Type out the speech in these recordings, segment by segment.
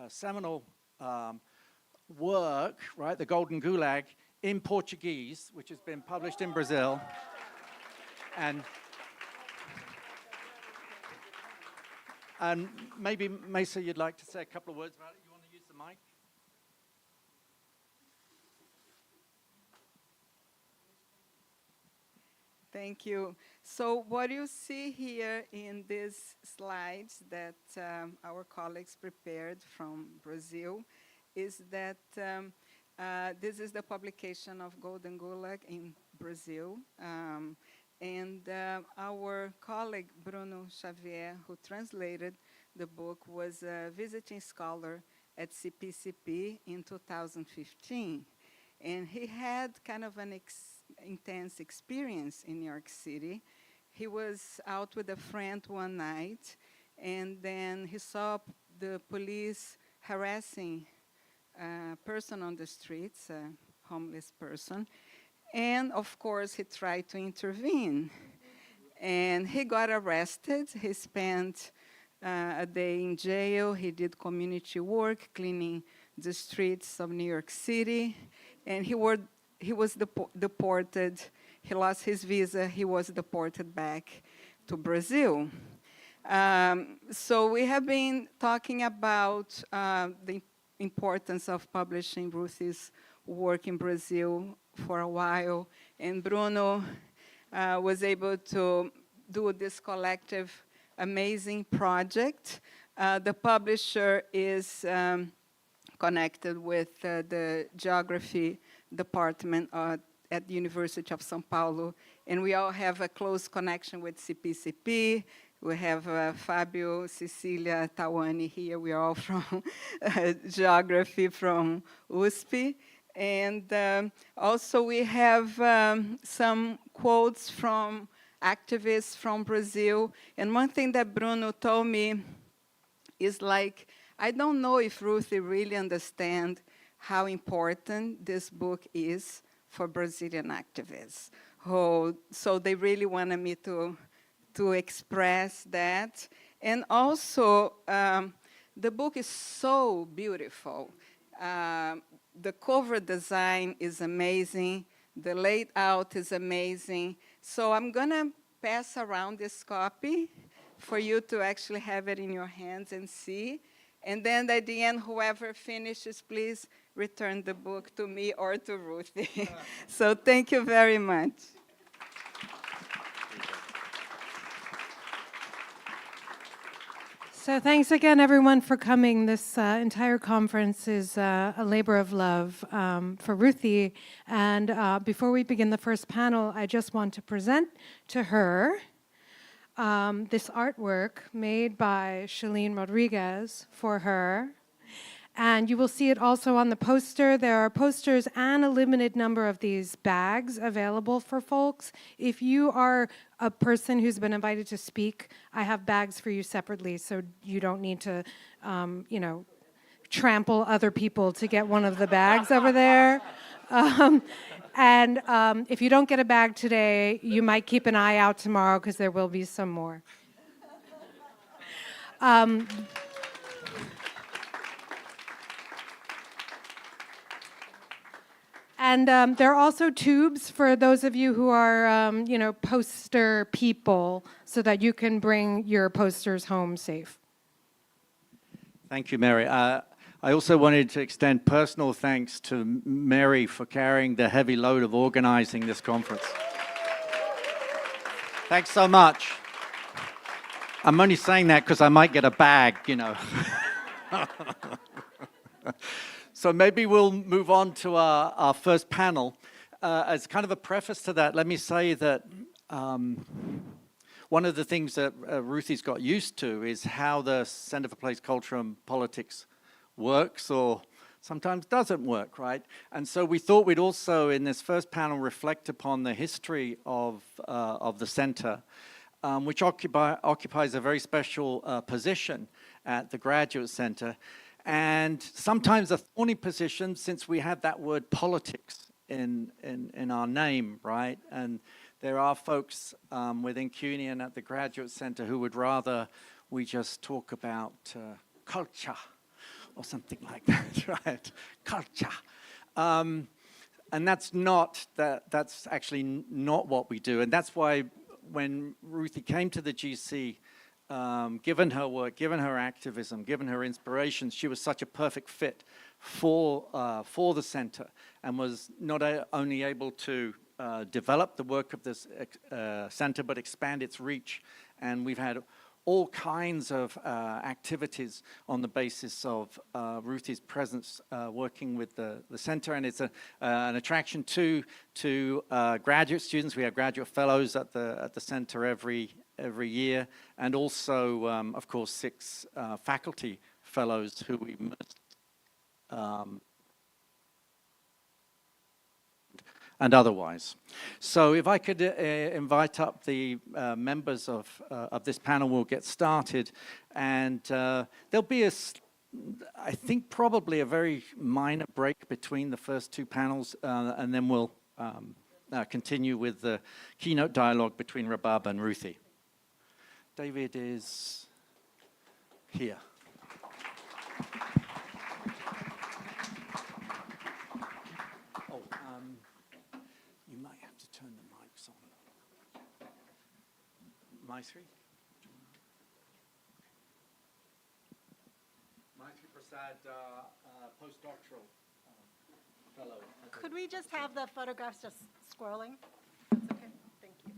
seminal work, right, The Golden Gulag, in Portuguese, which has been published in Brazil. And maybe, Mesa, you'd like to say a couple of words about it. You want to use the mic? Thank you. So what you see here in these slides that our colleagues prepared from Brazil is that this is the publication of Golden Gulag in Brazil. And our colleague, Bruno Xavier, who translated the book, was a visiting scholar at Cpcp in 2015. And he had kind of an intense experience in New York City. He was out with a friend one night, and then he saw the police harassing a person on the streets, a homeless person. And of course, he tried to intervene. And he got arrested. He spent a day in jail. He did community work, cleaning the streets of New York City. And he was deported. He lost his visa. He was deported back to Brazil. So we have been talking about the importance of publishing Ruth's work in Brazil for a while. And Bruno was able to do this collective amazing project. The publisher is connected with the geography department at the University of São Paulo, and we all have a close connection with Cpcp. We have Fabio, Cecilia, Tawane here. We are all from geography from USP. And also we have some quotes from activists from Brazil. And one thing that Bruno told me is like, I don't know if Ruthie really understands how important this book is for Brazilian activists. So they really wanted me to express that. And also, the book is so beautiful. The cover design is amazing. The layout is amazing. So I'm gonna pass around this copy for you to actually have it in your hands and see. And then at the end, whoever finishes, please return the book to me or to Ruthie. So thank you very much. So thanks again, everyone, for coming. This entire conference is a labor of love for Ruthie. And before we begin the first panel, I just want to present to her this artwork made by Shalene Rodriguez for her. And you will see it also on the poster. There are posters and a limited number of these bags available for folks. If you are a person who's been invited to speak, I have bags for you separately, so you don't need to, trample other people to get one of the bags over there. And if you don't get a bag today, you might keep an eye out tomorrow because there will be some more. And there are also tubes for those of you who are, poster people, so that you can bring your posters home safe. Thank you, Mary. I also wanted to extend personal thanks to Mary for carrying the heavy load of organizing this conference. Thanks so much. I'm only saying that because I might get a bag, So maybe we'll move on to our first panel. As kind of a preface to that, let me say that one of the things that Ruthie's got used to is how the Center for Place, Culture and Politics works, or sometimes doesn't work, right? And so we thought we'd also, in this first panel, reflect upon the history of the center, which occupies a very special position at the Graduate Center. And sometimes a thorny position, since we have that word politics in our name, right? And there are folks within CUNY and at the Graduate Center who would rather we just talk about culture or something like that, right? Culture. And that's actually not what we do. And that's why when Ruthie came to the GC, given her work, given her activism, given her inspirations, she was such a perfect fit for the center, and was not only able to develop the work of this center, but expand its reach. And we've had all kinds of activities on the basis of Ruthie's presence working with the center, and it's an attraction to graduate students. We have graduate fellows at the center every year, and also, of course, 6 faculty fellows who we must and otherwise. So if I could invite up the members of this panel, we'll get started. And there'll be I think probably a very minor break between the first 2 panels, and then we'll continue with the keynote dialogue between Rabab and Ruthie. David is here. You might have to turn the mics on. Maitri? Maitri Prasad, postdoctoral fellow. Could we just have the photographs just scrolling? That's okay. Thank you.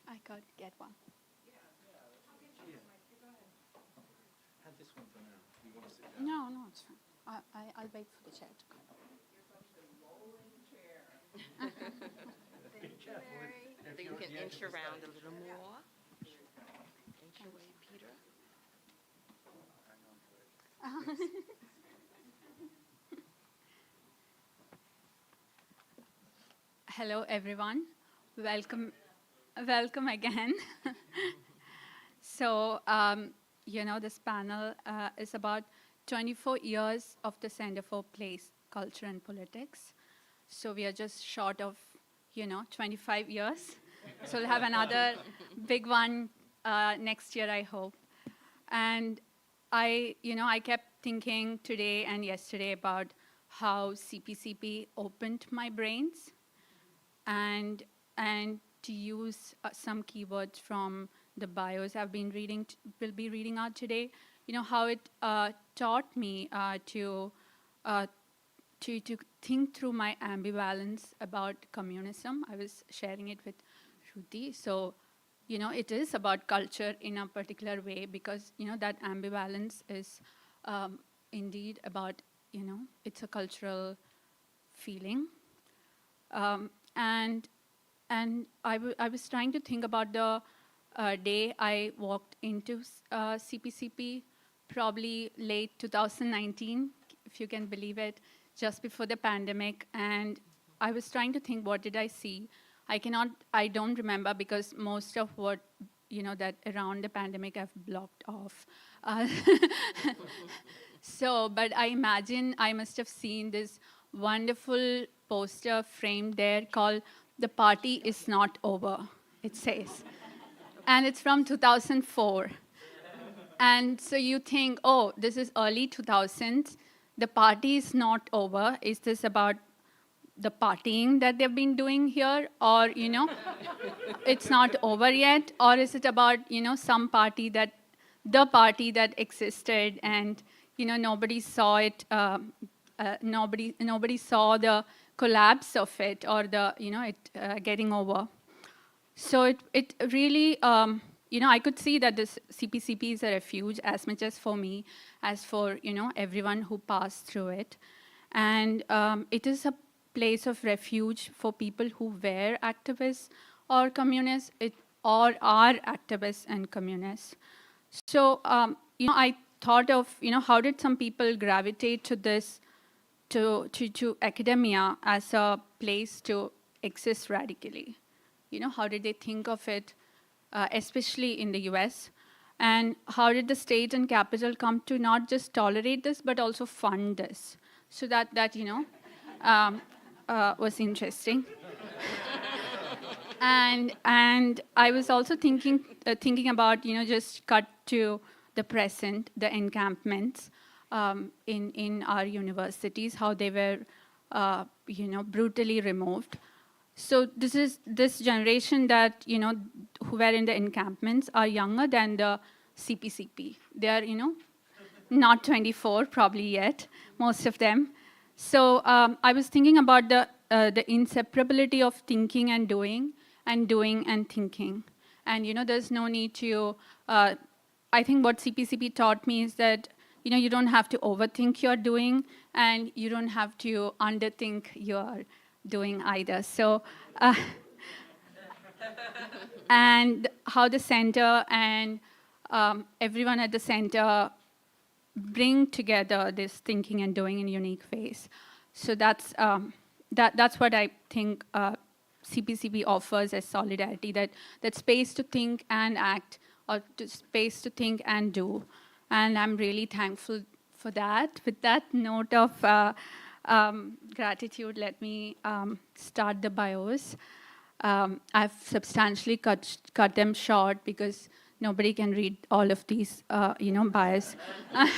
I could get one. Have this one for now. You want to sit down? No, it's fine. I'll wait for the chair to come. Thank you, Mary. I think you can inch around a little more. Inch away, Peter. Hello, everyone. Welcome again. So, this panel is about 24 years of the Center for Place, Culture, and Politics. So we are just short of, 25 years. So we'll have another big one next year, I hope. And I kept thinking today and yesterday about how Cpcp opened my brains, and to use some keywords from the bios I've been will be reading out today. How it taught me to think through my ambivalence about communism. I was sharing it with Ruthie. So, it is about culture in a particular way, because, that ambivalence is indeed about, it's a cultural feeling. And I was trying to think about the day I walked into CPCP, probably late 2019, if you can believe it, just before the pandemic. And I was trying to think, what did I see? I don't remember, because most of what, that around the pandemic I've blocked off. But I imagine I must have seen this wonderful poster framed there called "The Party is Not Over," it says. And it's from 2004. And so you think, oh, this is early 2000s. The party is not over. Is this about the partying that they've been doing here? Or, it's not over yet? Or is it about, some party the party that existed and, nobody saw it, nobody saw the collapse of it, or the, it getting over. So it really, I could see that this CPCP is a refuge as much as for me, as for, everyone who passed through it. And it is a place of refuge for people who were activists or communists, or are activists and communists. So, I thought of, how did some people gravitate to this, to academia as a place to exist radically? How did they think of it, especially in the US? And how did the state and capital come to not just tolerate this, but also fund this? So that was interesting. And I was also thinking about, just cut to the present, the encampments in our universities, how they were, brutally removed. So this generation that, who were in the encampments are younger than the CPCP. They are, not 24 probably yet, most of them. So I was thinking about the inseparability of thinking and doing and thinking. And, there's no need to, I think what CPCP taught me is that, you don't have to overthink your doing, and you don't have to underthink your doing either. So, and how the center and everyone at the center bring together this thinking and doing in unique ways. So that's what I think CPCP offers as solidarity, that space to think and act, or space to think and do. And I'm really thankful for that. With that note of gratitude, let me start the bios. I've substantially cut them short because nobody can read all of these, bios. We're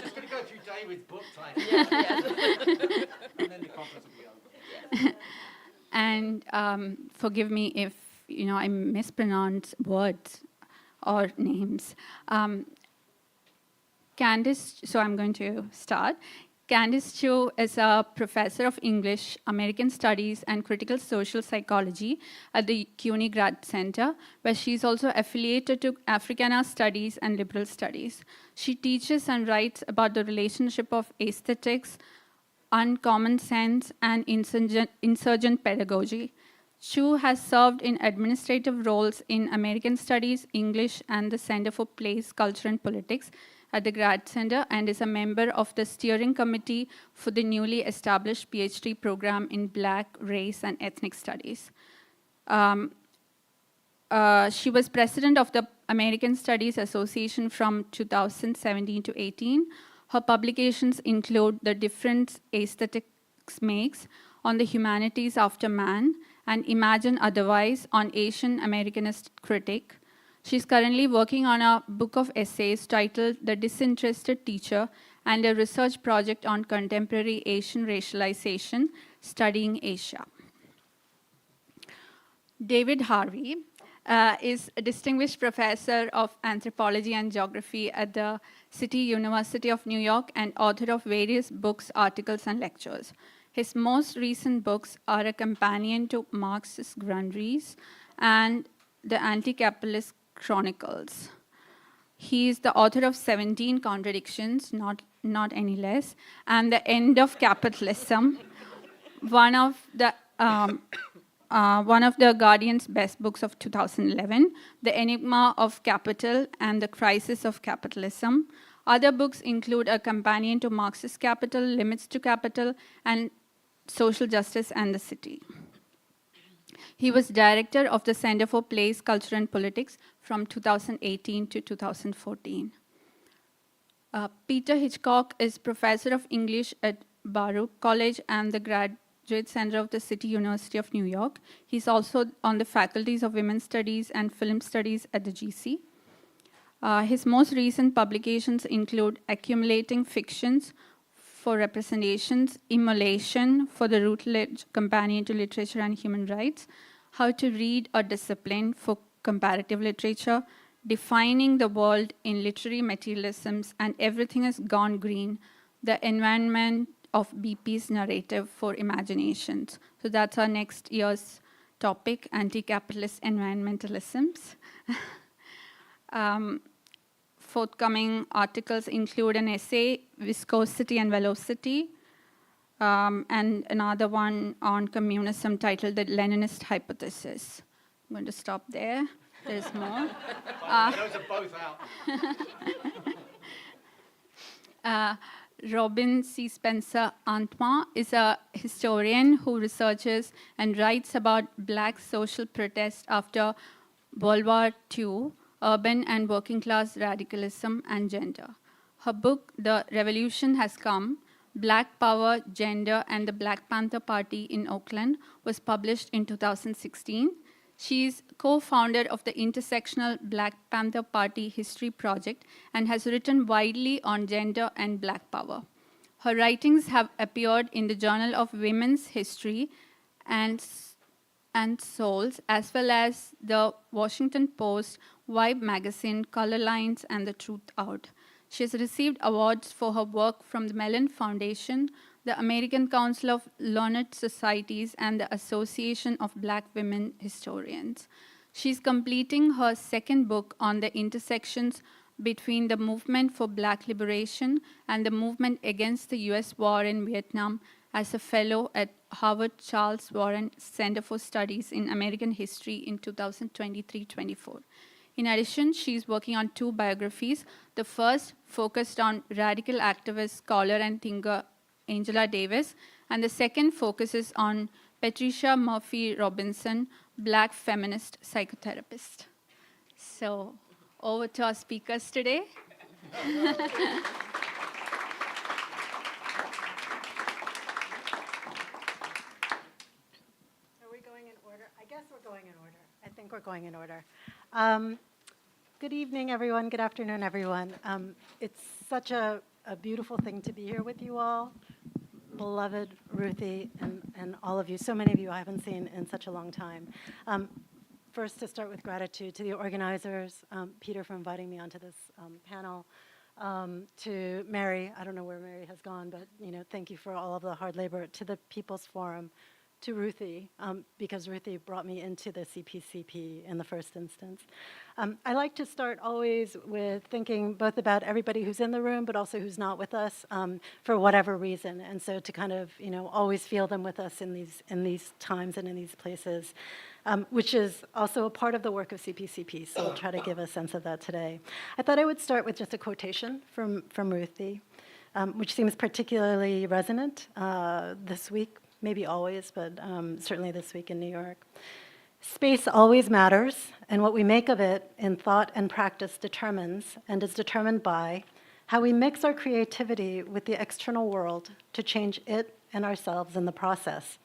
just going to go through David's book title. And then the conference will be over. And forgive me if, I mispronounce words or names. Candice, so I'm going to start. Candice Chu is a professor of English, American Studies, and Critical Social Psychology at the CUNY Grad Center, where she's also affiliated to Africana Studies and Liberal Studies. She teaches and writes about the relationship of aesthetics, uncommon sense, and insurgent pedagogy. Chu has served in administrative roles in American Studies, English, and the Center for Place, Culture, and Politics at the Grad Center, and is a member of the steering committee for the newly established PhD program in Black, Race, and Ethnic Studies. She was president of the American Studies Association from 2017 to 18. Her publications include The Difference Aesthetics Makes, On the Humanities After Man, and Imagine Otherwise, on Asian Americanist Critic. She's currently working on a book of essays titled The Disinterested Teacher, and a research project on contemporary Asian racialization, studying Asia. David Harvey is a distinguished professor of anthropology and geography at the City University of New York and author of various books, articles, and lectures. His most recent books are a companion to Marxist Grundrisse and The Anti-Capitalist Chronicles. He is the author of 17 Contradictions, not any less, and The End of Capitalism, one of the Guardian's best books of 2011, The Enigma of Capital and The Crisis of Capitalism. Other books include A Companion to Marxist Capital, Limits to Capital, and Social Justice and the City. He was director of the Center for Place, Culture, and Politics from 2018 to 2014. Peter Hitchcock is professor of English at Baruch College and the Graduate Center of the City University of New York. He's also on the faculties of Women's Studies and Film Studies at the GC. His most recent publications include Accumulating Fictions for Representations, Immolation for the Routledge Companion to Literature and Human Rights, How to Read a Discipline for Comparative Literature, Defining the World in Literary Materialisms, and Everything Has Gone Green, The Environment of BP's Narrative for Imaginations. So that's our next year's topic, anti-capitalist environmentalisms. Forthcoming articles include an essay, Viscosity and Velocity, and another one on communism titled The Leninist Hypothesis. I'm going to stop there. There's more. Those are both out. Robin C. Spencer Antoine is a historian who researches and writes about Black social protest after World War II, Urban and Working Class Radicalism and Gender. Her book, The Revolution Has Come, Black Power, Gender, and the Black Panther Party in Oakland, was published in 2016. She's co-founder of the Intersectional Black Panther Party History Project and has written widely on gender and Black power. Her writings have appeared in the Journal of Women's History and Souls, as well as the Washington Post, Vibe magazine, Color Lines, and The Truth Out. She has received awards for her work from the Mellon Foundation, the American Council of Learned Societies, and the Association of Black Women Historians. She's completing her second book on the intersections between the movement for Black liberation and the movement against the US war in Vietnam as a fellow at Harvard Charles Warren Center for Studies in American History in 2023-24. In addition, she's working on 2 biographies. The first focused on radical activist, scholar, and thinker Angela Davis, and the second focuses on Patricia Murphy Robinson, Black feminist psychotherapist. So, over to our speakers today. Are we going in order? I guess we're going in order. I think we're going in order. Good evening, everyone. Good afternoon, everyone. It's such a beautiful thing to be here with you all. Beloved Ruthie and all of you, so many of you I haven't seen in such a long time. First, to start with gratitude to the organizers, Peter for inviting me onto this panel, to Mary, I don't know where Mary has gone, but thank you for all of the hard labor, to the People's Forum, to Ruthie, because Ruthie brought me into the CPCP in the first instance. I like to start always with thinking both about everybody who's in the room, but also who's not with us for whatever reason. And so to kind of, always feel them with us in these times and in these places, which is also a part of the work of CPCP. So I'll try to give a sense of that today. I thought I would start with just a quotation from Ruthie, which seems particularly resonant this week. Maybe always, but certainly this week in New York. Space always matters, and what we make of it in thought and practice determines, and is determined by, how we mix our creativity with the external world to change it and ourselves in the process.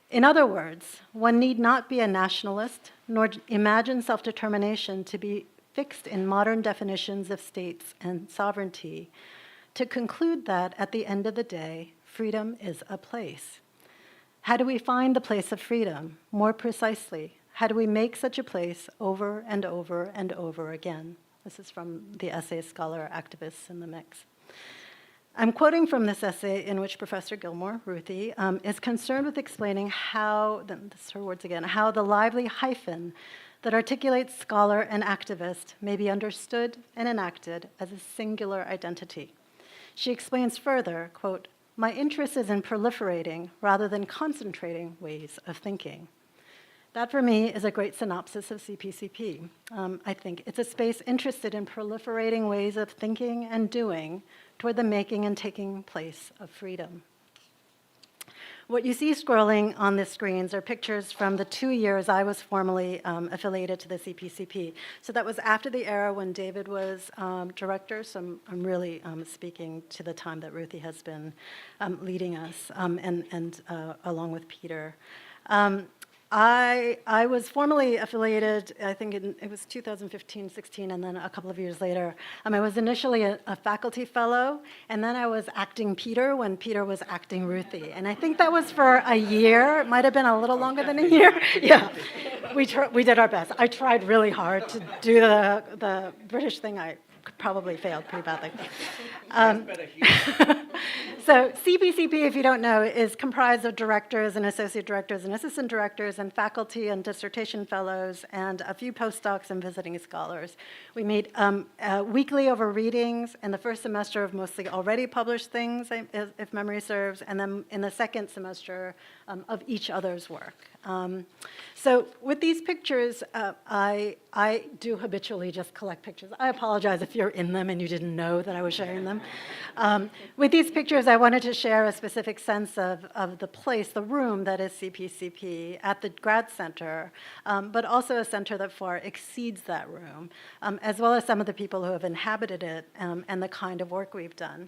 In other words, one need not be a nationalist, nor imagine self-determination to be fixed in modern definitions of states and sovereignty, to conclude that, at the end of the day, freedom is a place. How do we find the place of freedom? More precisely, how do we make such a place over and over and over again? This is from the essay Scholar, Activists in the Mix. I'm quoting from this essay in which Professor Gilmore, Ruthie, is concerned with explaining how, this is her words again, how the lively hyphen that articulates scholar and activist may be understood and enacted as a singular identity. She explains further, quote, "My interest is in proliferating rather than concentrating ways of thinking." That, for me, is a great synopsis of CPCP. I think it's a space interested in proliferating ways of thinking and doing toward the making and taking place of freedom. What you see scrolling on the screens are pictures from the 2 years I was formally affiliated to the CPCP. So that was after the era when David was director, so I'm really speaking to the time that Ruthie has been leading us, and along with Peter. I was formally affiliated, I think it was 2015, 16, and then a couple of years later. I was initially a faculty fellow, and then I was acting Peter when Peter was acting Ruthie. And I think that was for a year. It might have been a little longer than a year. Yeah, we did our best. I tried really hard to do the British thing. I probably failed pretty badly. So CPCP, if you don't know, is comprised of directors and associate directors and assistant directors and faculty and dissertation fellows and a few postdocs and visiting scholars. We meet weekly over readings in the first semester of mostly already published things, if memory serves, and then in the second semester of each other's work. So with these pictures, I I do habitually just collect pictures. I apologize if you're in them and you didn't know that I was sharing them. With these pictures, I wanted to share a specific sense of the place, the room that is CPCP at the grad center, but also a center that far exceeds that room, as well as some of the people who have inhabited it and the kind of work we've done.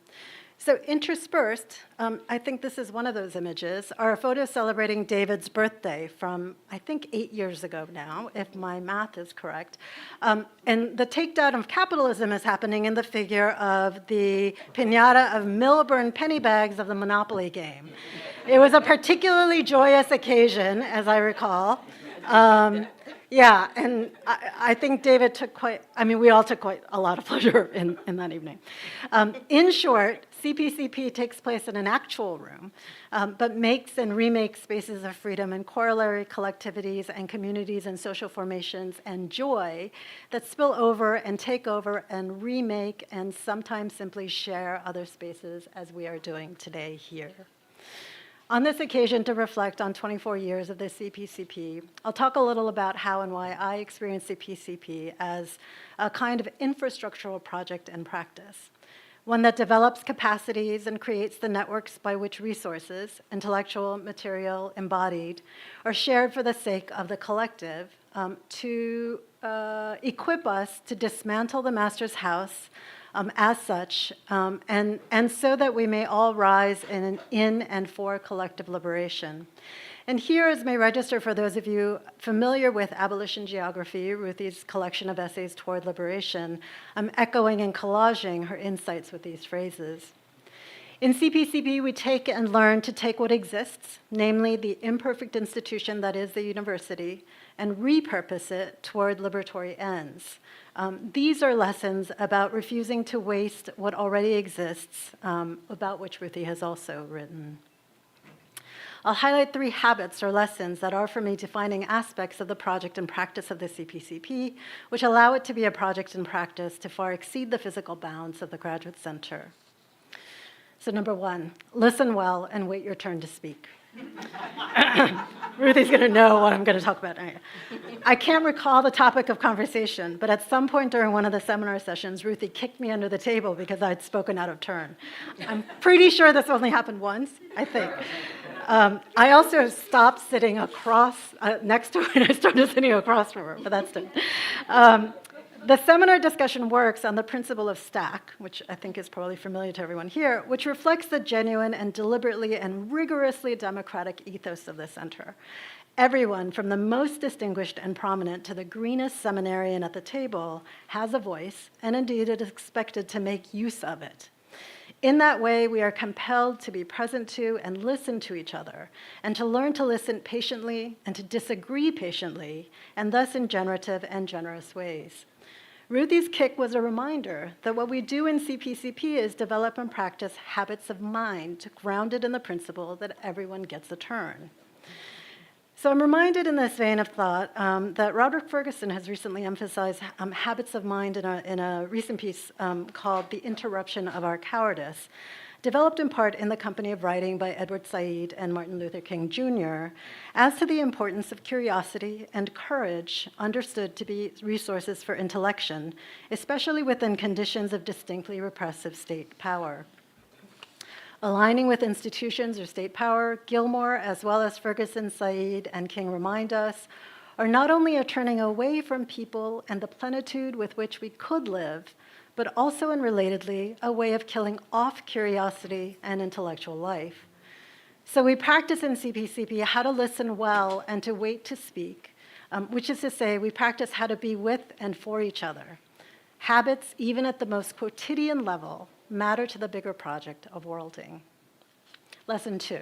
So interspersed, I think this is one of those images, are a photo celebrating David's birthday from, I think, 8 years ago now, if my math is correct. And the takedown of capitalism is happening in the figure of the piñata of Milburn penny bags of the Monopoly game. It was a particularly joyous occasion, as I recall. Yeah, and I think David took we all took quite a lot of pleasure in that evening. In short, CPCP takes place in an actual room, but makes and remakes spaces of freedom and corollary collectivities and communities and social formations and joy that spill over and take over and remake and sometimes simply share other spaces as we are doing today here. On this occasion, to reflect on 24 years of the CPCP, I'll talk a little about how and why I experience CPCP as a kind of infrastructural project and practice, one that develops capacities and creates the networks by which resources, intellectual, material, embodied, are shared for the sake of the collective to equip us to dismantle the master's house as such, and so that we may all rise in and for collective liberation. And here is may register for those of you familiar with Abolition Geography, Ruthie's collection of essays toward liberation. I'm echoing and collaging her insights with these phrases. In CPCP, we take and learn to take what exists, namely the imperfect institution that is the university, and repurpose it toward liberatory ends. These are lessons about refusing to waste what already exists, about which Ruthie has also written. I'll highlight 3 habits or lessons that are, for me, defining aspects of the project and practice of the CPCP, which allow it to be a project and practice to far exceed the physical bounds of the Graduate Center. So number 1, listen well and wait your turn to speak. Ruthie's going to know what I'm going to talk about. I can't recall the topic of conversation, but at some point during one of the seminar sessions, Ruthie kicked me under the table because I'd spoken out of turn. I'm pretty sure this only happened once, I think. I also stopped sitting next to her, and I started sitting across from her, but that's different. The seminar discussion works on the principle of stack, which I think is probably familiar to everyone here, which reflects the genuine and deliberately and rigorously democratic ethos of the center. Everyone, from the most distinguished and prominent to the greenest seminarian at the table, has a voice, and indeed it is expected to make use of it. In that way, we are compelled to be present to and listen to each other, and to learn to listen patiently and to disagree patiently, and thus in generative and generous ways. Ruthie's kick was a reminder that what we do in CPCP is develop and practice habits of mind grounded in the principle that everyone gets a turn. So I'm reminded in this vein of thought that Roderick Ferguson has recently emphasized habits of mind in a recent piece called The Interruption of Our Cowardice, developed in part in the company of writing by Edward Said and Martin Luther King Jr., as to the importance of curiosity and courage understood to be resources for intellection, especially within conditions of distinctly repressive state power. Aligning with institutions or state power, Gilmore, as well as Ferguson, Said, and King remind us, are not only a turning away from people and the plenitude with which we could live, but also, and relatedly, a way of killing off curiosity and intellectual life. So we practice in CPCP how to listen well and to wait to speak, which is to say, we practice how to be with and for each other. Habits, even at the most quotidian level, matter to the bigger project of worlding. Lesson 2,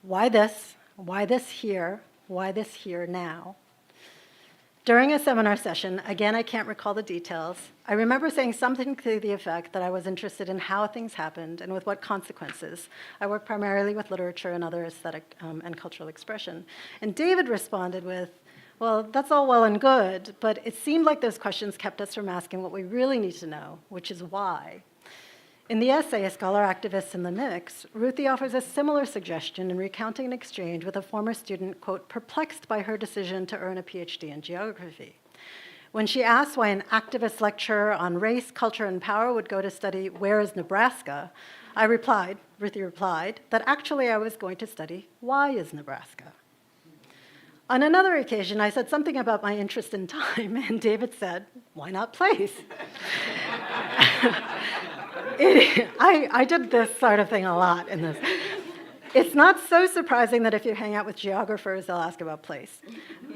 why this? Why this here? Why this here now? During a seminar session, again, I can't recall the details, I remember saying something to the effect that I was interested in how things happened and with what consequences. I work primarily with literature and other aesthetic and cultural expression. And David responded with, well, that's all well and good, but it seemed like those questions kept us from asking what we really need to know, which is why. In the essay, A Scholar Activist in the Mix, Ruthie offers a similar suggestion in recounting an exchange with a former student, quote, perplexed by her decision to earn a PhD in geography. When she asked why an activist lecturer on race, culture, and power would go to study where is Nebraska, Ruthie replied, that actually I was going to study why is Nebraska. On another occasion, I said something about my interest in time, and David said, why not place? I did this sort of thing a lot in this. It's not so surprising that if you hang out with geographers, they'll ask about place.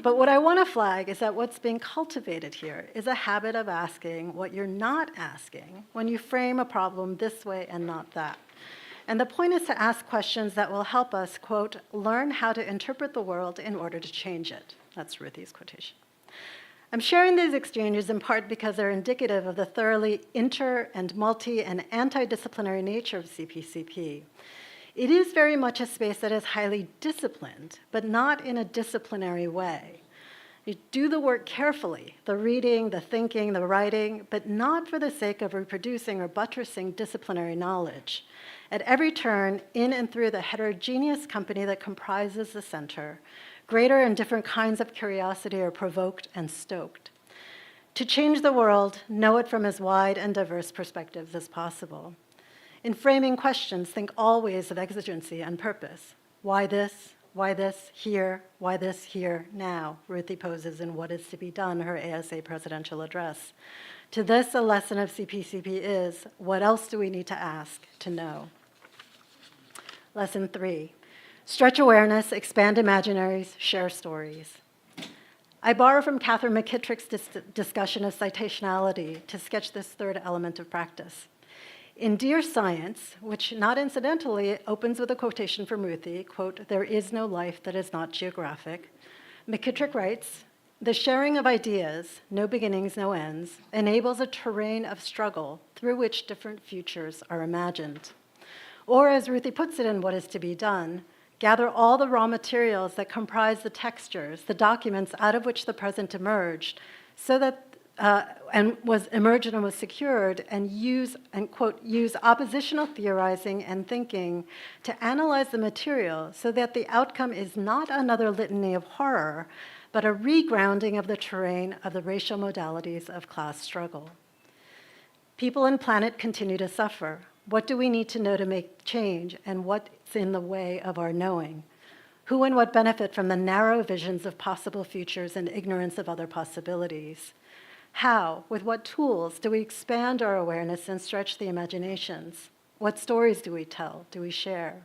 But what I want to flag is that what's being cultivated here is a habit of asking what you're not asking when you frame a problem this way and not that. And the point is to ask questions that will help us, quote, learn how to interpret the world in order to change it. That's Ruthie's quotation. I'm sharing these exchanges in part because they're indicative of the thoroughly inter- and multi- and anti-disciplinary nature of CPCP. It is very much a space that is highly disciplined, but not in a disciplinary way. You do the work carefully, the reading, the thinking, the writing, but not for the sake of reproducing or buttressing disciplinary knowledge. At every turn, in and through the heterogeneous company that comprises the center, greater and different kinds of curiosity are provoked and stoked. To change the world, know it from as wide and diverse perspectives as possible. In framing questions, think always of exigency and purpose. Why this? Why this here? Why this here now? Ruthie poses in What Is to Be Done, her ASA presidential address. To this, a lesson of CPCP is, what else do we need to ask to know? Lesson 3, stretch awareness, expand imaginaries, share stories. I borrow from Catherine McKittrick's discussion of citationality to sketch this third element of practice. In Dear Science, which not incidentally opens with a quotation from Ruthie, quote, there is no life that is not geographic, McKittrick writes, the sharing of ideas, no beginnings, no ends, enables a terrain of struggle through which different futures are imagined. Or as Ruthie puts it in What Is to Be Done, gather all the raw materials that comprise the textures, the documents out of which the present emerged, so that and was secured, and use, and quote, use oppositional theorizing and thinking to analyze the material so that the outcome is not another litany of horror, but a regrounding of the terrain of the racial modalities of class struggle. People and planet continue to suffer. What do we need to know to make change, and what's in the way of our knowing? Who and what benefit from the narrow visions of possible futures and ignorance of other possibilities? How, with what tools, do we expand our awareness and stretch the imaginations? What stories do we tell, do we share?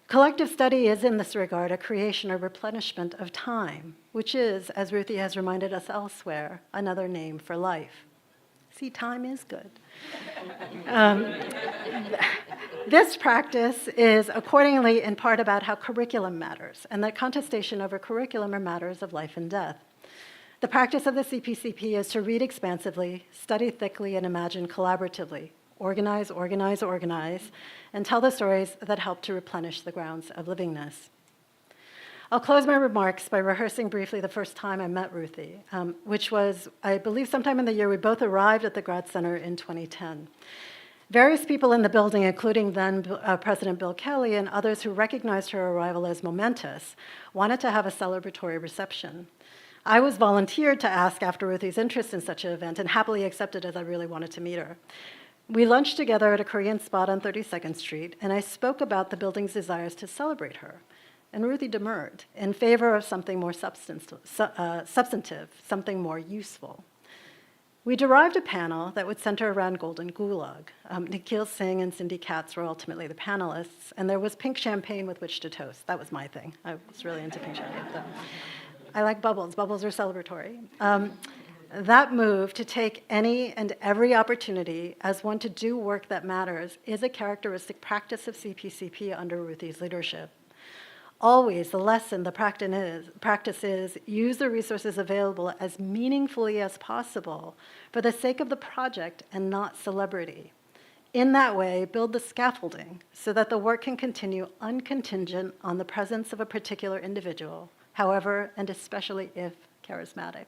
Collective study is, in this regard, a creation or replenishment of time, which is, as Ruthie has reminded us elsewhere, another name for life. See, time is good. This practice is accordingly in part about how curriculum matters, and that contestation over curriculum are matters of life and death. The practice of the CPCP is to read expansively, study thickly, and imagine collaboratively, organize, organize, organize, and tell the stories that help to replenish the grounds of livingness. I'll close my remarks by rehearsing briefly the first time I met Ruthie, which was, I believe, sometime in the year we both arrived at the Grad Center in 2010. Various people in the building, including then President Bill Kelly and others who recognized her arrival as momentous, wanted to have a celebratory reception. I was volunteered to ask after Ruthie's interest in such an event and happily accepted as I really wanted to meet her. We lunched together at a Korean spot on 32nd Street, and I spoke about the building's desires to celebrate her. And Ruthie demurred in favor of something more substantive, something more useful. We derived a panel that would center around Golden Gulag. Nikhil Singh and Cindy Katz were ultimately the panelists, and there was pink champagne with which to toast. That was my thing. I was really into pink champagne. So. I like bubbles. Bubbles are celebratory. That move to take any and every opportunity as one to do work that matters is a characteristic practice of CPCP under Ruthie's leadership. Always, the lesson, the practice is use the resources available as meaningfully as possible for the sake of the project and not celebrity. In that way, build the scaffolding so that the work can continue uncontingent on the presence of a particular individual, however, and especially if charismatic.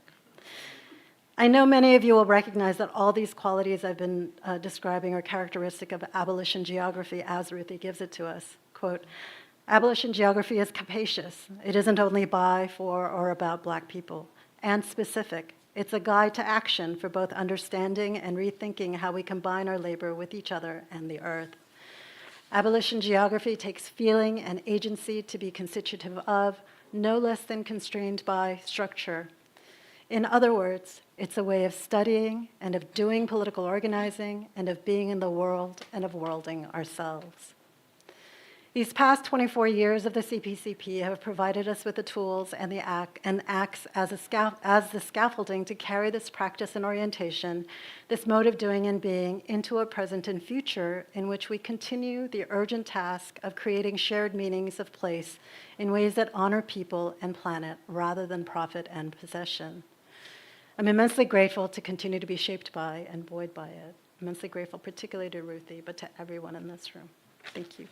I know many of you will recognize that all these qualities I've been describing are characteristic of abolition geography as Ruthie gives it to us. Quote, abolition geography is capacious. It isn't only by, for, or about Black people, and specific. It's a guide to action for both understanding and rethinking how we combine our labor with each other and the earth. Abolition geography takes feeling and agency to be constitutive of, no less than constrained by, structure. In other words, it's a way of studying and of doing political organizing and of being in the world and of worlding ourselves. These past 24 years of the CPCP have provided us with the tools and acts as the scaffolding to carry this practice and orientation, this mode of doing and being, into a present and future in which we continue the urgent task of creating shared meanings of place in ways that honor people and planet rather than profit and possession. I'm immensely grateful to continue to be shaped by and buoyed by it. Immensely grateful particularly to Ruthie, but to everyone in this room. Thank you.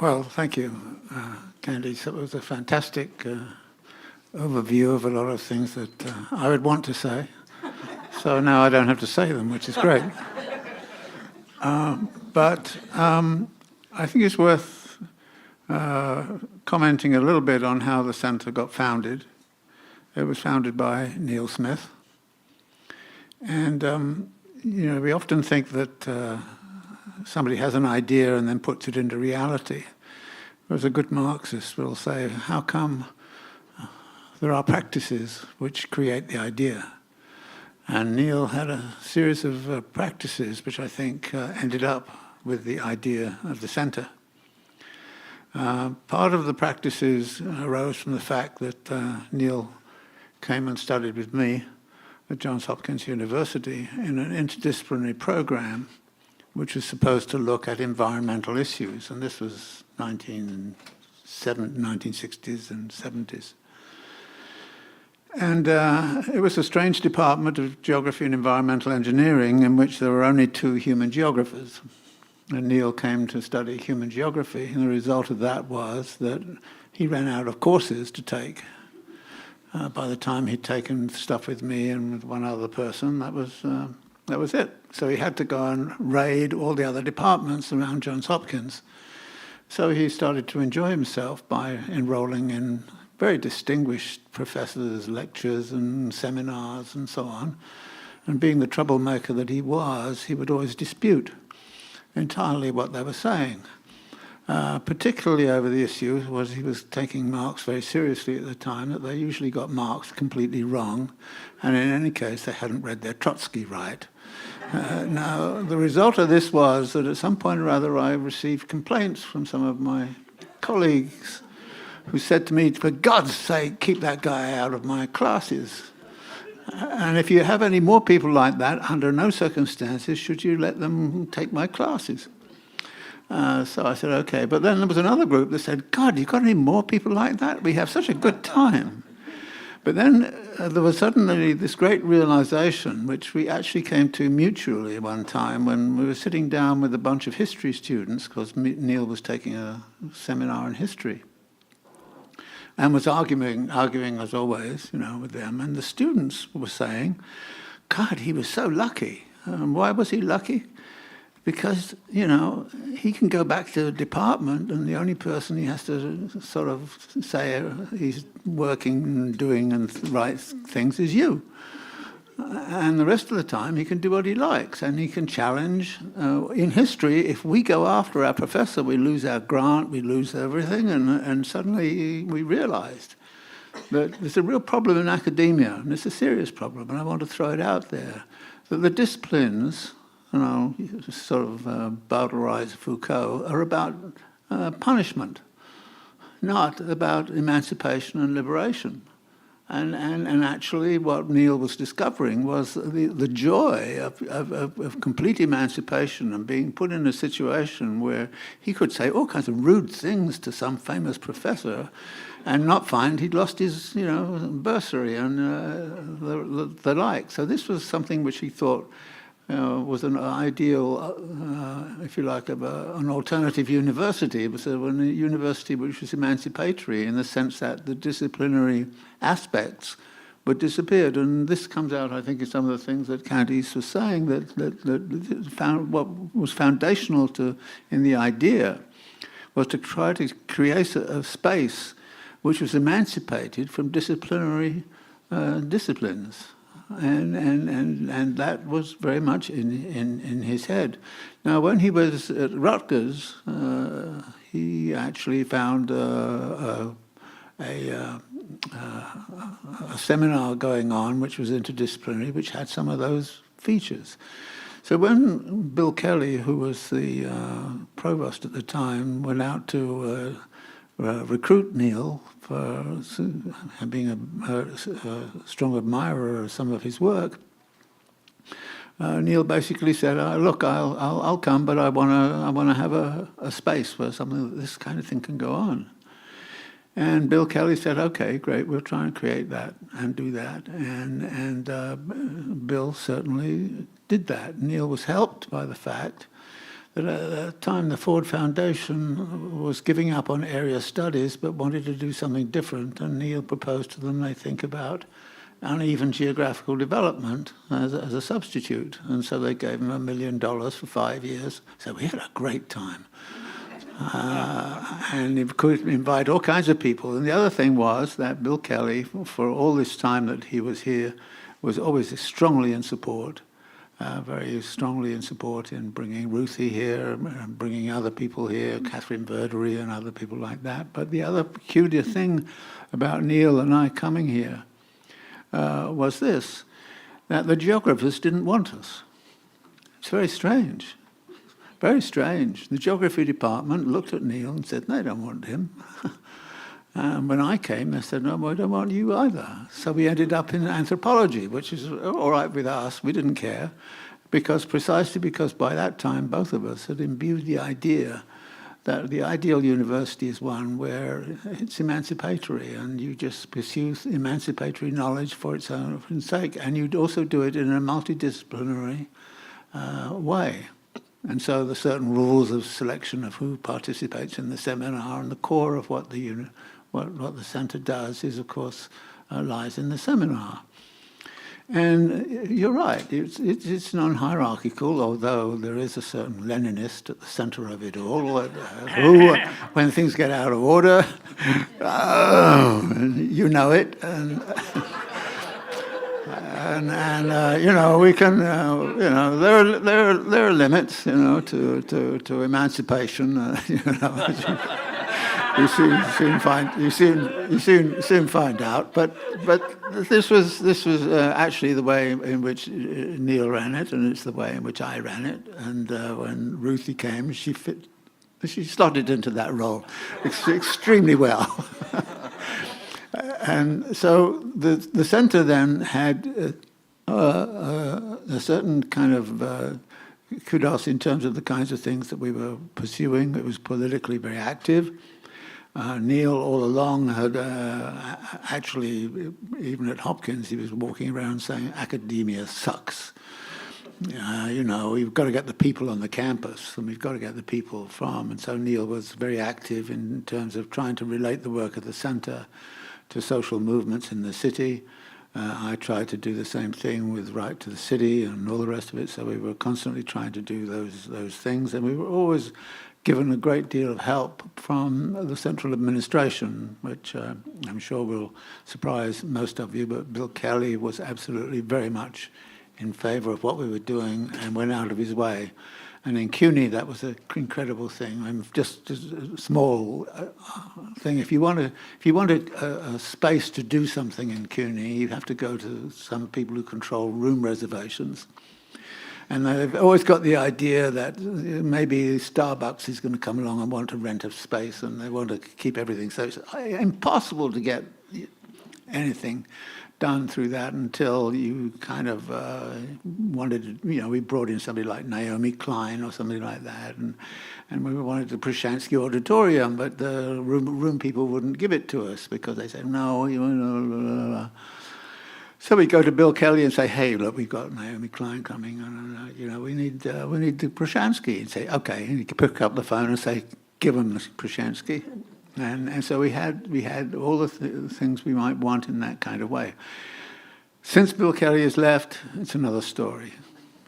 Well, thank you, Candice. It was a fantastic overview of a lot of things that I would want to say. So now I don't have to say them, which is great. But I think it's worth commenting a little bit on how the centre got founded. It was founded by Neil Smith. And, you know, we often think that somebody has an idea and then puts it into reality. Whereas a good Marxist will say, how come there are practices which create the idea? And Neil had a series of practices which I think ended up with the idea of the centre. Part of the practices arose from the fact that Neil came and studied with me at Johns Hopkins University in an interdisciplinary program which was supposed to look at environmental issues, and this was 1960s and 70s. And it was a strange department of geography and environmental engineering in which there were only 2 human geographers. And Neil came to study human geography, and the result of that was that he ran out of courses to take. By the time he'd taken stuff with me and with one other person, that was it. So he had to go and raid all the other departments around Johns Hopkins. So he started to enjoy himself by enrolling in very distinguished professors' lectures and seminars and so on. And being the troublemaker that he would always dispute entirely what they were saying. Particularly over the issue was he was taking Marx very seriously at the time, that they usually got Marx completely wrong, and in any case they hadn't read their Trotsky right. Now, the result of this was that at some point or other I received complaints from some of my colleagues who said to me, for God's sake, keep that guy out of my classes. And if you have any more people like that, under no circumstances should you let them take my classes. So I said, okay. But then there was another group that said, God, you got any more people like that? We have such a good time. But then there was suddenly this great realization, which we actually came to mutually one time when we were sitting down with a bunch of history students, because Neil was taking a seminar in history, and was arguing as always, you know, with them. And the students were saying, God, he was so lucky. Why was he lucky? Because, you know, he can go back to the department and the only person he has to sort of say he's working and doing and right things is you. And the rest of the time he can do what he likes and he can challenge. In history, if we go after our professor, we lose our grant, we lose everything, and suddenly we realized that there's a real problem in academia, and it's a serious problem, and I want to throw it out there, that the disciplines, and I'll sort of bowdlerize Foucault, are about punishment, not about emancipation and liberation. And actually what Neil was discovering was the joy of complete emancipation and being put in a situation where he could say all kinds of rude things to some famous professor and not find he'd lost his, you know, bursary and the like. So this was something which he thought was an ideal, if you like, of an alternative university. It was a university which was emancipatory in the sense that the disciplinary aspects but disappeared. And this comes out, I think, in some of the things that Candice was saying, that found what was foundational in the idea was to try to create a space which was emancipated from disciplinary disciplines. And that was very much in his head. Now, when he was at Rutgers, he actually found a seminar going on which was interdisciplinary, which had some of those features. So when Bill Kelly, who was the provost at the time, went out to recruit Neil for being a strong admirer of some of his work, Neil basically said, "Look, I'll come, but I want to have a space where something this kind of thing can go on." And Bill Kelly said, "Okay, great, we'll try and create that and do that." And Bill certainly did that. Neil was helped by the fact that at that time the Ford Foundation was giving up on area studies but wanted to do something different, and Neil proposed to them they think about uneven geographical development as a substitute. And so they gave him $1 million for 5 years. So we had a great time. And he could invite all kinds of people. And the other thing was that Bill Kelly, for all this time that he was here, was always strongly in support, very strongly in support in bringing Ruthie here, and bringing other people here, Catherine Verdery and other people like that. But the other peculiar thing about Neil and I coming here was this, that the geographers didn't want us. It's very strange. Very strange. The geography department looked at Neil and said, "They don't want him." And when I came, they said, "No, we don't want you either." So we ended up in anthropology, which is all right with us. We didn't care, precisely because by that time, both of us had imbued the idea that the ideal university is one where it's emancipatory and you just pursue emancipatory knowledge for its own sake, and you'd also do it in a multidisciplinary way. And so the certain rules of selection of who participates in the seminar, and the core of what the centre does is, of course, lies in the seminar. And you're right, it's non-hierarchical, although there is a certain Leninist at the centre of it all, who, when things get out of order, you know it, and you know, we can, you know, there are limits, you know, to emancipation, you know. You soon find out. But this was actually the way in which Neil ran it, and it's the way in which I ran it. And when Ruthie came, she slotted into that role extremely well. And so the centre then had a certain kind of kudos in terms of the kinds of things that we were pursuing. It was politically very active. Neil all along had actually, even at Hopkins, he was walking around saying, "Academia sucks. You know, we've got to get the people on the campus, and we've got to get the people from." And so Neil was very active in terms of trying to relate the work of the centre to social movements in the city. I tried to do the same thing with Right to the City and all the rest of it. So we were constantly trying to do those things, and we were always given a great deal of help from the central administration, which I'm sure will surprise most of you, but Bill Kelly was absolutely very much in favour of what we were doing and went out of his way. And in CUNY, that was an incredible thing. And just a small thing. If you want a space to do something in CUNY, you have to go to some people who control room reservations. And they've always got the idea that maybe Starbucks is going to come along and want to rent a space, and they want to keep everything. So it's impossible to get anything done through that until you kind of wanted to, you know, we brought in somebody like Naomi Klein or something like that, and we wanted the Prescience Auditorium, but the room people wouldn't give it to us because they said, no, you know, blah, blah, blah. So we go to Bill Kelly and say, "Hey, look, we've got Naomi Klein coming, and you know, we need the Presciansky." And say, "Okay," and you can pick up the phone and say, "Give them the Presciansky." And so we had all the things we might want in that kind of way. Since Bill Kelly has left, it's another story.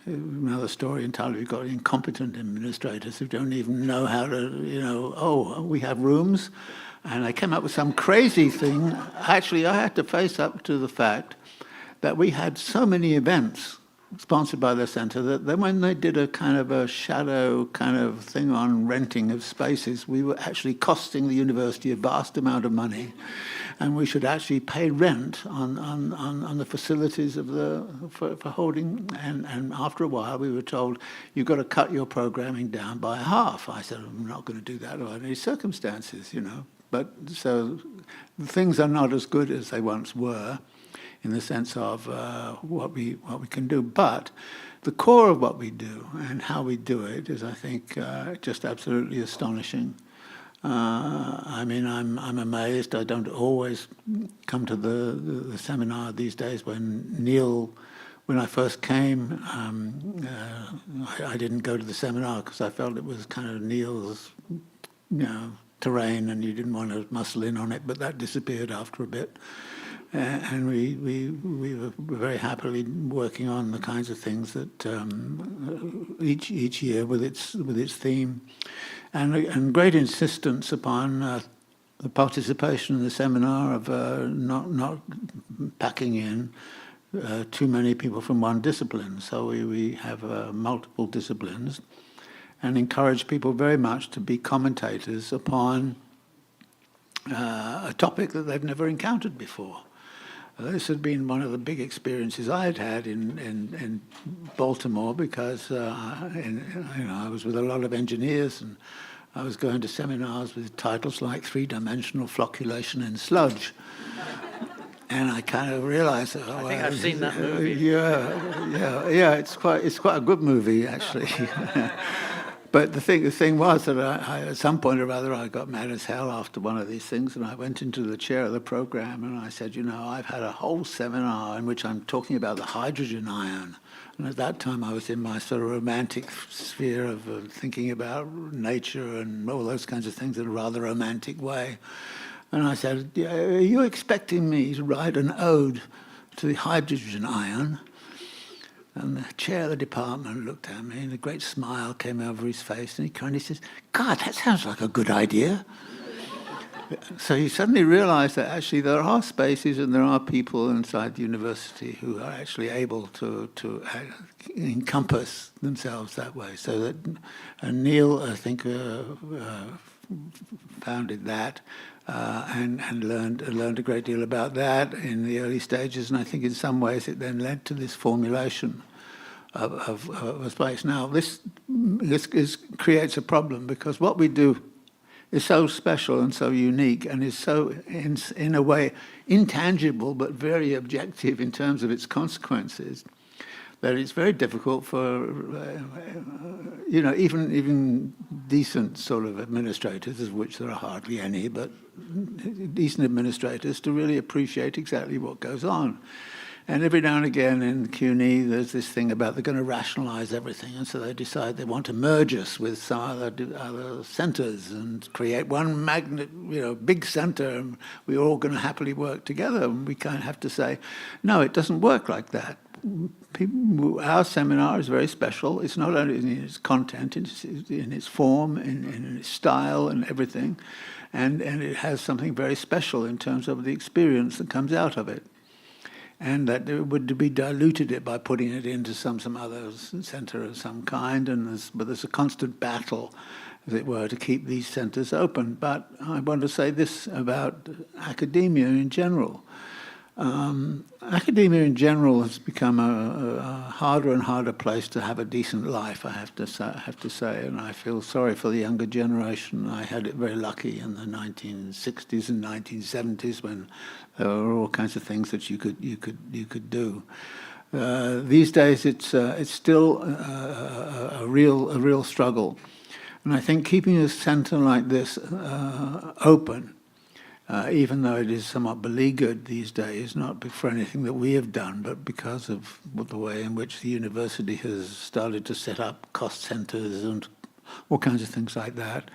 Another story entirely. We've got incompetent administrators who don't even know how to, oh, we have rooms. And I came up with some crazy thing. Actually, I had to face up to the fact that we had so many events sponsored by the centre that then when they did a kind of a shadow kind of thing on renting of spaces, we were actually costing the university a vast amount of money, and we should actually pay rent on the facilities of for holding. And after a while, we were told, you've got to cut your programming down by half. I said, I'm not going to do that under any circumstances, But so things are not as good as they once were, in the sense of what we can do. But the core of what we do and how we do it is, I think, just absolutely astonishing. I mean, I'm amazed. I don't always come to the seminar these days. When I first came, I didn't go to the seminar because I felt it was kind of Neil's, terrain, and you didn't want to muscle in on it. But that disappeared after a bit. And we were very happily working on the kinds of things that each year with its theme, and great insistence upon the participation in the seminar of not packing in too many people from one discipline. So we have multiple disciplines, and encourage people very much to be commentators upon a topic that they've never encountered before. This had been one of the big experiences I had in Baltimore, because I was with a lot of engineers, and I was going to seminars with titles like Three-Dimensional Flocculation in Sludge. And I kind of realized that, I think I've seen that movie. Yeah, it's quite a good movie, actually. But the thing was that I, at some point or other, I got mad as hell after one of these things, and I went into the chair of the program, and I said, I've had a whole seminar in which I'm talking about the hydrogen ion. And at that time, I was in my sort of romantic sphere of thinking about nature and all those kinds of things in a rather romantic way. And I said, are you expecting me to write an ode to the hydrogen ion? And the chair of the department looked at me, and a great smile came over his face, and he kindly says, God, that sounds like a good idea. So he suddenly realized that actually there are spaces and there are people inside the university who are actually able to encompass themselves that way. So that Neil, I think, founded that and learned a great deal about that in the early stages, and I think in some ways it then led to this formulation of a space. Now this creates a problem, because what we do is so special and so unique, and is so in a way intangible but very objective in terms of its consequences, that it's very difficult for even decent sort of administrators, of which there are hardly any, but decent administrators, to really appreciate exactly what goes on. And every now and again in CUNY, there's this thing about they're going to rationalize everything, and so they decide they want to merge us with some other centers and create one big center, and we're all going to happily work together. And we kind of have to say, no, it doesn't work like that. Our seminar is very special. It's not only in its content, it's in its form, in its style and everything. And it has something very special in terms of the experience that comes out of it. And that it would be diluted it by putting it into some other center of some kind. But there's a constant battle, as it were, to keep these centers open. But I want to say this about academia in general. Academia in general has become a harder and harder place to have a decent life, I have to say, and I feel sorry for the younger generation. I had it very lucky in the 1960s and 1970s when there were all kinds of things that you could do. These days, it's still a real struggle, and I think keeping a centre like this open, even though it is somewhat beleaguered these days, not for anything that we have done, but because of the way in which the university has started to set up cost centres and all kinds of things like that.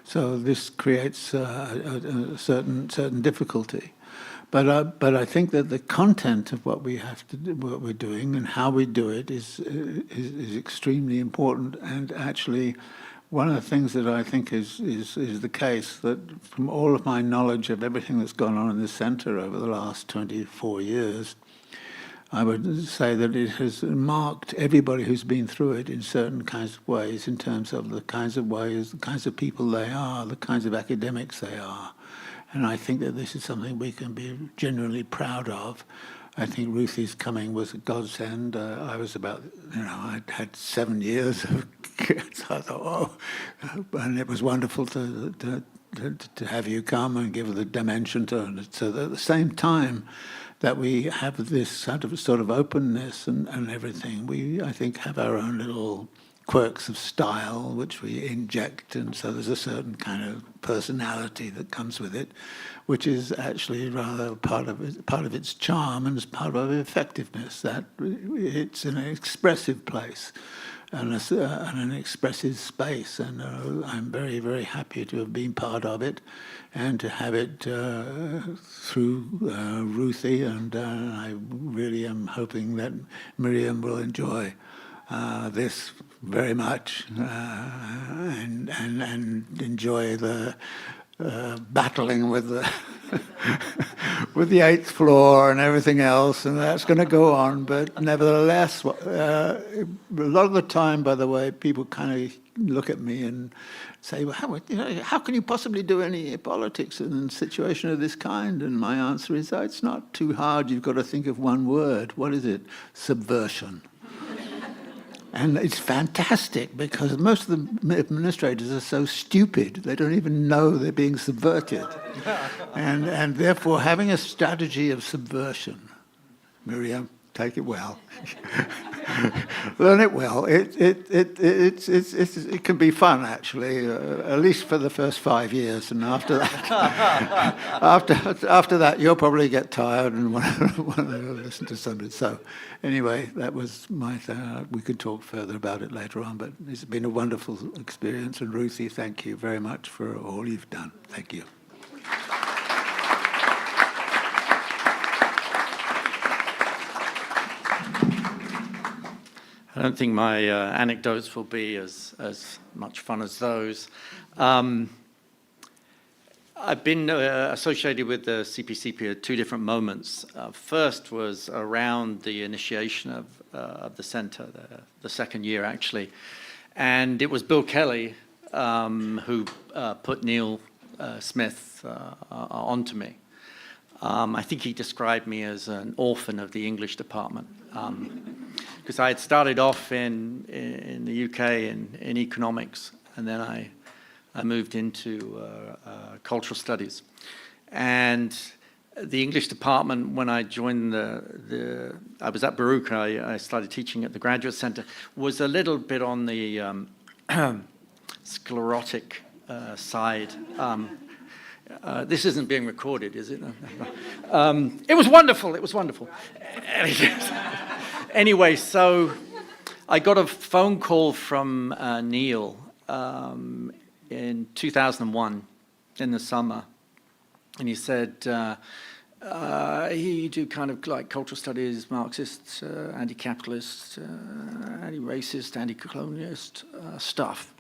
So this creates a certain difficulty. But I think that the content of what we have to do, what we're doing, and how we do it is extremely important. And actually, one of the things that I think is the case, that from all of my knowledge of everything that's gone on in the centre over the last 24 years, I would say that it has marked everybody who's been through it in certain kinds of ways, in terms of the kinds of ways, the kinds of people they are, the kinds of academics they are. And I think that this is something we can be genuinely proud of. I think Ruthie's coming was a godsend. I was about, I'd had 7 years of kids. I thought, oh, and it was wonderful to have you come and give the dimension to it. So at the same time that we have this sort of openness and everything, we, I think, have our own little quirks of style which we inject, and so there's a certain kind of personality that comes with it, which is actually rather part of its charm and is part of its effectiveness. That it's an expressive place and an expressive space, and I'm very, very happy to have been part of it and to have it through Ruthie, and I really am hoping that Miriam will enjoy this very much and enjoy the battling with the with the 8th floor and everything else, and that's going to go on. But nevertheless, a lot of the time, by the way, people kind of look at me and say, well, how can you possibly do any politics in a situation of this kind? And my answer is, it's not too hard. You've got to think of one word. What is it? Subversion. And it's fantastic, because most of the administrators are so stupid, they don't even know they're being subverted. And therefore, having a strategy of subversion, Miriam, take it well. Learn it well. It can be fun, actually, at least for the first 5 years, and after that, after that, you'll probably get tired and want to listen to somebody. So, anyway, that was my thing. We could talk further about it later on, but it's been a wonderful experience. And Ruthie, thank you very much for all you've done. Thank you. I don't think my anecdotes will be as much fun as those. I've been associated with the CPCP at 2 different moments. First was around the initiation of the centre, the second year actually. And it was Bill Kelly who put Neil Smith onto me. I think he described me as an orphan of the English department. Because I had started off in the UK in economics, and then I moved into cultural studies. And the English department, when I joined I was at Baruch, I started teaching at the Graduate Centre, was a little bit on the sclerotic side. This isn't being recorded, is it? No. It was wonderful, it was wonderful. Anyway, so I got a phone call from Neil in 2001 in the summer, and he said, you do kind of like cultural studies, Marxist, anti-capitalist, anti-racist, anti-colonialist stuff.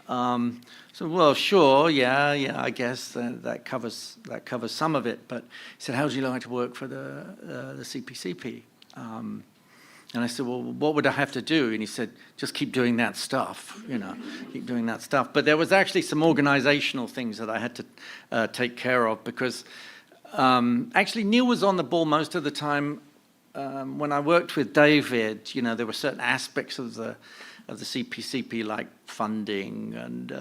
So, well, sure, yeah, I guess that covers some of it. But he said, how would you like to work for the CPCP? And I said, well, what would I have to do? And he said, just keep doing that stuff, keep doing that stuff. But there was actually some organizational things that I had to take care of, because actually Neil was on the ball most of the time. When I worked with David, there were certain aspects of the CPCP, like funding and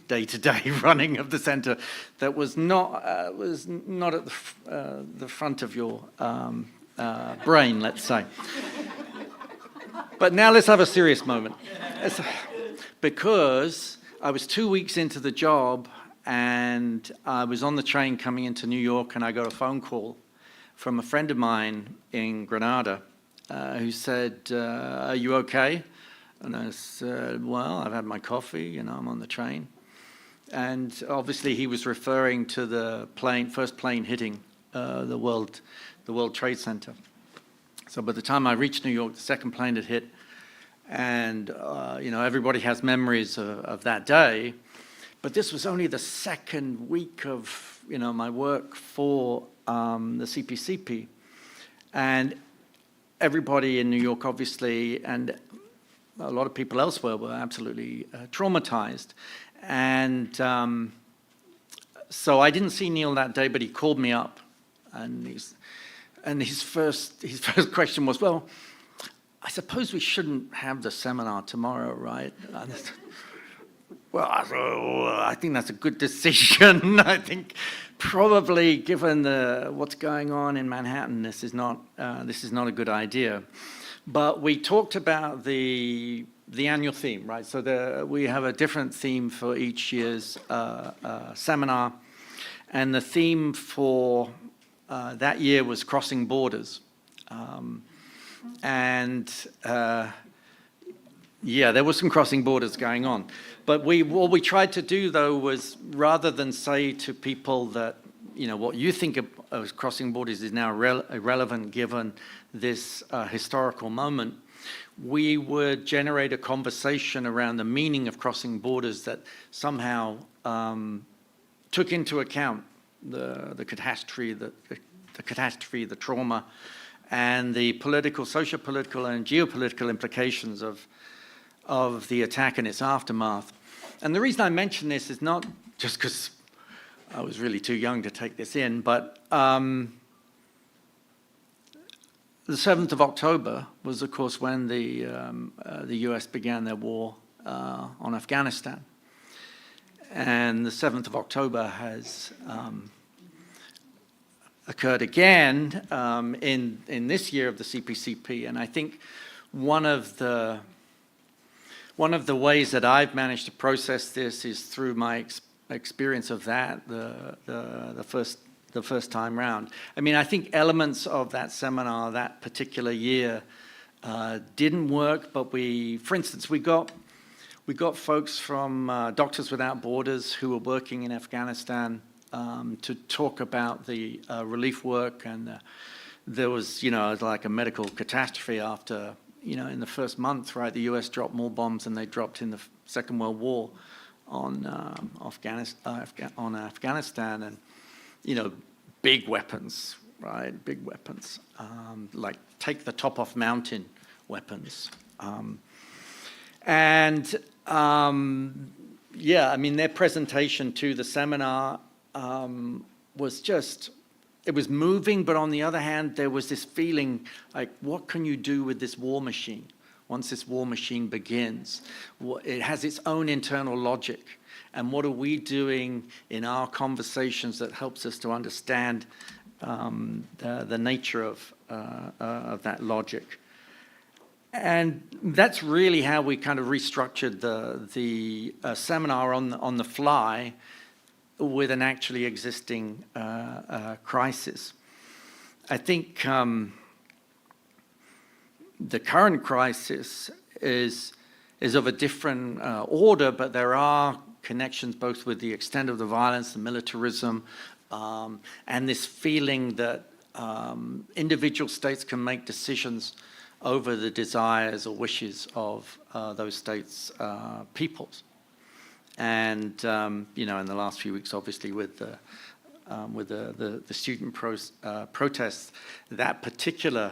day-to-day running of the centre, that was not at the front of your brain, let's say. But now let's have a serious moment, because I was 2 weeks into the job, and I was on the train coming into New York, and I got a phone call from a friend of mine in Granada who said, are you okay? And I said, well, I've had my coffee, I'm on the train. And obviously he was referring to the first plane hitting the World Trade Center. So by the time I reached New York, the second plane had hit, and everybody has memories of that day. But this was only the second week of my work for the CPCP, and everybody in New York, obviously, and a lot of people elsewhere were absolutely traumatized. And so I didn't see Neil that day, but he called me up, and his first question was, well, I suppose we shouldn't have the seminar tomorrow, right? Well, I think that's a good decision. I think probably, given what's going on in Manhattan, this is not a good idea. But we talked about the annual theme, right? So we have a different theme for each year's seminar, and the theme for that year was crossing borders, yeah, there was some crossing borders going on. But what we tried to do, though, was rather than say to people that, what you think of crossing borders is now irrelevant given this historical moment, we would generate a conversation around the meaning of crossing borders that somehow took into account the catastrophe, the trauma, and the political, socio-political, and geopolitical implications of the attack and its aftermath. And the reason I mention this is not just because I was really too young to take this in, but the 7th of October was, of course, when the US began their war on Afghanistan. And the 7th of October has occurred again in this year of the CPCP. And I think one of the ways that I've managed to process this is through my experience of that the first time round. I mean, I think elements of that seminar that particular year didn't work, but for instance, we got folks from Doctors Without Borders who were working in Afghanistan to talk about the relief work, and there was, like a medical catastrophe after. In the first month, right, the US dropped more bombs than they dropped in the Second World War on Afghanistan, and big weapons, right, big weapons, like take the top off mountain weapons, yeah, I mean, their presentation to the seminar was just. It was moving, but on the other hand, there was this feeling like, what can you do with this war machine? Once this war machine begins, it has its own internal logic. And what are we doing in our conversations that helps us to understand the nature of that logic? And that's really how we kind of restructured the seminar on the fly, with an actually existing crisis. I think the current crisis is of a different order, but there are connections both with the extent of the violence, the militarism, and this feeling that individual states can make decisions over the desires or wishes of those states' peoples. And in the last few weeks, obviously, with the student protests, that particular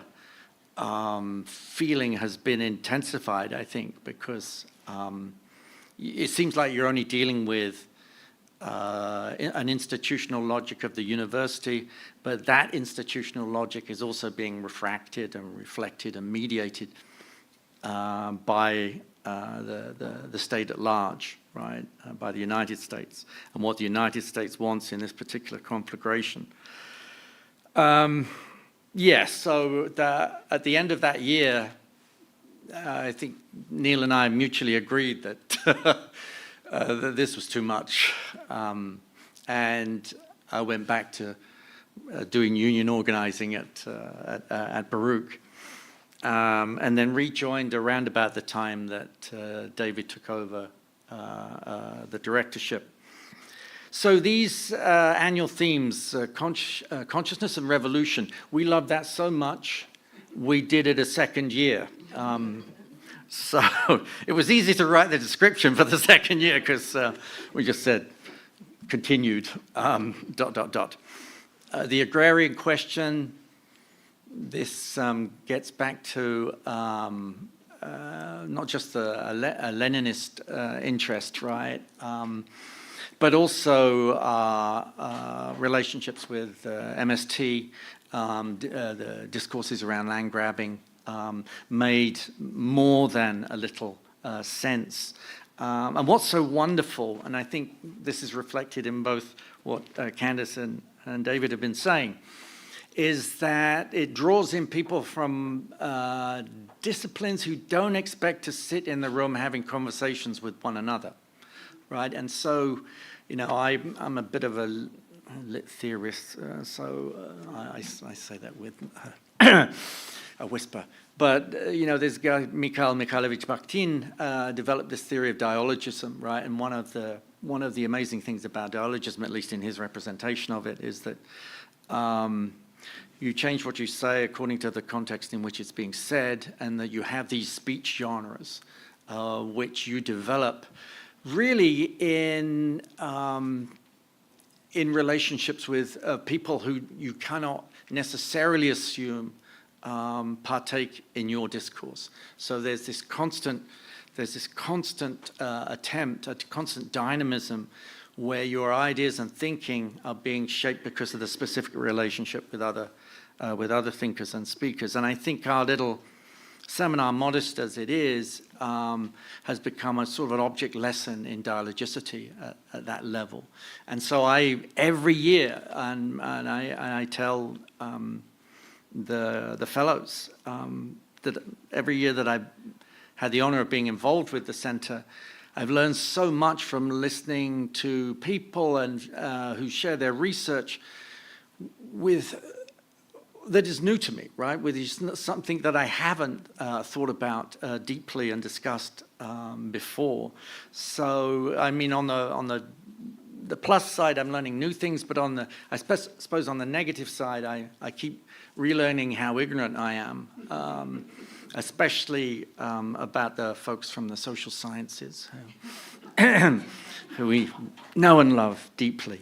feeling has been intensified, I think, because it seems like you're only dealing with an institutional logic of the university, but that institutional logic is also being refracted and reflected and mediated by the state at large, right, by the United States, and what the United States wants in this particular conflagration. Yes, so at the end of that year, I think Neil and I mutually agreed that, that this was too much. And I went back to doing union organizing at Baruch. And then rejoined around about the time that David took over the directorship. So these annual themes, consciousness and revolution, we love that so much, we did it a second year. So it was easy to write the description for the second year because we just said, continued, ... The agrarian question, this gets back to not just a Leninist interest, right? But also relationships with MST, the discourses around land grabbing made more than a little sense. And what's so wonderful, and I think this is reflected in both what Candace and David have been saying, is that it draws in people from disciplines who don't expect to sit in the room having conversations with one another, right? And so, you know, I'm a bit of a lit theorist, so I say that with a whisper. But, you know, this guy, Mikhail Mikhailovich Bakhtin, developed this theory of dialogism, right? And one of the amazing things about dialogism, at least in his representation of it, is that you change what you say according to the context in which it's being said, and that you have these speech genres which you develop really in relationships with people who you cannot necessarily assume partake in your discourse. So there's this constant attempt at constant dynamism where your ideas and thinking are being shaped because of the specific relationship with other thinkers and speakers. And I think our little seminar, modest as it is, has become a sort of an object lesson in dialogicity at that level. And so every year, and I tell the fellows that every year that I've had the honor of being involved with the center, I've learned so much from listening to people and who share their research that is new to me, right? With something that I haven't thought about deeply and discussed before. So, I mean, on the plus side, I'm learning new things, but I suppose on the negative side, I keep relearning how ignorant I am, especially about the folks from the social sciences who we know and love deeply.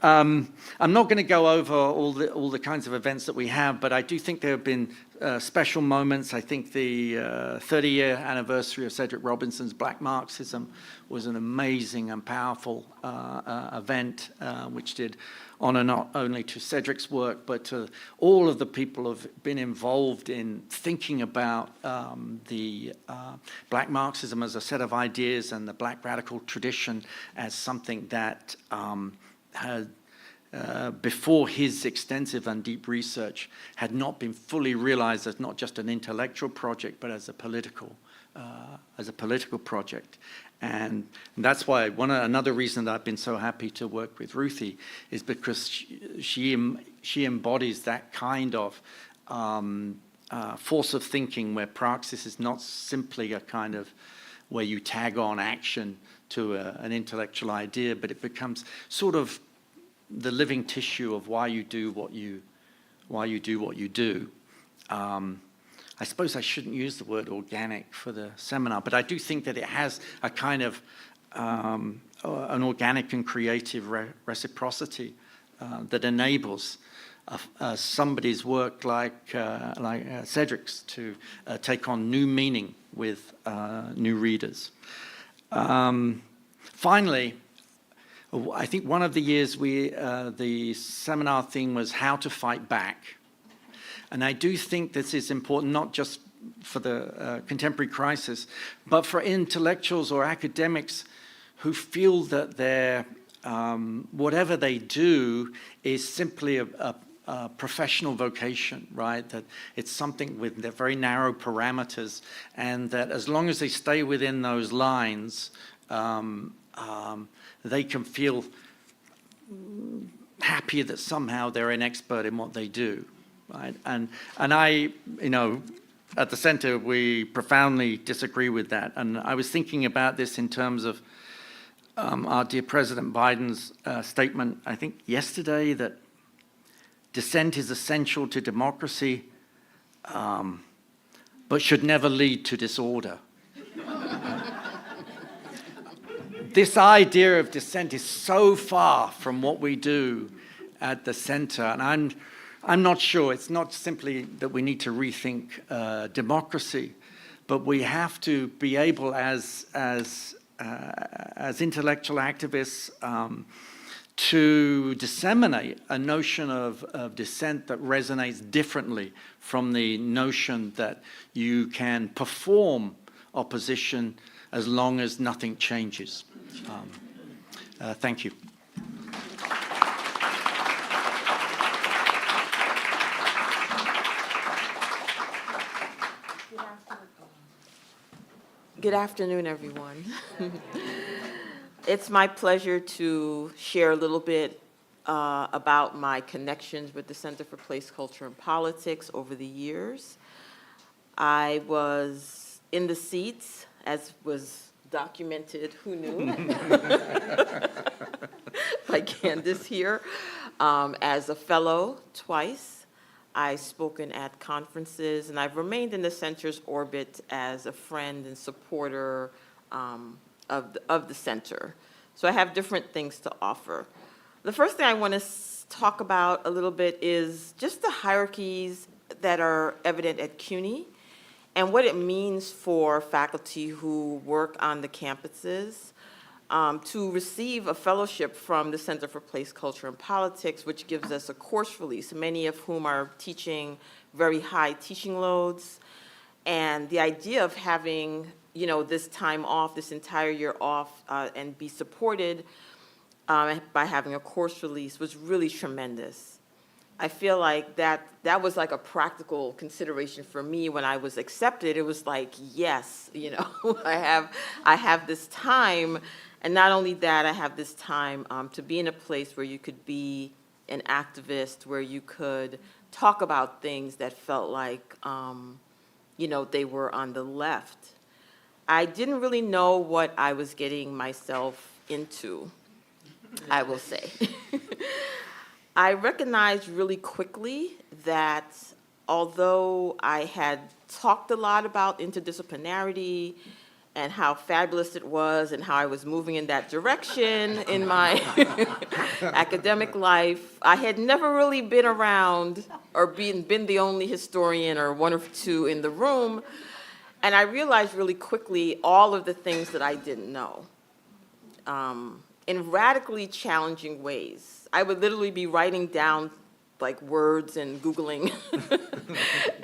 I'm not going to go over all the kinds of events that we have, but I do think there have been special moments. I think the 30-year anniversary of Cedric Robinson's Black Marxism was an amazing and powerful event, which did honor not only to Cedric's work, but to all of the people who have been involved in thinking about the Black Marxism as a set of ideas and the Black radical tradition as something that had, before his extensive and deep research, had not been fully realized as not just an intellectual project, but as a political project. And that's why another reason that I've been so happy to work with Ruthie is because she embodies that kind of force of thinking where praxis is not simply a kind of where you tag on action to an intellectual idea, but it becomes sort of the living tissue of why you do what you do. I suppose I shouldn't use the word organic for the seminar, but I do think that it has a kind of an organic and creative reciprocity that enables somebody's work like Cedric's to take on new meaning with new readers. Finally, I think one of the years the seminar theme was how to fight back. And I do think this is important, not just for the contemporary crisis, but for intellectuals or academics who feel that their whatever they do is simply a professional vocation, right? That it's something with their very narrow parameters, and that as long as they stay within those lines, they can feel happy that somehow they're an expert in what they do. Right? And I, you know, at the center, we profoundly disagree with that. And I was thinking about this in terms of our dear President Biden's statement, I think yesterday, that dissent is essential to democracy, but should never lead to disorder. This idea of dissent is so far from what we do at the center, and I'm not sure. It's not simply that we need to rethink democracy, but we have to be able, as intellectual activists, to disseminate a notion of dissent that resonates differently from the notion that you can perform opposition as long as nothing changes. Thank you. Good afternoon, everyone. It's my pleasure to share a little bit about my connections with the Center for Place, Culture, and Politics over the years. I was in the seats, as was documented, who knew, by Candace here, as a fellow twice. I've spoken at conferences, and I've remained in the center's orbit as a friend and supporter of the center. So I have different things to offer. The first thing I want to talk about a little bit is just the hierarchies that are evident at CUNY and what it means for faculty who work on the campuses to receive a fellowship from the Center for Place, Culture, and Politics, which gives us a course release, many of whom are teaching very high teaching loads. And the idea of having, this time off, this entire year off, and be supported by having a course release was really tremendous. I feel like that was like a practical consideration for me when I was accepted. It was like, yes, I have this time, and not only that, I have this time to be in a place where you could be an activist, where you could talk about things that felt like, they were on the left. I didn't really know what I was getting myself into, I will say. I recognized really quickly that although I had talked a lot about interdisciplinarity and how fabulous it was and how I was moving in that direction in my academic life, I had never really been around or been the only historian or one or two in the room. And I realized really quickly all of the things that I didn't know in radically challenging ways. I would literally be writing down like words and Googling.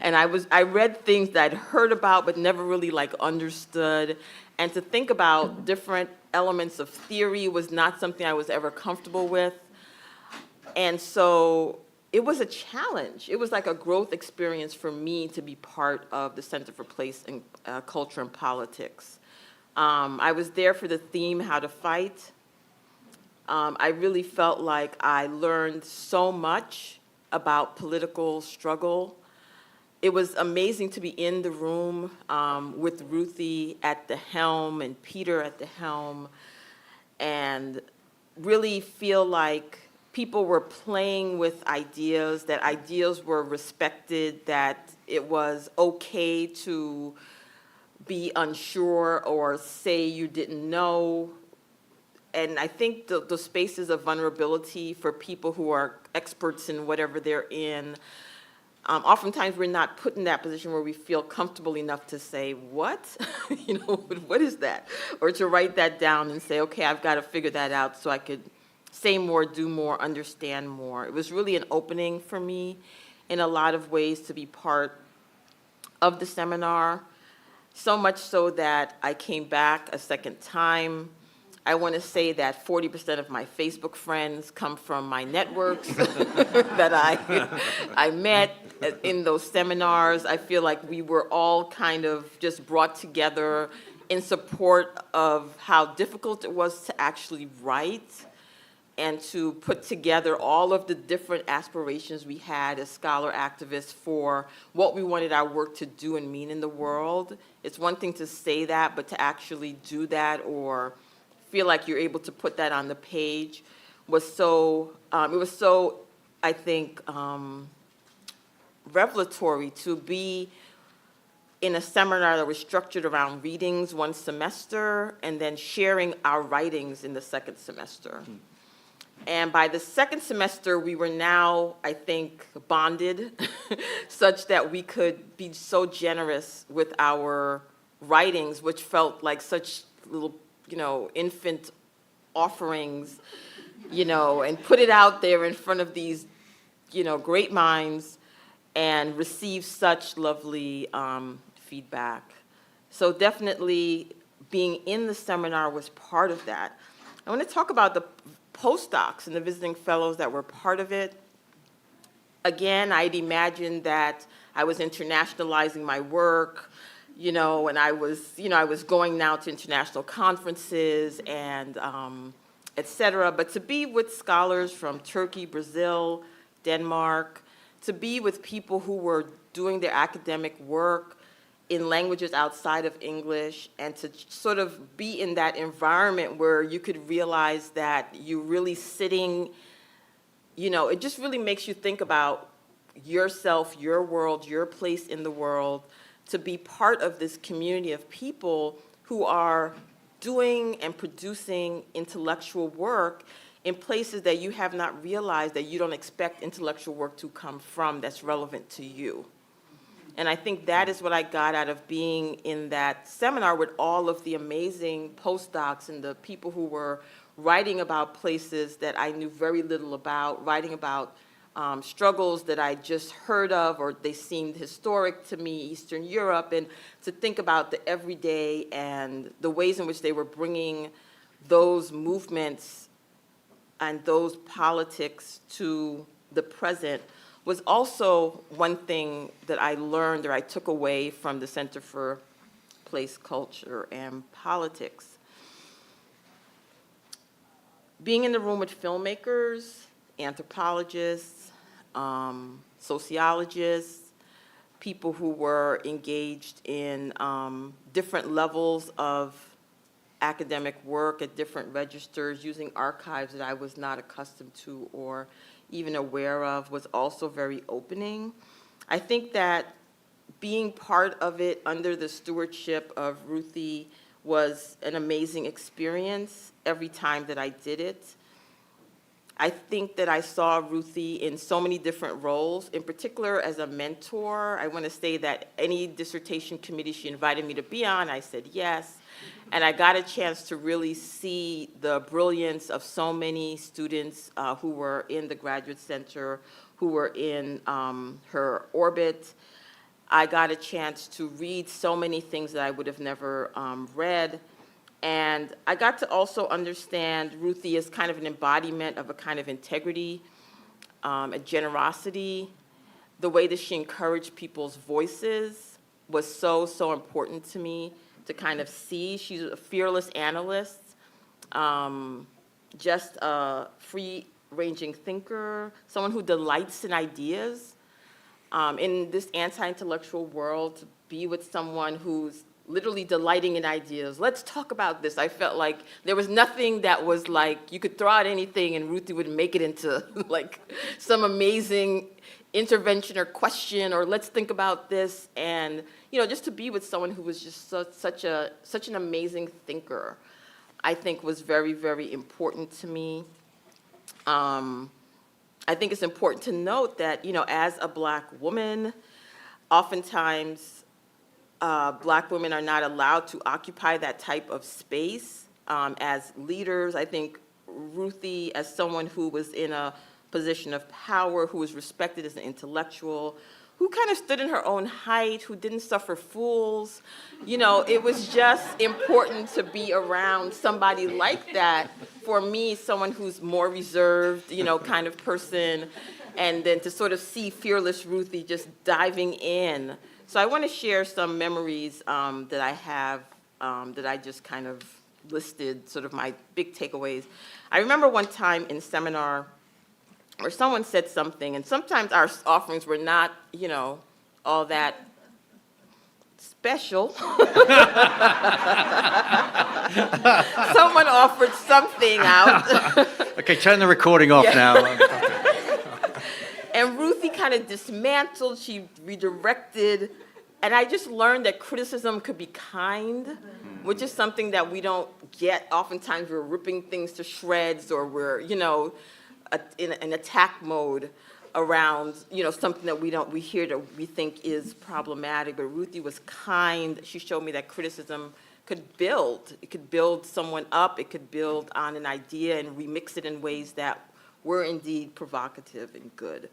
And I read things that I'd heard about but never really understood. And to think about different elements of theory was not something I was ever comfortable with. And so it was a challenge. It was like a growth experience for me to be part of the Center for Place and Culture and Politics. I was there for the theme, How to Fight. I really felt like I learned so much about political struggle. It was amazing to be in the room with Ruthie at the helm and Peter at the helm, and really feel like people were playing with ideas, that ideas were respected, that it was okay to be unsure or say you didn't know. And I think the spaces of vulnerability for people who are experts in whatever they're in, oftentimes we're not put in that position where we feel comfortable enough to say, what? What is that? Or to write that down and say, okay, I've got to figure that out so I could say more, do more, understand more. It was really an opening for me in a lot of ways to be part of the seminar, so much so that I came back a second time. I want to say that 40% of my Facebook friends come from my networks that I met in those seminars. I feel like we were all kind of just brought together in support of how difficult it was to actually write and to put together all of the different aspirations we had as scholar activists for what we wanted our work to do and mean in the world. It's one thing to say that, but to actually do that or feel like you're able to put that on the page was so, it was so, I think, revelatory to be in a seminar that was structured around readings one semester and then sharing our writings in the second semester. And by the second semester, we were now, I think, bonded such that we could be so generous with our writings, which felt like such little, infant offerings, and put it out there in front of these, great minds and receive such lovely feedback. So definitely being in the seminar was part of that. I want to talk about the postdocs and the visiting fellows that were part of it. Again, I'd imagined that I was internationalizing my work, and I was going now to international conferences and et cetera. But to be with scholars from Turkey, Brazil, Denmark, to be with people who were doing their academic work in languages outside of English, and to sort of be in that environment where you could realize that you're really sitting, it just really makes you think about yourself, your world, your place in the world, to be part of this community of people who are doing and producing intellectual work in places that you have not realized that you don't expect intellectual work to come from that's relevant to you. And I think that is what I got out of being in that seminar with all of the amazing postdocs and the people who were writing about places that I knew very little about, writing about struggles that I just heard of or they seemed historic to me, Eastern Europe, and to think about the everyday and the ways in which they were bringing those movements and those politics to the present was also one thing that I learned or I took away from the Center for Place, Culture, and Politics. Being in the room with filmmakers, anthropologists, sociologists, people who were engaged in different levels of academic work at different registers, using archives that I was not accustomed to or even aware of, was also very opening. I think that being part of it under the stewardship of Ruthie was an amazing experience every time that I did it. I think that I saw Ruthie in so many different roles, in particular as a mentor. I want to say that any dissertation committee she invited me to be on, I said yes. And I got a chance to really see the brilliance of so many students who were in the Graduate Center, who were in her orbit. I got a chance to read so many things that I would have never read. And I got to also understand Ruthie as kind of an embodiment of a kind of integrity, a generosity. The way that she encouraged people's voices was so, so important to me to kind of see. She's a fearless analyst, just a free-ranging thinker, someone who delights in ideas. In this anti-intellectual world, to be with someone who's literally delighting in ideas. Let's talk about this. I felt like there was nothing that was like, you could throw out anything and Ruthie would make it into like some amazing intervention or question, or let's think about this. And, just to be with someone who was just such an amazing thinker, I think was very, very important to me. I think it's important to note that, as a Black woman, oftentimes Black women are not allowed to occupy that type of space as leaders. I think Ruthie, as someone who was in a position of power, who was respected as an intellectual, who kind of stood in her own height, who didn't suffer fools, it was just important to be around somebody like that. For me, someone who's more reserved, kind of person, and then to sort of see fearless Ruthie just diving in. So I want to share some memories that I have that I just kind of listed, sort of my big takeaways. I remember one time in seminar where someone said something, and sometimes our offerings were not, all that special. Someone offered something out. Okay, turn the recording off now. And Ruthie kind of dismantled, she redirected, and I just learned that criticism could be kind, which is something that we don't get. Oftentimes we're ripping things to shreds, or we're, you know, in an attack mode around, you know, something that we hear that we think is problematic. But Ruthie was kind. She showed me that criticism could build. It could build someone up. It could build on an idea and remix it in ways that were indeed provocative and good.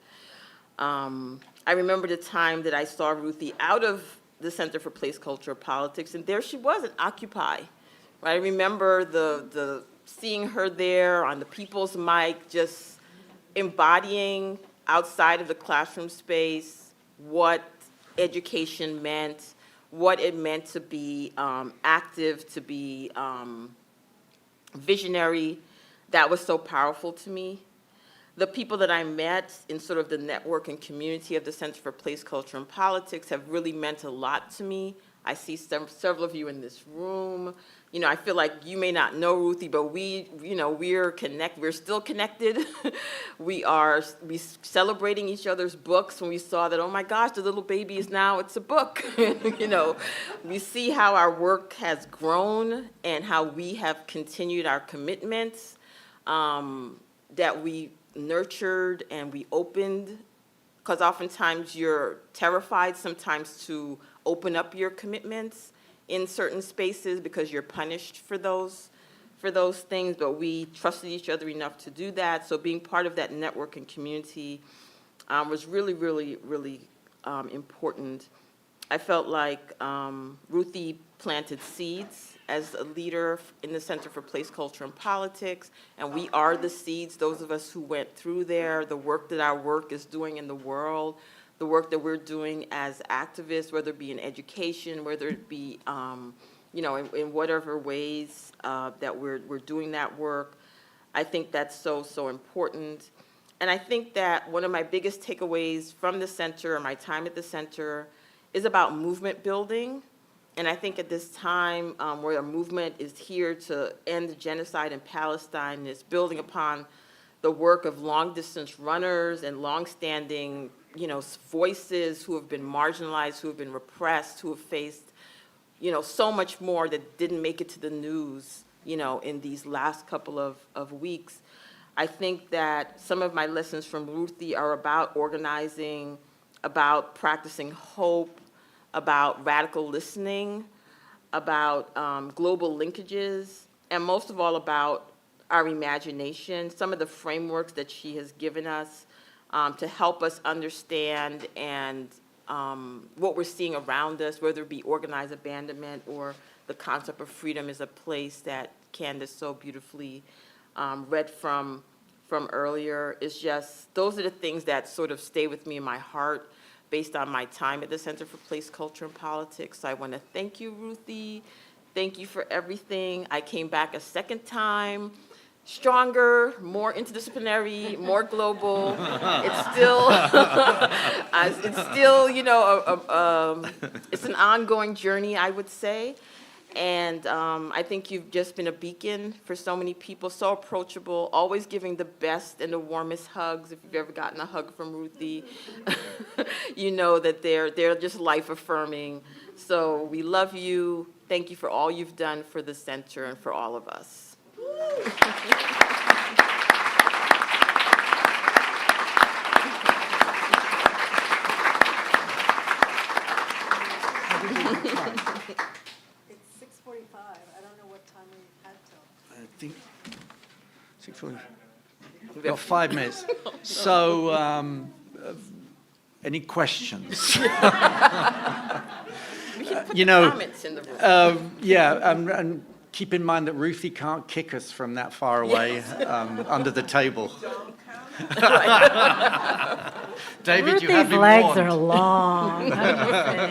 I remember the time that I saw Ruthie out of the Center for Place, Culture, Politics, and there she was at Occupy. Right? I remember the seeing her there on the People's Mic, just embodying outside of the classroom space what education meant, what it meant to be active, to be visionary. That was so powerful to me. The people that I met in sort of the network and community of the Center for Place, Culture, and Politics have really meant a lot to me. I see several of you in this room. You know, I feel like you may not know Ruthie, but we're still connected. we celebrating each other's books when we saw that, oh my gosh, the little baby it's a book. You know, we see how our work has grown and how we have continued our commitments, that we nurtured and we opened, because oftentimes you're terrified sometimes to open up your commitments in certain spaces because you're punished for those things, but we trusted each other enough to do that. So being part of that network and community was really, really, really important. I felt like Ruthie planted seeds as a leader in the Center for Place, Culture, and Politics, and we are the seeds, those of us who went through there, the work that our work is doing in the world, the work that we're doing as activists, whether it be in education, whether it be, you know, in whatever ways that we're doing that work. I think that's so, so important. And I think that one of my biggest takeaways from the center, or my time at the center, is about movement building. And I think at this time where a movement is here to end the genocide in Palestine, is building upon the work of long-distance runners and long-standing, you know, voices who have been marginalized, who have been repressed, who have faced, you know, so much more that didn't make it to the news, you know, in these last couple of weeks. I think that some of my lessons from Ruthie are about organizing, about practicing hope, about radical listening, about global linkages, and most of all about our imagination, some of the frameworks that she has given us to help us understand and what we're seeing around us, whether it be organized abandonment or the concept of freedom is a place that Candace so beautifully read from earlier. It's just, those are the things that sort of stay with me in my heart based on my time at the Center for Place, Culture, and Politics. So I want to thank you, Ruthie. Thank you for everything. I came back a second time, stronger, more interdisciplinary, more global. It's still, you know, it's an ongoing journey, I would say. And I think you've just been a beacon for so many people, so approachable, always giving the best and the warmest hugs. If you've ever gotten a hug from Ruthie, you know that they're just life-affirming. So we love you. Thank you for all you've done for the center and for all of us. I think 6:45. We've got 5 minutes. So, any questions? We can put You know, comments in the room. yeah, and keep in mind that Ruthie can't kick us from that far away under the table. David, you have Ruthie's been legs warned. are long. I'm just saying.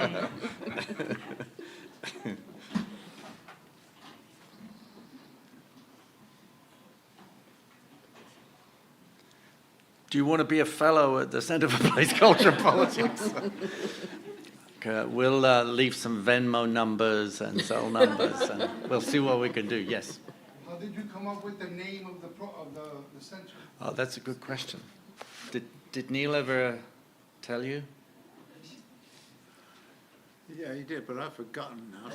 Do you want to be a fellow at the Center for Place, Culture, and Politics? We'll leave some Venmo numbers and Zelle numbers, and we'll see what we can do. Yes? How did you come up with the name of the center? Oh, that's a good question. Did Neil ever tell you? Yeah, he did, but I've forgotten now.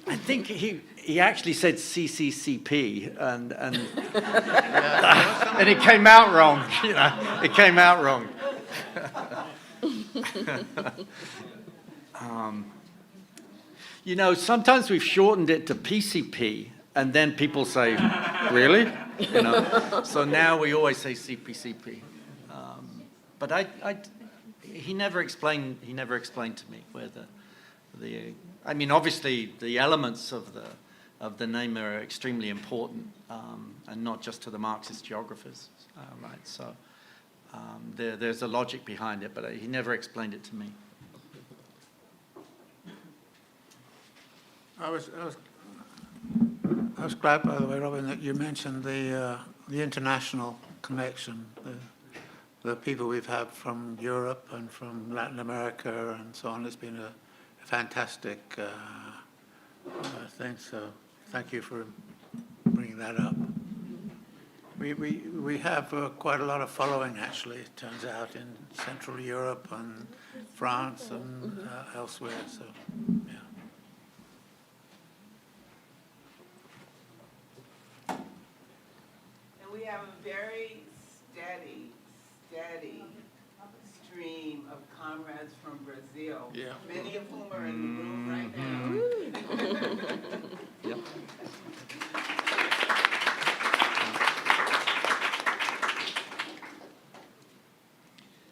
I think he actually said CCCP, and and it came out wrong. You know, it came out wrong. You know, sometimes we've shortened it to PCP, and then people say, "Really?" You know. So now we always say CPCP. But he never explained. He never explained to me where the. I mean, obviously, the elements of the name are extremely important, and not just to the Marxist geographers, right? So there's a logic behind it, but he never explained it to me. I was glad, by the way, Robin, that you mentioned the international connection, the people we've had from Europe and from Latin America and so on. It's been a fantastic thing. So thank you for bringing that up. We have quite a lot of following, actually, it turns out, in Central Europe and France and elsewhere. So yeah. We have a very steady stream of comrades from Brazil, many of whom are in the room right now. Yep.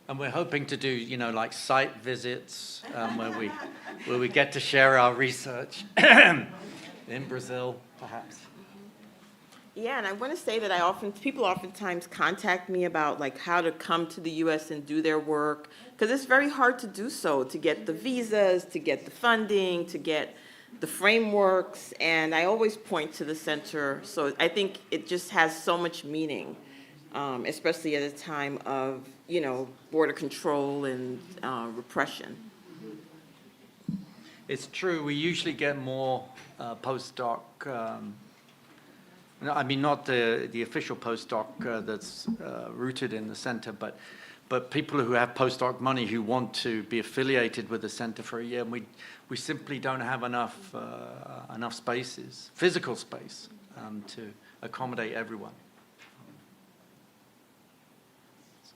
And we're hoping to do, you know, like site visits where we get to share our research in Brazil, perhaps. Yeah, and I want to say that people oftentimes contact me about like how to come to the U.S. and do their work, because it's very hard to do so, to get the visas, to get the funding, to get the frameworks, and I always point to the center. So I think it just has so much meaning, especially at a time of, you know, border control and repression. It's true, we usually get more postdoc. No, I mean, not the official postdoc that's rooted in the center, but people who have postdoc money who want to be affiliated with the center for a year. And we simply don't have enough spaces, physical space, to accommodate everyone.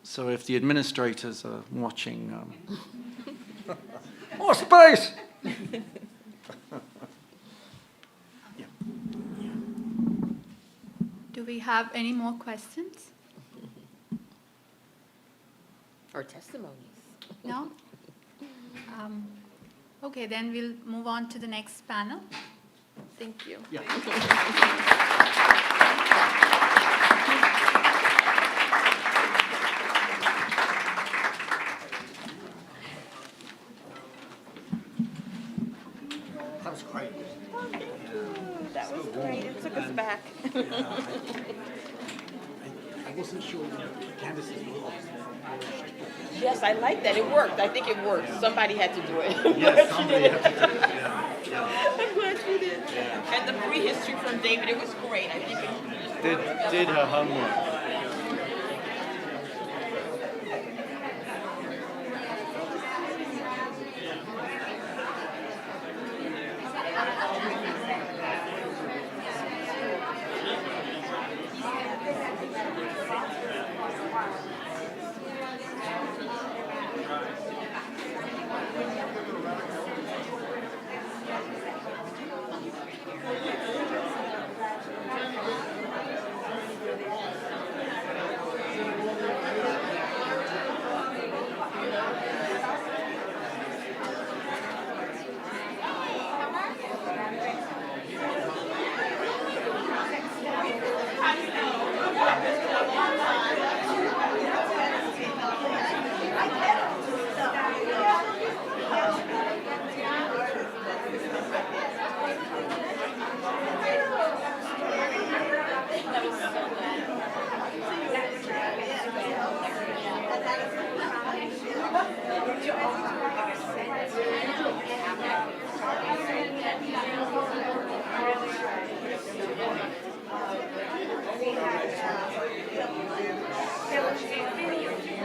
So if the administrators are watching, more space! Do we have any more questions? Or testimonies. No? Okay, then we'll move on to the next panel. Thank you. Yeah. That was great. That was great. It took us back. I wasn't sure canvases were. Yes, I like that. It worked. I think it worked. Somebody had to do it. Yes, somebody had to do it. Yeah. I'm glad you did. Yeah. And the prehistory from David, it was great. I think it Did her homework.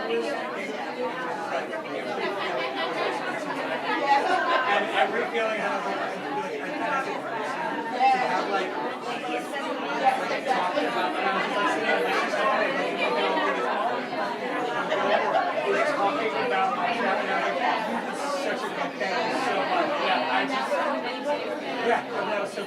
And every feeling has like, and as a person, to have like talking about talking about my job, and I'm like, this is such a good thing. Thank you so much. Yeah, I just, yeah, that was so.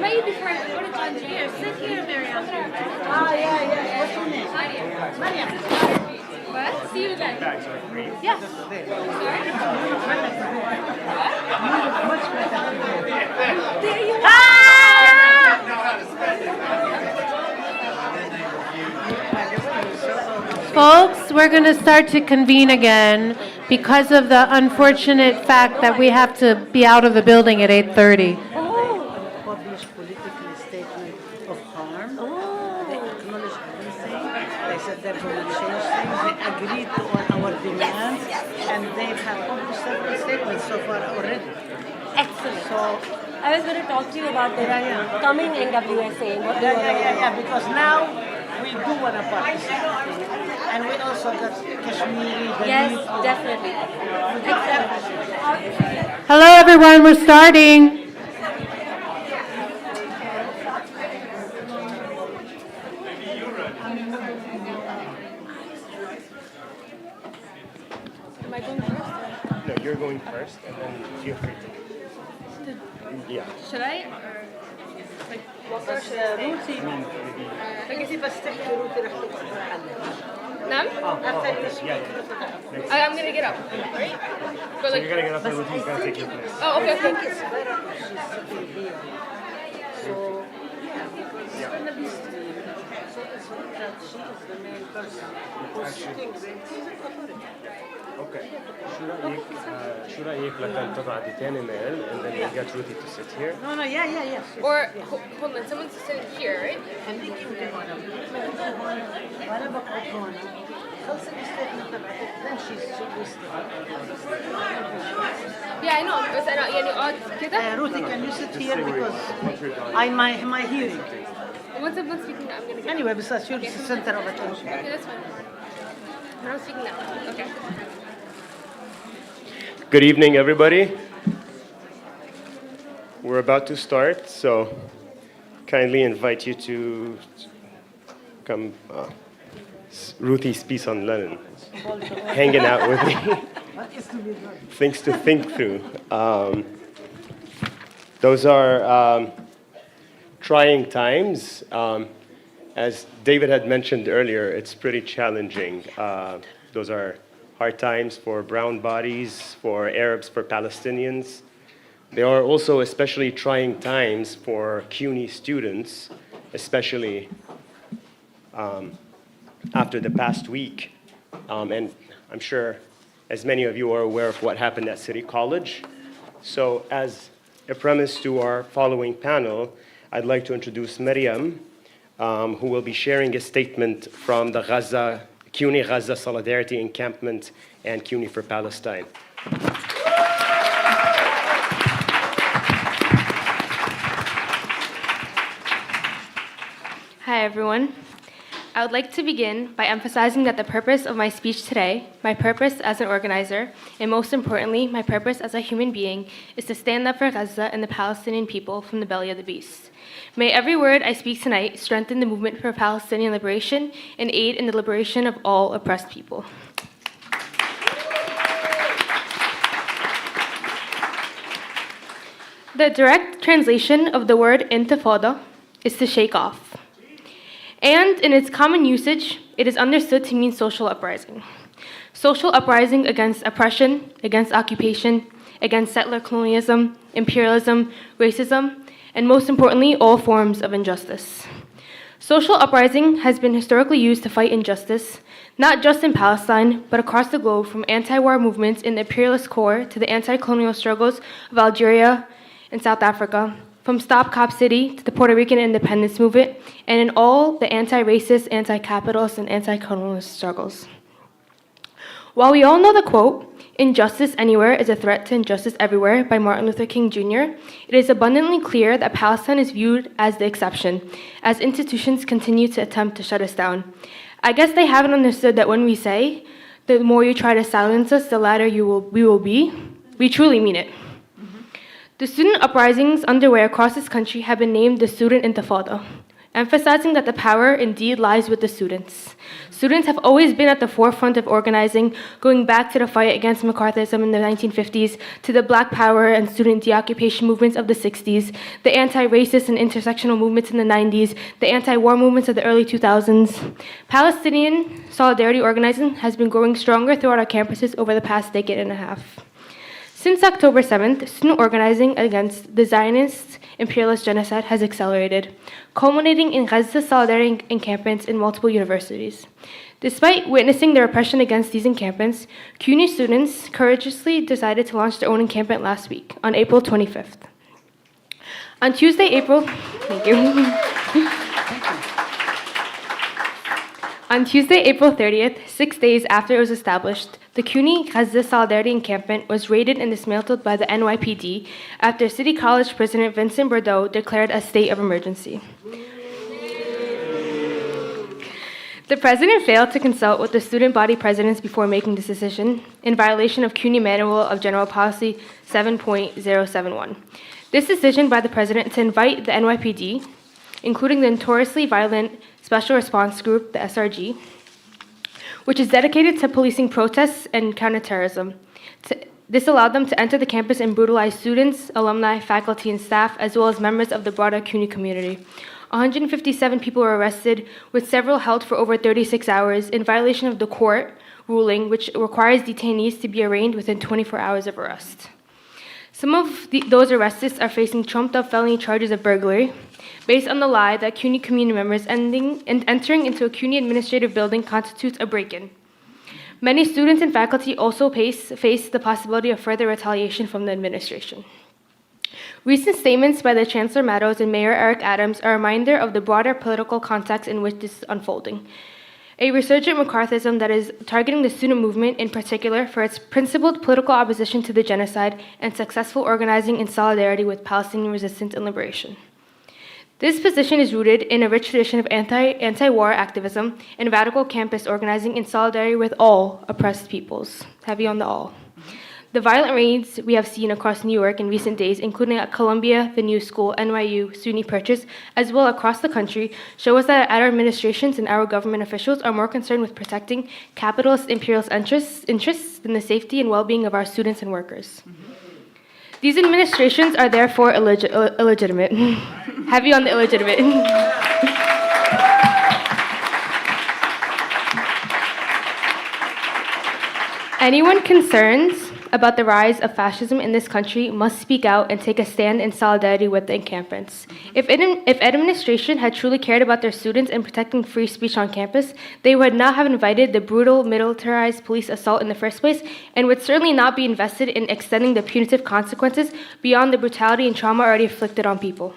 met you before I go to John's here. Sit here, Mariam. Yeah. What's your name? Mariam. What? See you then. Bags are free. Yes. Sorry? There you Folks, we're going to start to convene again because of the unfortunate fact that we have to be out of the building at 8:30. Published political statement of harm. They acknowledge everything. They said they're going to change things. They agreed to all our demands, and they have published several statements so far already. Excellent. So, I was going to talk to you about the coming NWSA. Because now we do want to participate. And we also got Kashmiri. Yes, definitely. Hello, everyone. We're starting. Am I going first? No, you're going first, and then feel free to. Yeah. Should I? Or like walk or should I stay? Nam? I'm gonna get up, right? But So you're gonna get up and Ruthie's gonna take your place. Oh, okay. So, yeah, because it's going to be streamed. So it's not that she is the main person who's thinks it's authority. Okay. شو رأيك مثلا تقعدي تاني مال and then we get Ruthie to sit here? No, yes. Or hold on, someone's sitting here, right? خليكي انت هون. وانا بقعد هون. خلص الستيتمنت تبعتك then she's Yeah, I know. بس أنا يعني أقعد كده. Ruthie, can you sit here because my hearing. Once I'm done speaking, I'm gonna get Anyway, besides you're the center of attention. Okay, that's fine. I'm speaking now. Okay. Good evening, everybody. We're about to start, so kindly invite you to come. Ruthie's piece on Lenin, hanging out with me. Things to think through. Those are trying times. As David had mentioned earlier, it's pretty challenging. Those are hard times for brown bodies, for Arabs, for Palestinians. They are also especially trying times for CUNY students, especially after the past week. And I'm sure as many of you are aware of what happened at City College. So as a premise to our following panel, I'd like to introduce Maryam, who will be sharing a statement from the CUNY Gaza Solidarity Encampment and CUNY for Palestine. Hi, everyone. I would like to begin by emphasizing that the purpose of my speech today, my purpose as an organizer, and most importantly, my purpose as a human being, is to stand up for Gaza and the Palestinian people from the belly of the beast. May every word I speak tonight strengthen the movement for Palestinian liberation and aid in the liberation of all oppressed people. The direct translation of the word intifada is to shake off. And in its common usage, it is understood to mean social uprising. Social uprising against oppression, against occupation, against settler colonialism, imperialism, racism, and most importantly, all forms of injustice. Social uprising has been historically used to fight injustice, not just in Palestine, but across the globe, from anti-war movements in the imperialist core to the anti-colonial struggles of Algeria and South Africa, from Stop Cop City to the Puerto Rican independence movement, and in all the anti-racist, anti-capitalist, and anti-colonialist struggles. While we all know the quote, "Injustice anywhere is a threat to injustice everywhere" by Martin Luther King Jr., it is abundantly clear that Palestine is viewed as the exception, as institutions continue to attempt to shut us down. I guess they haven't understood that when we say, "The more you try to silence us, the louder we will be," we truly mean it. The student uprisings underway across this country have been named the Student Intifada, emphasizing that the power indeed lies with the students. Students have always been at the forefront of organizing, going back to the fight against McCarthyism in the 1950s, to the Black Power and student deoccupation movements of the 60s, the anti-racist and intersectional movements in the 90s, the anti-war movements of the early 2000s. Palestinian solidarity organizing has been growing stronger throughout our campuses over the past decade and a half. Since October 7th, student organizing against the Zionist imperialist genocide has accelerated, culminating in Gaza solidarity encampments in multiple universities. Despite witnessing the repression against these encampments, CUNY students courageously decided to launch their own encampment last week, on April 25th. On Tuesday, April 30th, 6 days after it was established, the CUNY Gaza Solidarity Encampment was raided and dismantled by the NYPD after City College President Vincent Bordeaux declared a state of emergency. The president failed to consult with the student body presidents before making this decision, in violation of CUNY Manual of General Policy 7.071. This decision by the president to invite the NYPD, including the notoriously violent Special Response Group, the SRG, which is dedicated to policing protests and counterterrorism. This allowed them to enter the campus and brutalize students, alumni, faculty, and staff, as well as members of the broader CUNY community. 157 people were arrested, with several held for over 36 hours in violation of the court ruling, which requires detainees to be arraigned within 24 hours of arrest. Some of those arrested are facing trumped-up felony charges of burglary, based on the lie that CUNY community members entering into a CUNY administrative building constitutes a break-in. Many students and faculty also face the possibility of further retaliation from the administration. Recent statements by the Chancellor Meadows and Mayor Eric Adams are a reminder of the broader political context in which this is unfolding. A resurgent McCarthyism that is targeting the student movement in particular for its principled political opposition to the genocide and successful organizing in solidarity with Palestinian resistance and liberation. This position is rooted in a rich tradition of anti-war activism and radical campus organizing in solidarity with all oppressed peoples. Heavy on the all. The violent raids we have seen across New York in recent days, including at Columbia, the New School, NYU, SUNY Purchase, as well across the country, show us that our administrations and our government officials are more concerned with protecting capitalist imperialist interests than the safety and well-being of our students and workers. These administrations are therefore illegitimate. Heavy on the illegitimate. Anyone concerned about the rise of fascism in this country must speak out and take a stand in solidarity with the encampments. If administration had truly cared about their students and protecting free speech on campus, they would not have invited the brutal militarized police assault in the first place, and would certainly not be invested in extending the punitive consequences beyond the brutality and trauma already inflicted on people.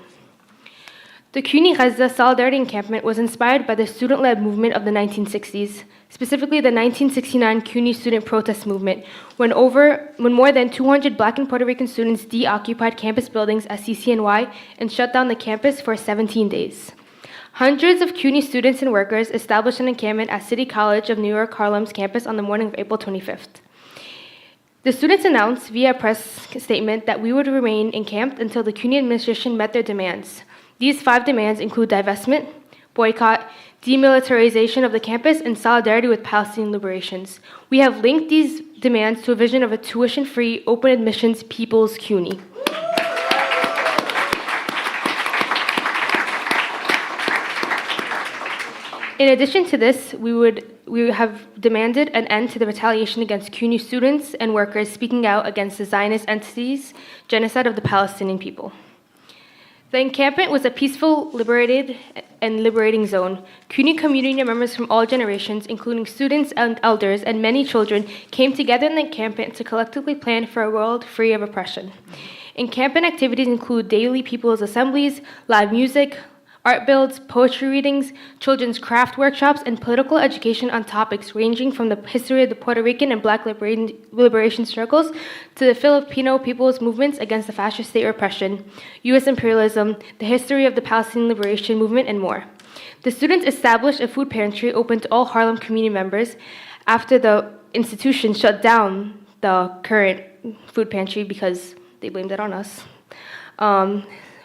The CUNY Gaza Solidarity Encampment was inspired by the student-led movement of the 1960s, specifically the 1969 CUNY student protest movement, when more than 200 Black and Puerto Rican students deoccupied campus buildings at CCNY and shut down the campus for 17 days. Hundreds of CUNY students and workers established an encampment at City College of New York Harlem's campus on the morning of April 25th. The students announced via press statement that we would remain encamped until the CUNY administration met their demands. These 5 demands include divestment, boycott, demilitarization of the campus, and solidarity with Palestinian liberations. We have linked these demands to a vision of a tuition-free, open admissions People's CUNY. In addition to this, we have demanded an end to the retaliation against CUNY students and workers speaking out against the Zionist entities' genocide of the Palestinian people. The encampment was a peaceful, liberating zone. CUNY community members from all generations, including students and elders and many children, came together in the encampment to collectively plan for a world free of oppression. Encampment activities include daily people's assemblies, live music, art builds, poetry readings, children's craft workshops, and political education on topics ranging from the history of the Puerto Rican and Black liberation struggles to the Filipino people's movements against the fascist state repression, U.S. imperialism, the history of the Palestinian liberation movement, and more. The students established a food pantry open to all Harlem community members after the institution shut down the current food pantry because they blamed it on us.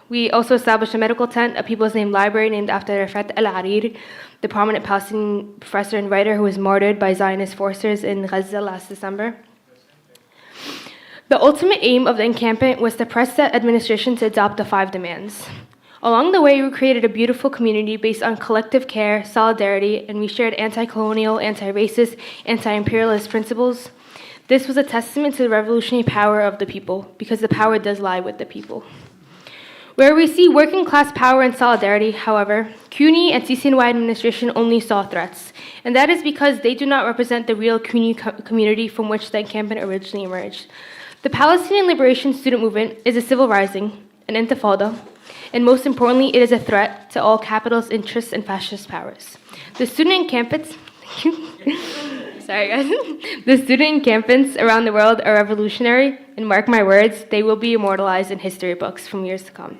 We also established a medical tent, a people's name library named after Rafat al-Arir, the prominent Palestinian professor and writer who was martyred by Zionist forces in Gaza last December. The ultimate aim of the encampment was to press the administration to adopt the 5 demands. Along the way, we created a beautiful community based on collective care, solidarity, and we shared anti-colonial, anti-racist, anti-imperialist principles. This was a testament to the revolutionary power of the people, because the power does lie with the people. Where we see working class power and solidarity, however, CUNY and CCNY administration only saw threats, and that is because they do not represent the real CUNY community from which the encampment originally emerged. The Palestinian Liberation Student Movement is a civil rising, an intifada, and most importantly, it is a threat to all capitalist interests and fascist powers. The student encampments, sorry guys, the student encampments around the world are revolutionary, and mark my words, they will be immortalized in history books from years to come.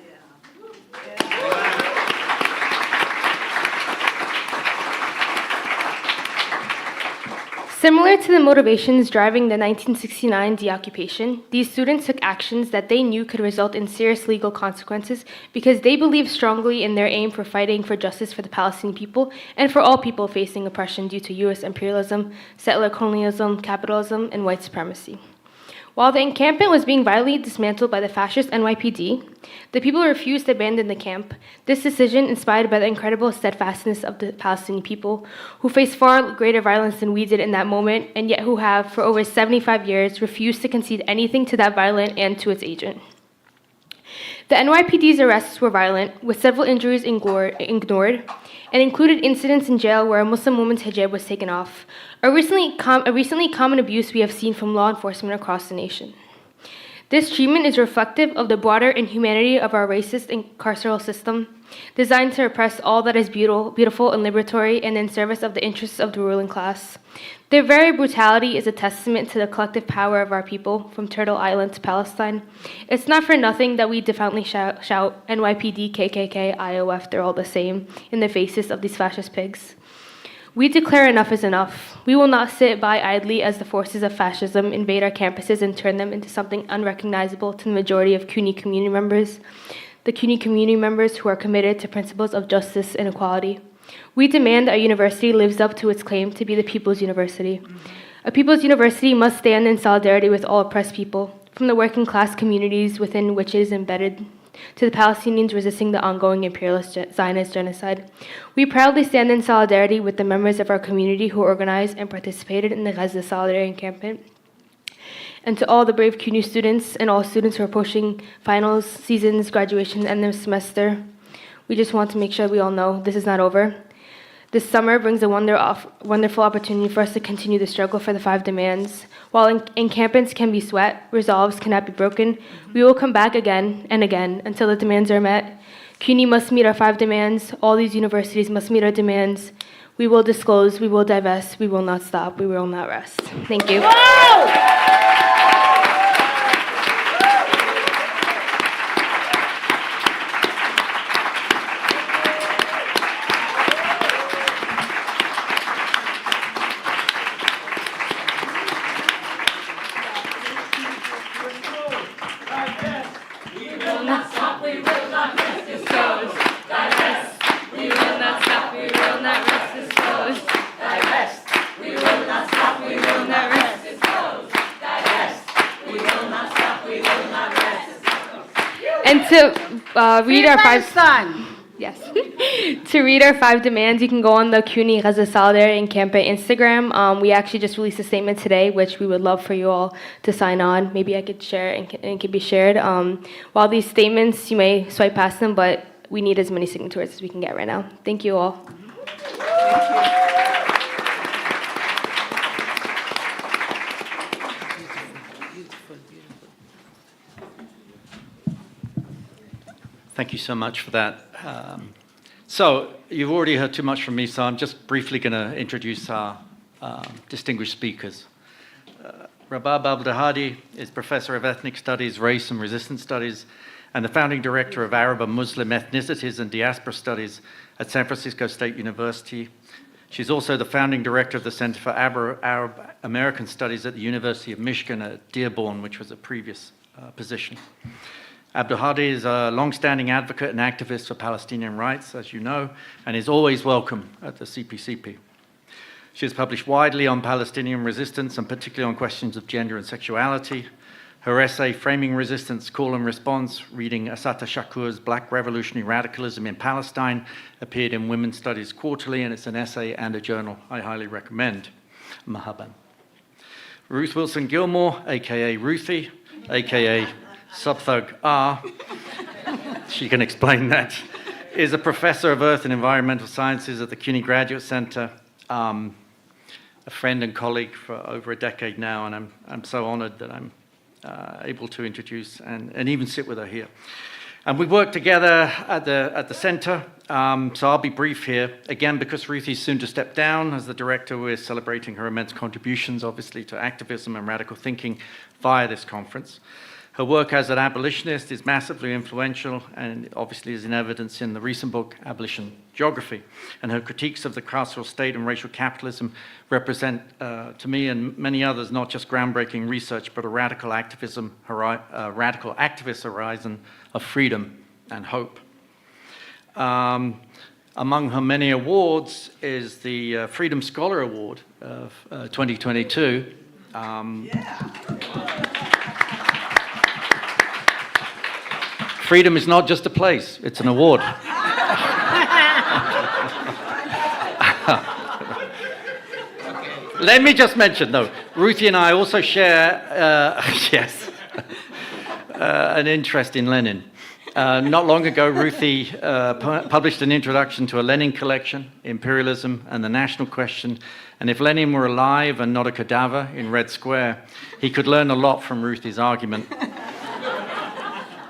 Similar to the motivations driving the 1969 deoccupation, these students took actions that they knew could result in serious legal consequences because they believed strongly in their aim for fighting for justice for the Palestinian people and for all people facing oppression due to U.S. imperialism, settler colonialism, capitalism, and white supremacy. While the encampment was being violently dismantled by the fascist NYPD, the people refused to abandon the camp. This decision, inspired by the incredible steadfastness of the Palestinian people, who faced far greater violence than we did in that moment, and yet who have, for over 75 years, refused to concede anything to that violence and to its agent. The NYPD's arrests were violent, with several injuries ignored, and included incidents in jail where a Muslim woman's hijab was taken off, a recently common abuse we have seen from law enforcement across the nation. This treatment is reflective of the broader inhumanity of our racist and carceral system, designed to repress all that is beautiful and liberatory and in service of the interests of the ruling class. Their very brutality is a testament to the collective power of our people, from Turtle Island to Palestine. It's not for nothing that we defiantly shout NYPD, KKK, IOF, they're all the same, in the faces of these fascist pigs. We declare enough is enough. We will not sit by idly as the forces of fascism invade our campuses and turn them into something unrecognizable to the majority of CUNY community members, the CUNY community members who are committed to principles of justice and equality. We demand our university lives up to its claim to be the people's university. A people's university must stand in solidarity with all oppressed people, from the working class communities within which it is embedded, to the Palestinians resisting the ongoing imperialist Zionist genocide. We proudly stand in solidarity with the members of our community who organized and participated in the Gaza Solidarity Encampment. And to all the brave CUNY students and all students who are approaching finals, seasons, graduation, and the semester, we just want to make sure we all know this is not over. This summer brings a wonderful opportunity for us to continue the struggle for the 5 demands. While encampments can be sweat, resolves cannot be broken, we will come back again and again until the demands are met. CUNY must meet our 5 demands. All these universities must meet our demands. We will disclose, we will divest, we will not stop, we will not rest. Thank you. And to read our 5 yes, to read our 5 demands, you can go on the CUNY Gaza Solidarity Encampment Instagram. We actually just released a statement today, which we would love for you all to sign on. Maybe I could share and it can be shared. While these statements, you may swipe past them, but we need as many signatures as we can get right now. Thank you all. Thank you so much for that. So you've already heard too much from me, so I'm just briefly going to introduce our distinguished speakers. Rabab Abdelhadi is Professor of Ethnic Studies, Race and Resistance Studies, and the founding director of Arab and Muslim Ethnicities and Diaspora Studies at San Francisco State University. She's also the founding director of the Center for Arab American Studies at the University of Michigan at Dearborn, which was a previous position. Abdelhadi is a long-standing advocate and activist for Palestinian rights, as you know, and is always welcome at the CPCP. She has published widely on Palestinian resistance and particularly on questions of gender and sexuality. Her essay, Framing Resistance, Call and Response, reading Assata Shakur's Black Revolutionary Radicalism in Palestine, appeared in Women's Studies Quarterly, and it's an essay and a journal I highly recommend. Mahaban. Ruth Wilson Gilmore, aka Ruthie, aka Subthug R, she can explain that, is a professor of Earth and Environmental Sciences at the CUNY Graduate Center, a friend and colleague for over a decade now, and I'm so honored that I'm able to introduce and even sit with her here. And we work together at the center, so I'll be brief here. Again, because Ruthie's soon to step down as the director, we're celebrating her immense contributions, obviously, to activism and radical thinking via this conference. Her work as an abolitionist is massively influential and obviously is in evidence in the recent book, Abolition Geography. And her critiques of the carceral state and racial capitalism represent, to me and many others, not just groundbreaking research, but a radical activist horizon of freedom and hope. Among her many awards is the Freedom Scholar Award of 2022. Freedom is not just a place, it's an award. Let me just mention, though, Ruthie and I also share, an interest in Lenin. Not long ago, Ruthie published an introduction to a Lenin collection, Imperialism and the National Question, and if Lenin were alive and not a cadaver in Red Square, he could learn a lot from Ruthie's argument.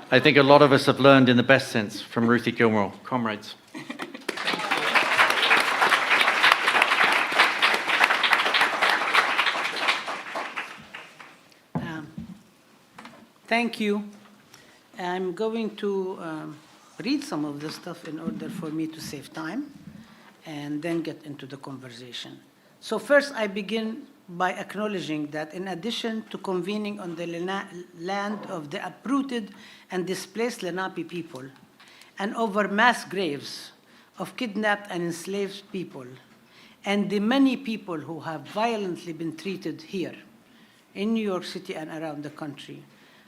I think a lot of us have learned in the best sense from Ruthie Gilmore. Comrades. Thank you. I'm going to read some of the stuff in order for me to save time and then get into the conversation. So first, I begin by acknowledging that in addition to convening on the land of the uprooted and displaced Lenape people and over mass graves of kidnapped and enslaved people and the many people who have violently been treated here in New York City and around the country,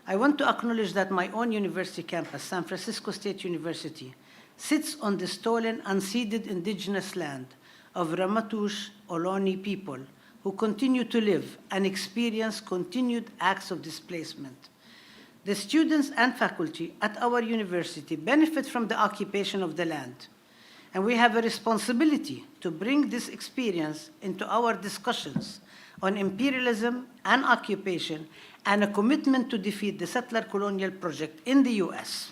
I want to acknowledge that my own university campus, San Francisco State University, sits on the stolen, unceded indigenous land of Ramaytush Ohlone people who continue to live and experience continued acts of displacement. The students and faculty at our university benefit from the occupation of the land, and we have a responsibility to bring this experience into our discussions on imperialism and occupation and a commitment to defeat the settler colonial project in the US.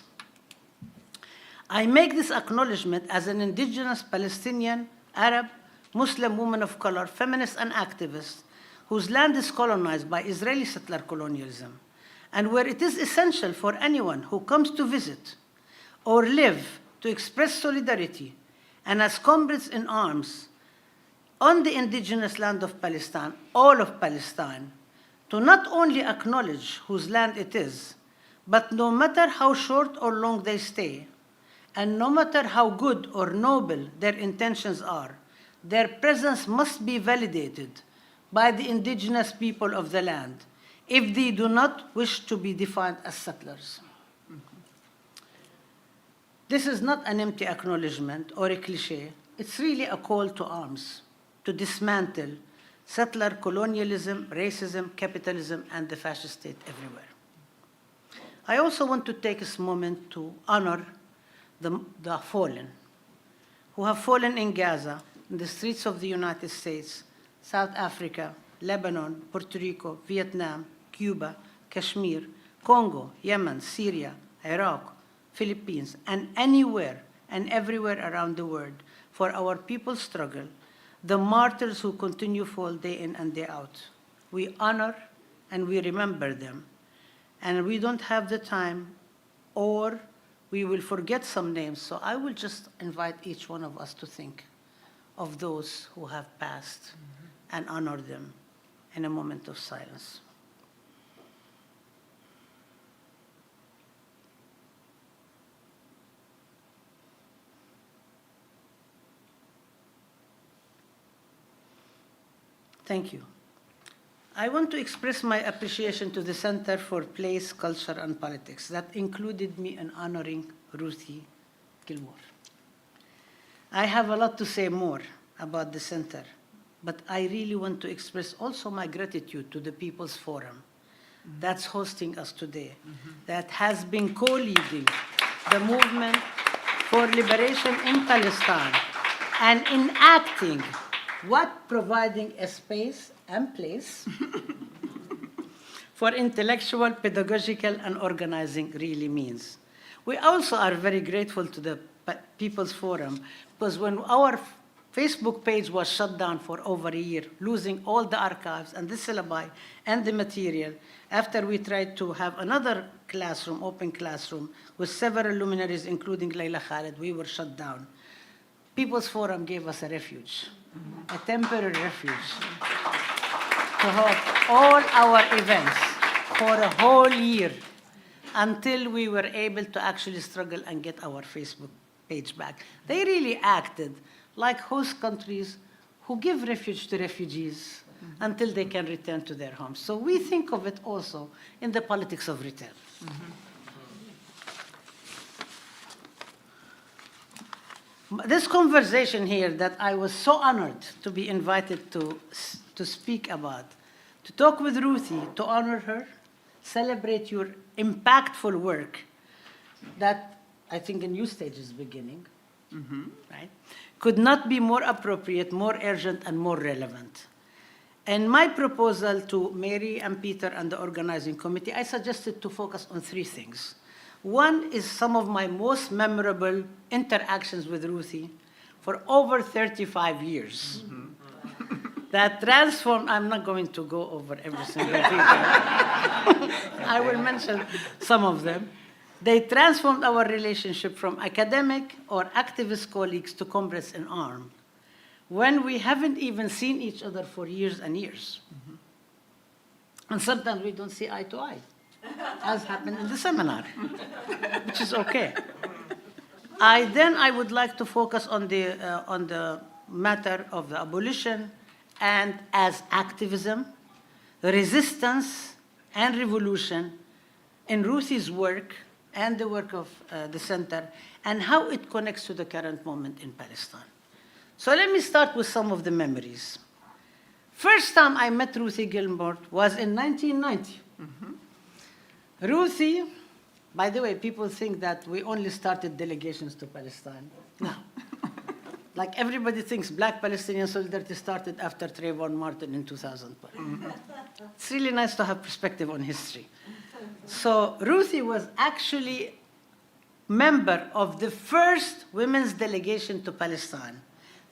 I make this acknowledgement as an indigenous Palestinian, Arab, Muslim woman of color, feminist and activist, whose land is colonized by Israeli settler colonialism, and where it is essential for anyone who comes to visit or live to express solidarity and as comrades in arms on the indigenous land of Palestine, all of Palestine, to not only acknowledge whose land it is, but no matter how short or long they stay, and no matter how good or noble their intentions are, their presence must be validated by the indigenous people of the land if they do not wish to be defined as settlers. This is not an empty acknowledgement or a cliche. It's really a call to arms, to dismantle settler colonialism, racism, capitalism, and the fascist state everywhere. I also want to take this moment to honor the fallen, who have fallen in Gaza, in the streets of the United States, South Africa, Lebanon, Puerto Rico, Vietnam, Cuba, Kashmir, Congo, Yemen, Syria, Iraq, Philippines, and anywhere and everywhere around the world for our people's struggle, the martyrs who continue fall day in and day out. We honor and we remember them. And we don't have the time, or we will forget some names, so I will just invite each one of us to think of those who have passed and honor them in a moment of silence. Thank you. I want to express my appreciation to the Center for Place, Culture, and Politics that included me in honoring Ruth Gilmore. I have a lot to say more about the center, but I really want to express also my gratitude to the People's Forum that's hosting us today, that has been co-leading the movement for liberation in Palestine and enacting what providing a space and place for intellectual, pedagogical, and organizing really means. We also are very grateful to the People's Forum because when our Facebook page was shut down for over a year, losing all the archives and the syllabi and the material, after we tried to have another classroom, open classroom, with several luminaries, including Layla Khaled, we were shut down. People's Forum gave us a refuge, a temporary refuge, to hold all our events for a whole year until we were able to actually struggle and get our Facebook page back. They really acted like host countries who give refuge to refugees until they can return to their homes. So we think of it also in the politics of return. This conversation here that I was so honored to be invited to speak about, to talk with Ruthie, to honor her, celebrate your impactful work that I think a new stage is beginning, right? Could not be more appropriate, more urgent, and more relevant. And my proposal to Mary and Peter and the organizing committee, I suggested to focus on three things. One is some of my most memorable interactions with Ruthie for over 35 years. That transformed, I'm not going to go over every single detail. I will mention some of them. They transformed our relationship from academic or activist colleagues to comrades in arms, when we haven't even seen each other for years and years. And sometimes we don't see eye to eye, as happened in the seminar, which is okay. I would like to focus on the matter of the abolition and as activism, resistance, and revolution in Ruthie's work and the work of the center, and how it connects to the current moment in Palestine. So let me start with some of the memories. First time I met Ruthie Gilmore was in 1990. Ruthie, by the way, people think that we only started delegations to Palestine. No. Like everybody thinks Black Palestinian Solidarity started after Trayvon Martin in 2012. It's really nice to have perspective on history. So Ruthie was actually member of the first women's delegation to Palestine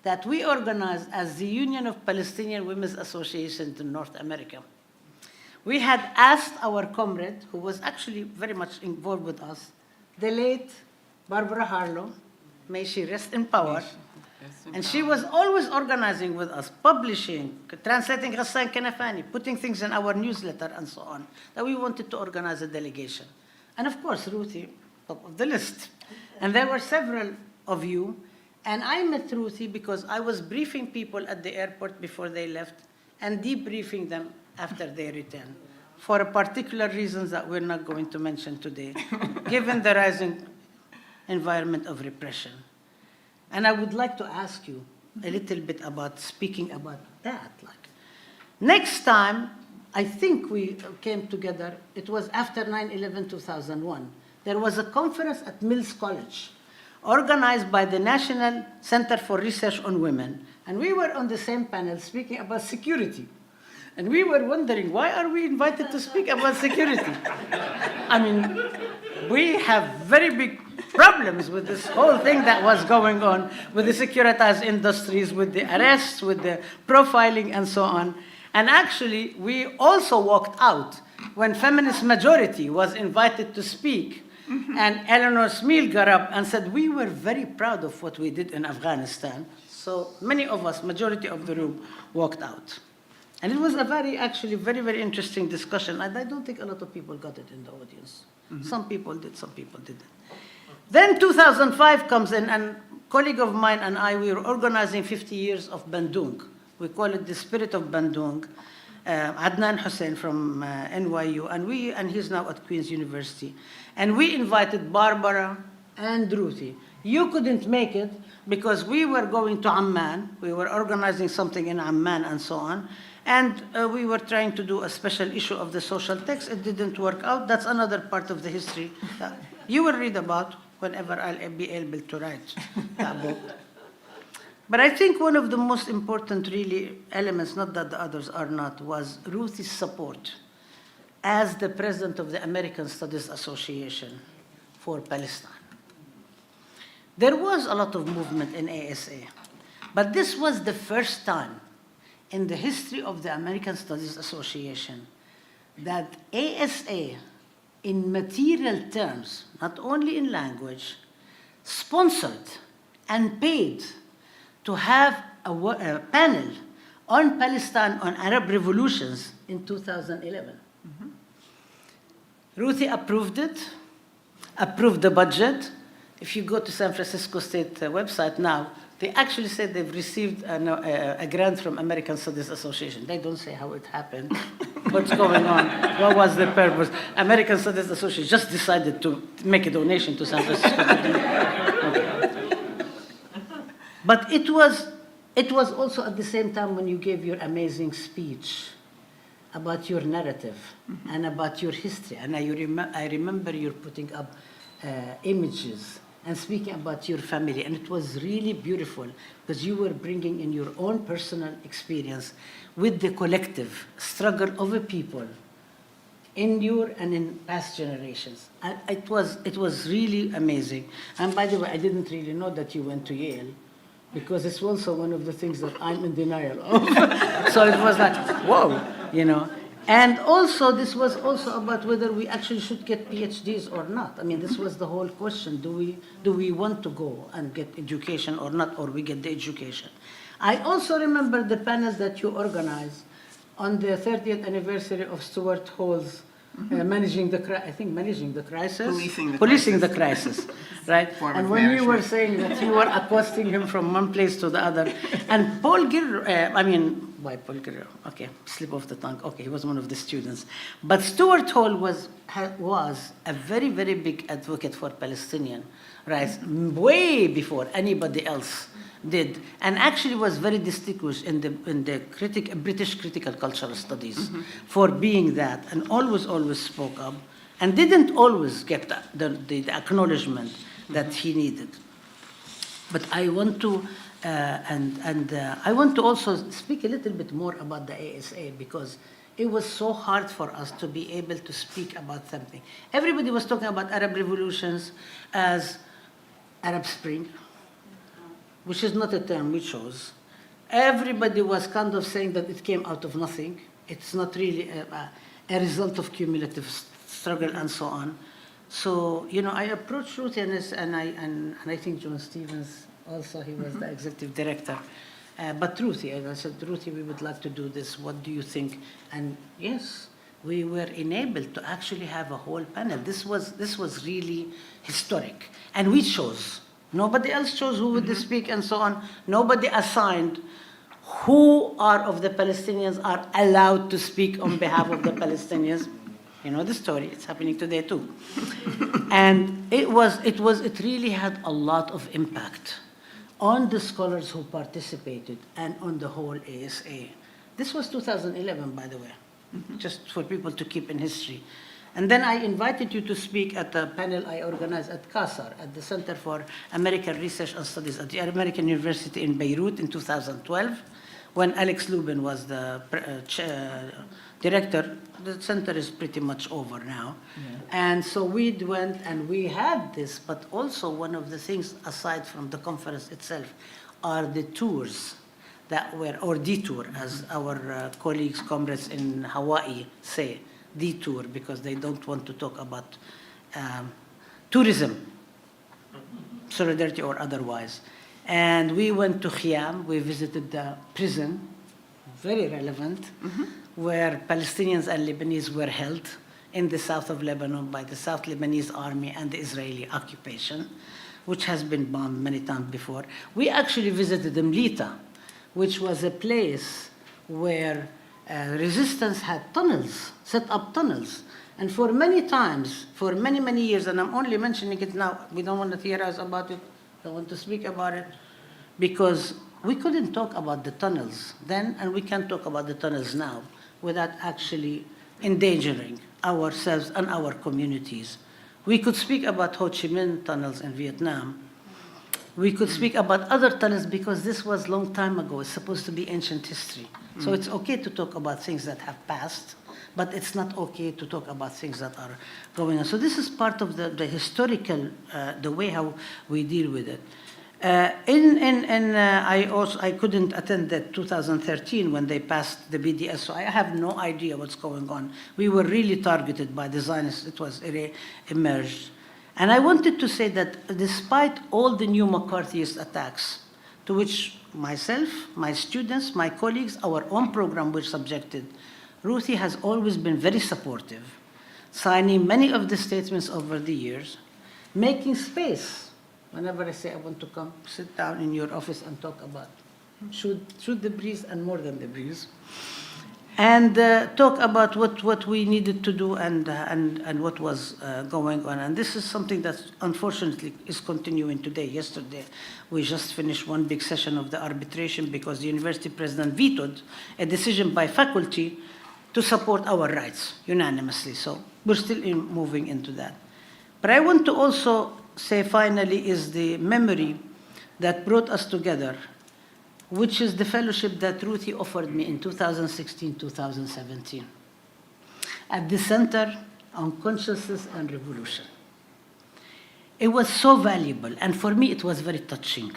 that we organized as the Union of Palestinian Women's Associations in North America. We had asked our comrade, who was actually very much involved with us, the late Barbara Harlow, may she rest in power, and she was always organizing with us, publishing, translating Ghassan Kanafani, putting things in our newsletter and so on, that we wanted to organize a delegation. And of course, Ruthie, top of the list. And there were several of you. And I met Ruthie because I was briefing people at the airport before they left and debriefing them after they returned, for particular reasons that we're not going to mention today, given the rising environment of repression. And I would like to ask you a little bit about speaking about that. Like, next time, I think we came together, it was after 9/11/2001. There was a conference at Mills College, organized by the National Center for Research on Women. And we were on the same panel speaking about security. And we were wondering, why are we invited to speak about security? I mean, we have very big problems with this whole thing that was going on with the securitized industries, with the arrests, with the profiling, and so on. And actually, we also walked out when Feminist Majority was invited to speak. And Eleanor Smeal got up and said, we were very proud of what we did in Afghanistan. So many of us, majority of the room, walked out. And it was a actually very, very interesting discussion. And I don't think a lot of people got it in the audience. Some people did, some people didn't. Then 2005 comes in, and a colleague of mine and I, we were organizing 50 years of Bandung, We call it the Spirit of Bandung. Adnan Hussein from NYU, and he's now at Queen's University. And we invited Barbara and Ruthie. You couldn't make it because we were going to Amman. We were organizing something in Amman and so on. And we were trying to do a special issue of the social text. It didn't work out. That's another part of the history that you will read about whenever I'll be able to write that book. But I think one of the most important really elements, not that the others are not, was Ruthie's support as the president of the American Studies Association for Palestine. There was a lot of movement in ASA, but this was the first time in the history of the American Studies Association that ASA, in material terms, not only in language, sponsored and paid to have a panel on Palestine, on Arab revolutions in 2011. Mm-hmm. Ruthie approved it, approved the budget. If you go to San Francisco State website now, they actually said they've received a grant from American Studies Association. They don't say how it happened, what's going on, what was the purpose. American Studies Association just decided to make a donation to San Francisco. Okay. But it was also at the same time when you gave your amazing speech about your narrative and about your history. And I remember you putting up images and speaking about your family. And it was really beautiful because you were bringing in your own personal experience with the collective struggle of a people in your and in past generations. And it was really amazing. And by the way, I didn't really know that you went to Yale, because it's also one of the things that I'm in denial of. So it was like, whoa, you know. And also, this was also about whether we actually should get PhDs or not. I mean, this was the whole question. Do we want to go and get education or not, or we get the education? I also remember the panels that you organized on the 30th anniversary of Stuart Hall's managing the crisis. Policing the crisis, right? And when you were saying that you were accosting him from one place to the other, and Paul Gilroy, why Paul Gilroy? Okay, slip of the tongue. Okay, he was one of the students. But Stuart Hall was a very, very big advocate for Palestinian rights, way before anybody else did, and actually was very distinguished in the British critical cultural studies for being that, and always spoke up, and didn't always get the acknowledgement that he needed. But I want to, I want to also speak a little bit more about the ASA, because it was so hard for us to be able to speak about something. Everybody was talking about Arab revolutions as Arab Spring, which is not a term we chose. Everybody was kind of saying that it came out of nothing. It's not really a result of cumulative struggle and so on. So, you know, I approached Ruth and I think John Stevens also, he was the executive director. But Ruthie, and I said, Ruthie, we would like to do this. What do you think? And yes, we were enabled to actually have a whole panel. This was really historic. And we chose. Nobody else chose who would speak and so on. Nobody assigned who of the Palestinians are allowed to speak on behalf of the Palestinians. You know the story, it's happening today too. And it really had a lot of impact on the scholars who participated and on the whole ASA. This was 2011, by the way, just for people to keep in history. And then I invited you to speak at a panel I organized at CASAR, at the Center for American Research and Studies at the American University in Beirut in 2012, when Alex Lubin was the director. The center is pretty much over now. Yeah. And so we went and we had this, but also one of the things, aside from the conference itself, are the tours that were, or detour, as our colleagues, comrades in Hawaii say, detour, because they don't want to talk about tourism, solidarity or otherwise. And we went to Khiam, we visited the prison, very relevant, where Palestinians and Lebanese were held in the south of Lebanon by the South Lebanese Army and the Israeli occupation, which has been bombed many times before. We actually visited Mlita, which was a place where resistance had tunnels, set up tunnels. And for many times, for many, many years, and I'm only mentioning it now, we don't want to theorize about it, don't want to speak about it, because we couldn't talk about the tunnels then, and we can't talk about the tunnels now without actually endangering ourselves and our communities. We could speak about Ho Chi Minh tunnels in Vietnam. We could speak about other tunnels because this was a long time ago. It's supposed to be ancient history. So it's okay to talk about things that have passed, but it's not okay to talk about things that are going on. So this is part of the historical, the way how we deal with it. I couldn't attend that 2013 when they passed the BDS, so I have no idea what's going on. We were really targeted by the Zionists. It was emerged. And I wanted to say that despite all the new McCarthyist attacks, to which myself, my students, my colleagues, our own program were subjected, Ruthie has always been very supportive, signing many of the statements over the years, making space. Whenever I say I want to come, sit down in your office and talk about shoot the breeze and more than the breeze, and talk about what we needed to do and what was going on. And this is something that unfortunately is continuing today. Yesterday, we just finished one big session of the arbitration because the university president vetoed a decision by faculty to support our rights unanimously. So we're still moving into that. But I want to also say finally is the memory that brought us together, which is the fellowship that Ruthie offered me in 2016-2017 at the Center on Consciousness and Revolution. It was so valuable, and for me it was very touching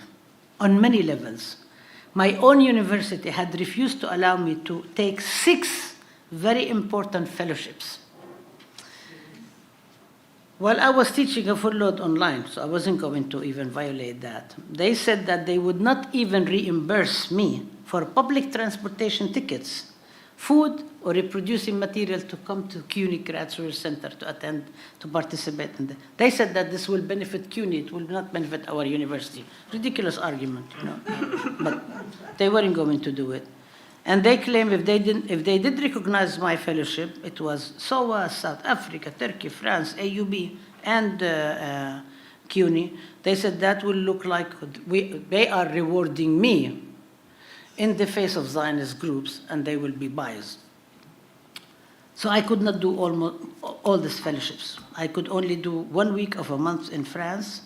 on many levels. My own university had refused to allow me to take 6 very important fellowships. While I was teaching a full load online, so I wasn't going to even violate that, they said that they would not even reimburse me for public transportation tickets, food, or reproducing material to come to CUNY Carceral Center to attend, to participate in that. They said that this will benefit CUNY, it will not benefit our university. Ridiculous argument, you know, but they weren't going to do it. And they claim if they did recognize my fellowship, it was SOA, South Africa, Turkey, France, AUB, and CUNY. They said that will look like they are rewarding me in the face of Zionist groups, and they will be biased. So I could not do all these fellowships. I could only do 1 week of a month in France,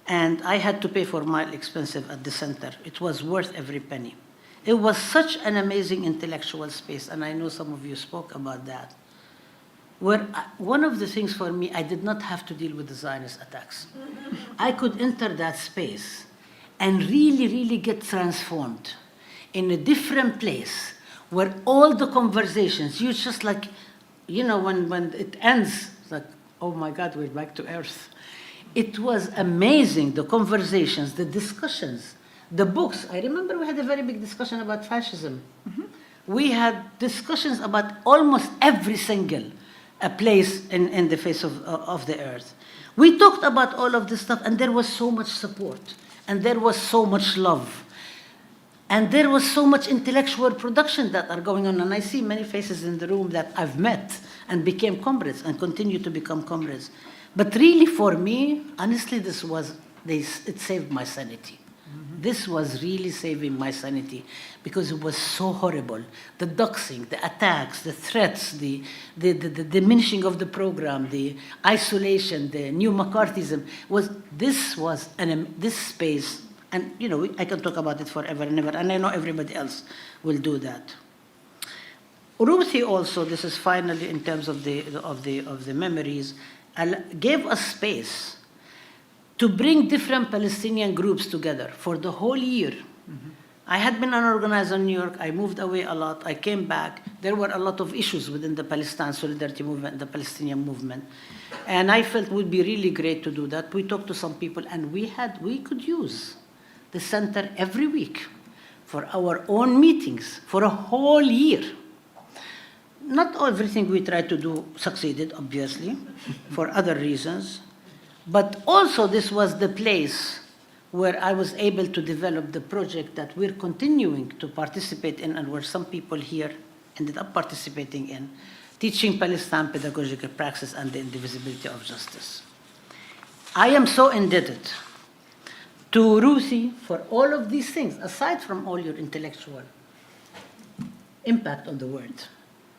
and I had to pay for mile expensive at the center. It was worth every penny. It was such an amazing intellectual space, and I know some of you spoke about that, where one of the things for me, I did not have to deal with the Zionist attacks. I could enter that space and really, really get transformed in a different place where all the conversations, you just like, you know, when it ends, it's like, oh my God, we're back to earth. It was amazing, the conversations, the discussions, the books. I remember we had a very big discussion about fascism. We had discussions about almost every single place in the face of the earth. We talked about all of this stuff, and there was so much support, and there was so much love, and there was so much intellectual production that are going on. And I see many faces in the room that I've met and became comrades and continue to become comrades. But really, for me, honestly, it saved my sanity. This was really saving my sanity because it was so horrible. The doxing, the attacks, the threats, the diminishing of the program, the isolation, the new McCarthyism, this space, and you know, I can talk about it forever and ever, and I know everybody else will do that. Ruthie also, this is finally in terms of the memories, gave us space to bring different Palestinian groups together for the whole year. I had been an organizer in New York. I moved away a lot. I came back. There were a lot of issues within the Palestine Solidarity Movement, the Palestinian movement. And I felt it would be really great to do that. We talked to some people, and we could use the center every week for our own meetings for a whole year. Not everything we tried to do succeeded, obviously, for other reasons. But also this was the place where I was able to develop the project that we're continuing to participate in and where some people here ended up participating in, Teaching Palestine Pedagogical Praxis and the Indivisibility of Justice. I am so indebted to Ruthie for all of these things, aside from all your intellectual impact on the world,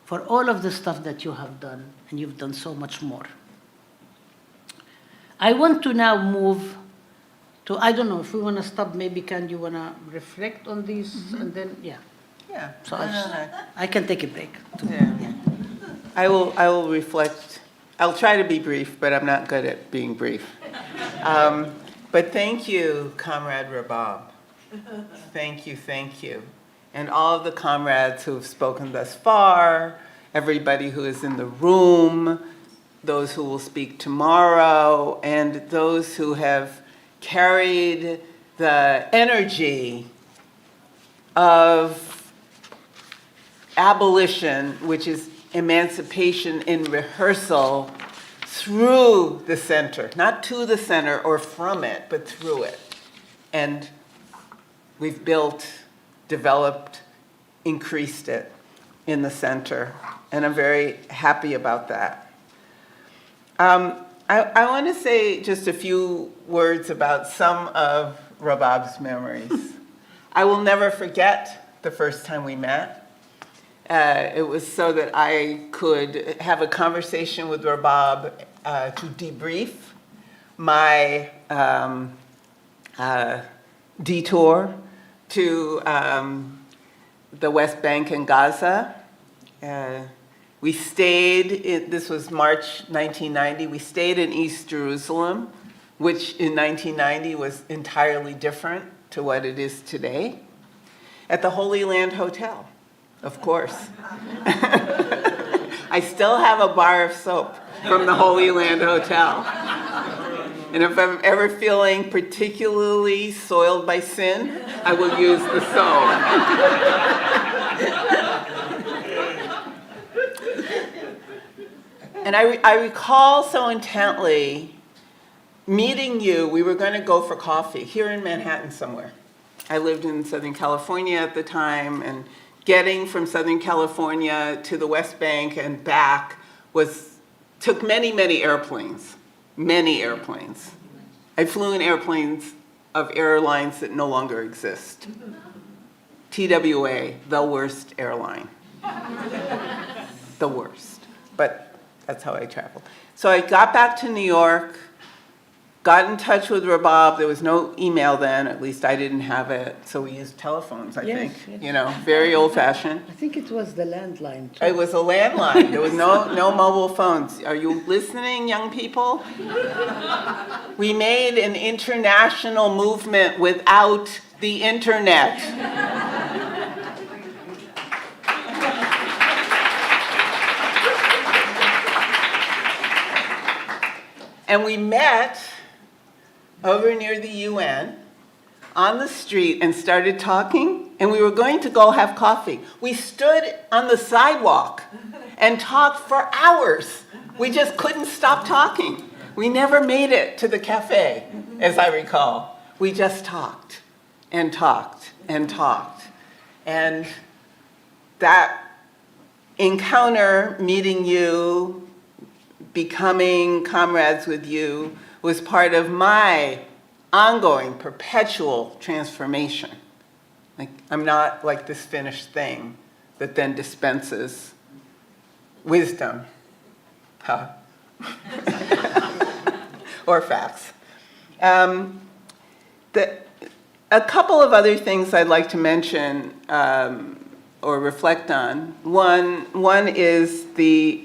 for all of the stuff that you have done, and you've done so much more. I want to now move to, I don't know if we want to stop, maybe you want to reflect on these, and then, yeah. Yeah. So I can take a break. Yeah. I will reflect. I'll try to be brief, but I'm not good at being brief. But thank you, Comrade Rabab. Thank you. And all of the comrades who have spoken thus far, everybody who is in the room, those who will speak tomorrow, and those who have carried the energy of abolition, which is emancipation in rehearsal, through the center, not to the center or from it, but through it. And we've built, developed, increased it in the center, and I'm very happy about that. I want to say just a few words about some of Rabab's memories. I will never forget the first time we met. It was so that I could have a conversation with Rabab to debrief my detour to the West Bank and Gaza. We stayed, this was March 1990, we stayed in East Jerusalem, which in 1990 was entirely different to what it is today, at the Holy Land Hotel, of course. I still have a bar of soap from the Holy Land Hotel. And if I'm ever feeling particularly soiled by sin, I will use the soap. And I recall so intently meeting you. We were going to go for coffee here in Manhattan somewhere. I lived in Southern California at the time, and getting from Southern California to the West Bank and back took many, many airplanes. Many airplanes. I flew in airplanes of airlines that no longer exist. TWA, the worst airline. The worst. But that's how I traveled. So I got back to New York, got in touch with Rabab. There was no email then, at least I didn't have it. So we used telephones, I think. Yes. You know, very old fashioned. I think it was the landline too. It was a landline. There was no mobile phones. Are you listening, young people? We made an international movement without the internet. And we met over near the UN on the street and started talking, and we were going to go have coffee. We stood on the sidewalk and talked for hours. We just couldn't stop talking. We never made it to the cafe, as I recall. We just talked and talked and talked. And that encounter, meeting you, becoming comrades with you, was part of my ongoing, perpetual transformation. Like, I'm not like this finished thing that then dispenses wisdom, or facts. A couple of other things I'd like to mention or reflect on. One is the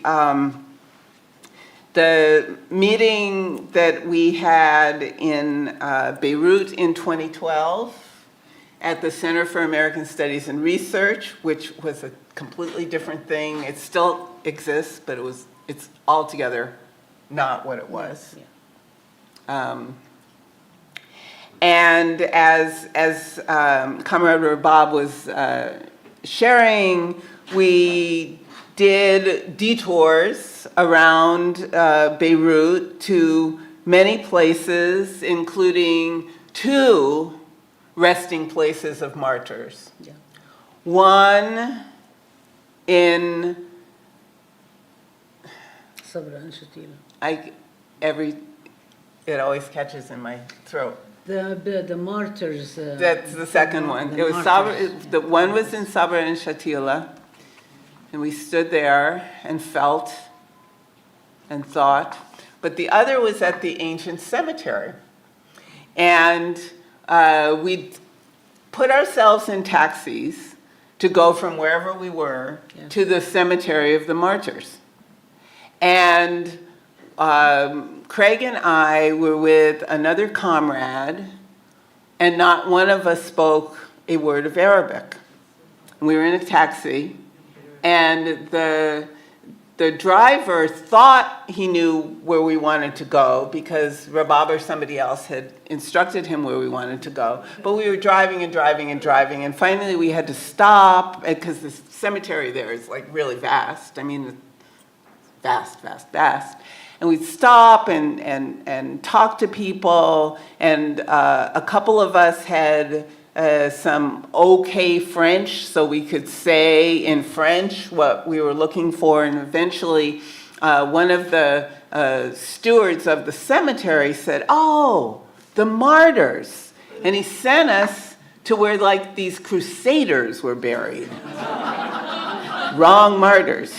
meeting that we had in Beirut in 2012 at the Center for American Studies and Research, which was a completely different thing. It still exists, but it's altogether not what it was. Yeah. And as Comrade Rabab was sharing, we did detours around Beirut to many places, including two resting places of martyrs. Yeah. One in Sabra and Shatila. it always catches in my throat. The martyrs. That's the second one. the It was martyrs. Sabra, the one was in Sabra and Shatila, and we stood there and felt and thought. But the other was at the ancient cemetery. And we put ourselves in taxis to go from wherever we were to the cemetery of the martyrs. And Craig and I were with another comrade, and not one of us spoke a word of Arabic. We were in a taxi, and the driver thought he knew where we wanted to go because Rabab or somebody else had instructed him where we wanted to go. But we were driving and driving and driving, and finally we had to stop because the cemetery there is like really vast. I mean, vast, vast, vast. And we'd stop and talk to people, and a couple of us had some okay French, so we could say in French what we were looking for. And eventually, one of the stewards of the cemetery said, "Oh, the martyrs." And he sent us to where like these crusaders were buried. Wrong martyrs.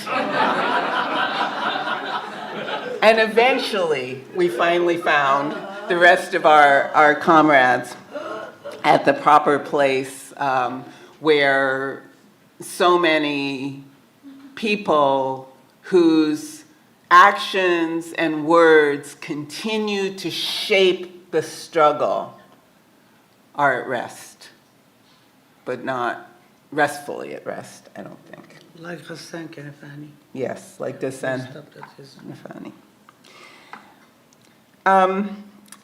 And eventually, we finally found the rest of our comrades at the proper place where so many people whose actions and words continue to shape the struggle are at rest, but not restfully at rest, I don't think. Like Hassan Kanafani. Yes, like Hassan Stopped at his. Kanafani.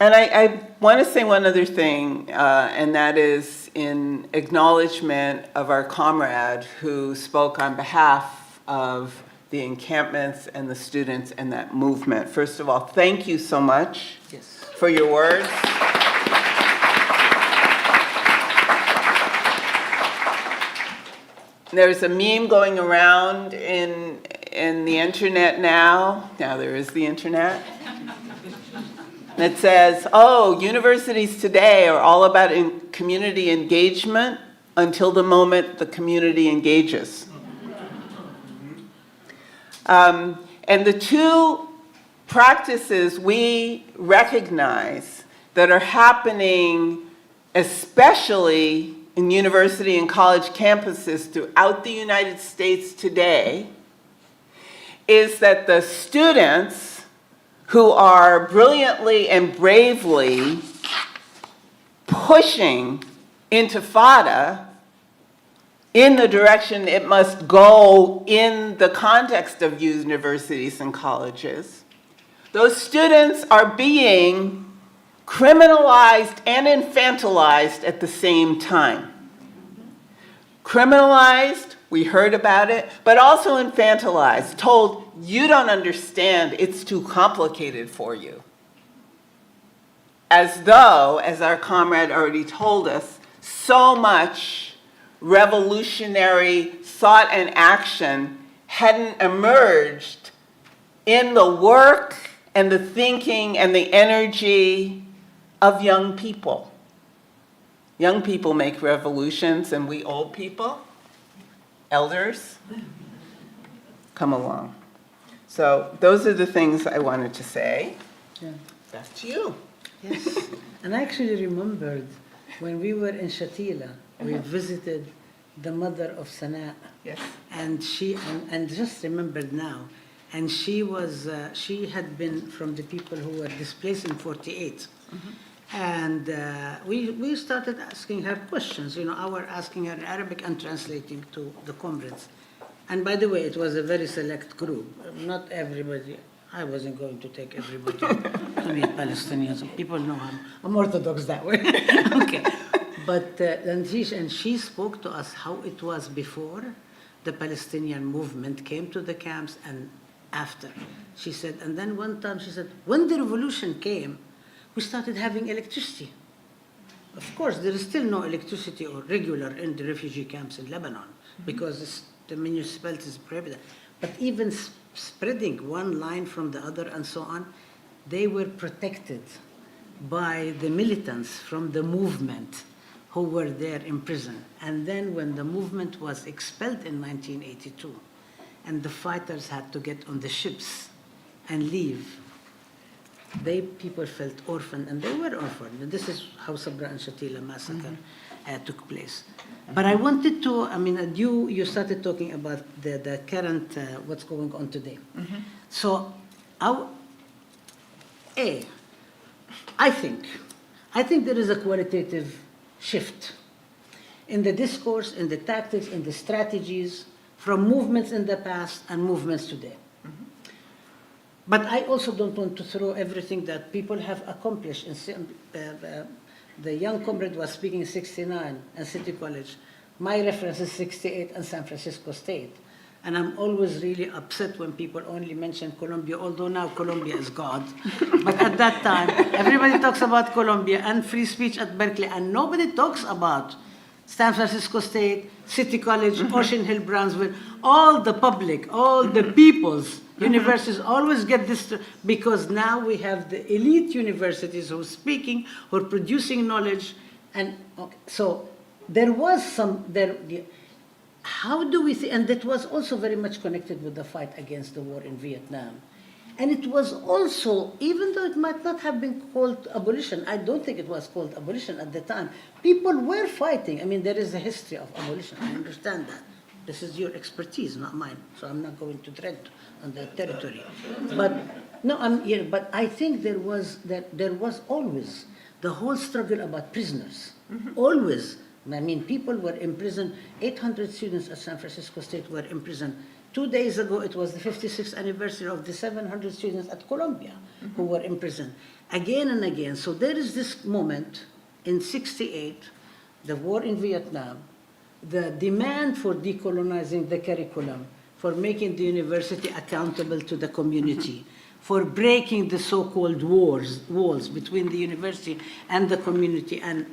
And I want to say one other thing, and that is in acknowledgement of our comrade who spoke on behalf of the encampments and the students and that movement. First of all, thank you so much for your words. There's a meme going around in the internet now. Now there is the internet. That says, oh, universities today are all about community engagement until the moment the community engages. And the two practices we recognize that are happening, especially in university and college campuses throughout the United States today, is that the students who are brilliantly and bravely pushing Intifada in the direction it must go in the context of universities and colleges, those students are being criminalized and infantilized at the same time. Criminalized, we heard about it, but also infantilized, told, you don't understand, it's too complicated for you. As though, as our comrade already told us, so much revolutionary thought and action hadn't emerged in the work and the thinking and the energy of young people. Young people make revolutions, and we old people, elders, come along. So those are the things I wanted to say. Yeah. Back to you. Yes. And I actually remembered when we were in Shatila, we visited the mother of Sana. Yes. And and just remembered now, and she had been from the people who were displaced in 48. And we started asking her questions, asking her in Arabic and translating to the comrades. And by the way, it was a very select group. Not everybody. I wasn't going to take everybody to meet Palestinians. People know I'm Orthodox that way. Okay. But and she spoke to us how it was before the Palestinian movement came to the camps and after. She said, and then one time she said, when the revolution came, we started having electricity. Of course, there is still no electricity or regular in the refugee camps in Lebanon because the municipality is prohibited. But even spreading one line from the other and so on, they were protected by the militants from the movement who were there in prison. And then when the movement was expelled in 1982, and the fighters had to get on the ships and leave, people felt orphaned, and they were orphaned. And this is how Sabra and Shatila massacre took place. But I wanted to, you started talking about the current, what's going on today. So, I think there is a qualitative shift in the discourse, in the tactics, in the strategies from movements in the past and movements today. But I also don't want to throw everything that people have accomplished. The young comrade was speaking in 69 at City College. My reference is 68 and San Francisco State. And I'm always really upset when people only mention Colombia, although now Colombia is God. But at that time, everybody talks about Colombia and free speech at Berkeley, and nobody talks about San Francisco State, City College, Ocean Hill, Brownsville, all the public, all the people's universities always get this, because now we have the elite universities who are speaking, who are producing knowledge, and so there was how do we see, and that was also very much connected with the fight against the war in Vietnam. And it was also, even though it might not have been called abolition, I don't think it was called abolition at the time, people were fighting. I mean, there is a history of abolition, I understand that. This is your expertise, not mine, so I'm not going to tread on that territory. But no, but I think there was always the whole struggle about prisoners, always. I mean, people were in prison. 800 students at San Francisco State were in prison. 2 days ago, it was the 56th anniversary of the 700 students at Columbia who were in prison, again and again. So there is this moment in 68, the war in Vietnam, the demand for decolonizing the curriculum, for making the university accountable to the community, for breaking the so-called walls between the university and the community, and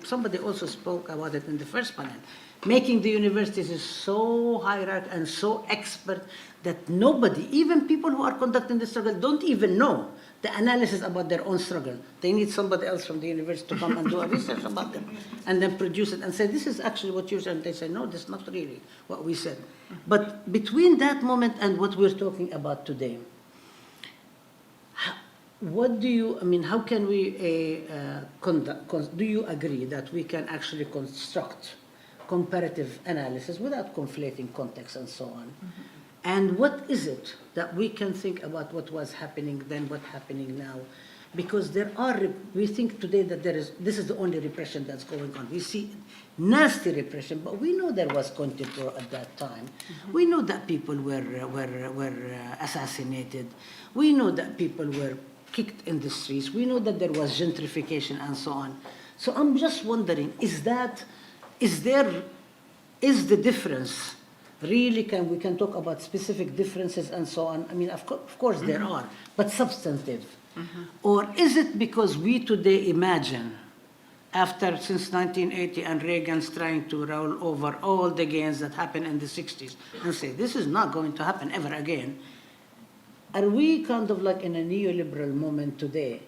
somebody also spoke about it in the first panel, making the universities so hierarchical and so expert that nobody, even people who are conducting the struggle, don't even know the analysis about their own struggle. They need somebody else from the university to come and do a research about them, and then produce it and say, this is actually what you're saying. They say, no, this is not really what we said. But between that moment and what we're talking about today, how can we do you agree that we can actually construct comparative analysis without conflating context and so on? And what is it that we can think about what was happening then, what's happening now? Because we think today that this is the only repression that's going on. We see nasty repression, but we know there was contemporary at that time. We know that people were assassinated. We know that people were kicked in the streets. We know that there was gentrification and so on. So I'm just wondering, is the difference really, we can talk about specific differences and so on. I mean, of course there are, but substantive. Or is it because we today imagine, since 1980 and Reagan's trying to roll over all the gains that happened in the 60s and say, this is not going to happen ever again, are we kind of like in a neoliberal moment today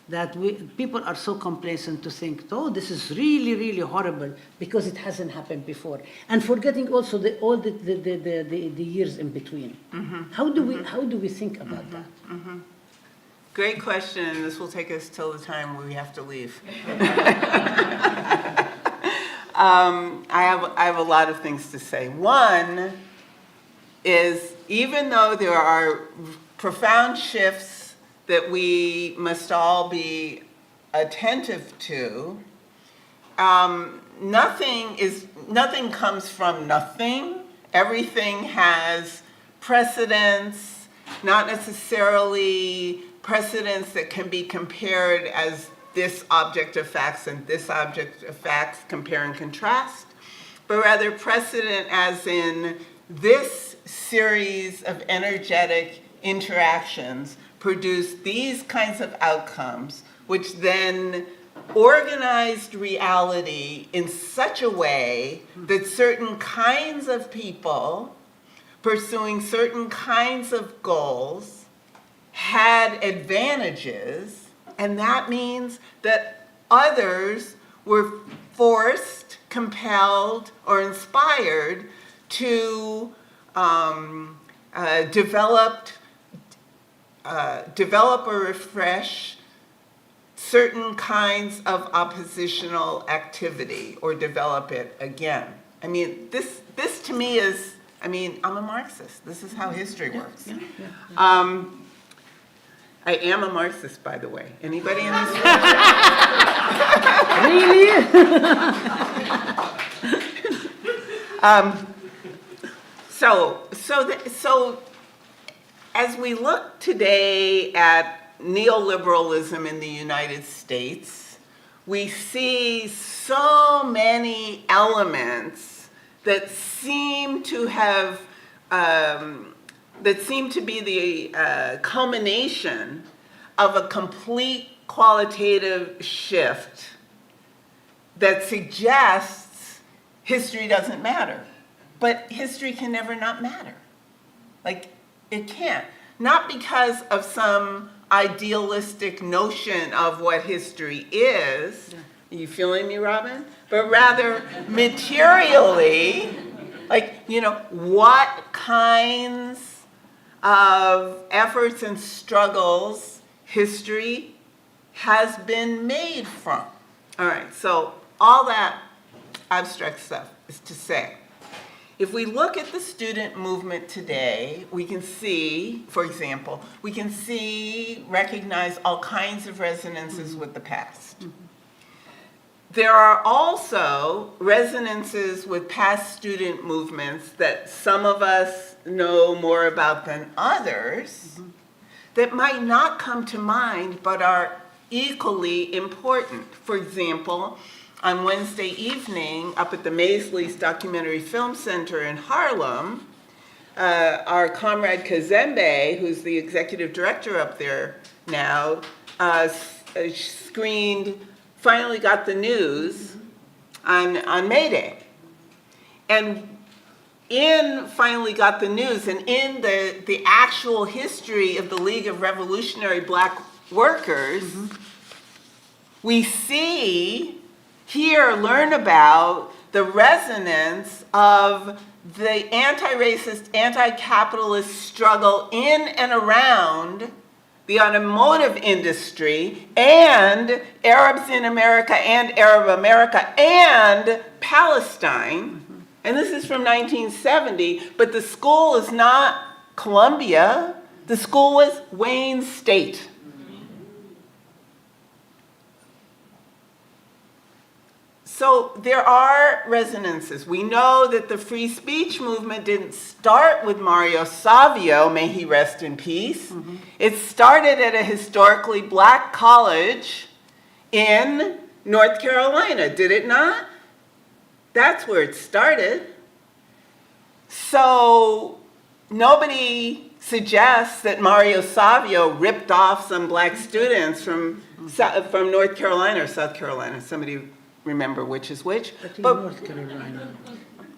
that people are so complacent to think, oh, this is really, really horrible because it hasn't happened before, and forgetting also all the years in between. How do we think about that? Great question, and this will take us till the time where we have to leave. I have a lot of things to say. One is, even though there are profound shifts that we must all be attentive to, nothing comes from nothing. Everything has precedents, not necessarily precedents that can be compared as this object of facts and this object of facts, compare and contrast, but rather precedent as in this series of energetic interactions produce these kinds of outcomes, which then organized reality in such a way that certain kinds of people pursuing certain kinds of goals had advantages, and that means that others were forced, compelled, or inspired to develop or refresh certain kinds of oppositional activity or develop it again. I mean, this to me is, I mean, I'm a Marxist. This is how history works. I am a Marxist, by the way. Anybody in this room? Really? So as we look today at neoliberalism in the United States, we see so many elements that seem to have that seem to be the culmination of a complete qualitative shift that suggests history doesn't matter. But history can never not matter. Like, it can't. Not because of some idealistic notion of what history is. Are you feeling me, Robin? But rather materially, like, you know, what kinds of efforts and struggles history has been made from. All right, so all that abstract stuff is to say, if we look at the student movement today, we can see, for example, recognize all kinds of resonances with the past. There are also resonances with past student movements that some of us know more about than others that might not come to mind but are equally important. For example, on Wednesday evening up at the Maisleys Documentary Film Center in Harlem, our comrade Kazembe, who's the executive director up there now, screened Finally Got the News on May Day. And in Finally Got the News and in the actual history of the League of Revolutionary Black Workers, we learn about the resonance of the anti-racist, anti-capitalist struggle in and around the automotive industry and Arabs in America and Arab America and Palestine. And this is from 1970, but the school is not Columbia. The school was Wayne State. So there are resonances. We know that the free speech movement didn't start with Mario Savio, may he rest in peace. It started at a historically black college in North Carolina, did it not? That's where it started. So nobody suggests that Mario Savio ripped off some black students from North Carolina or South Carolina. Somebody remember which is which? I think North Carolina.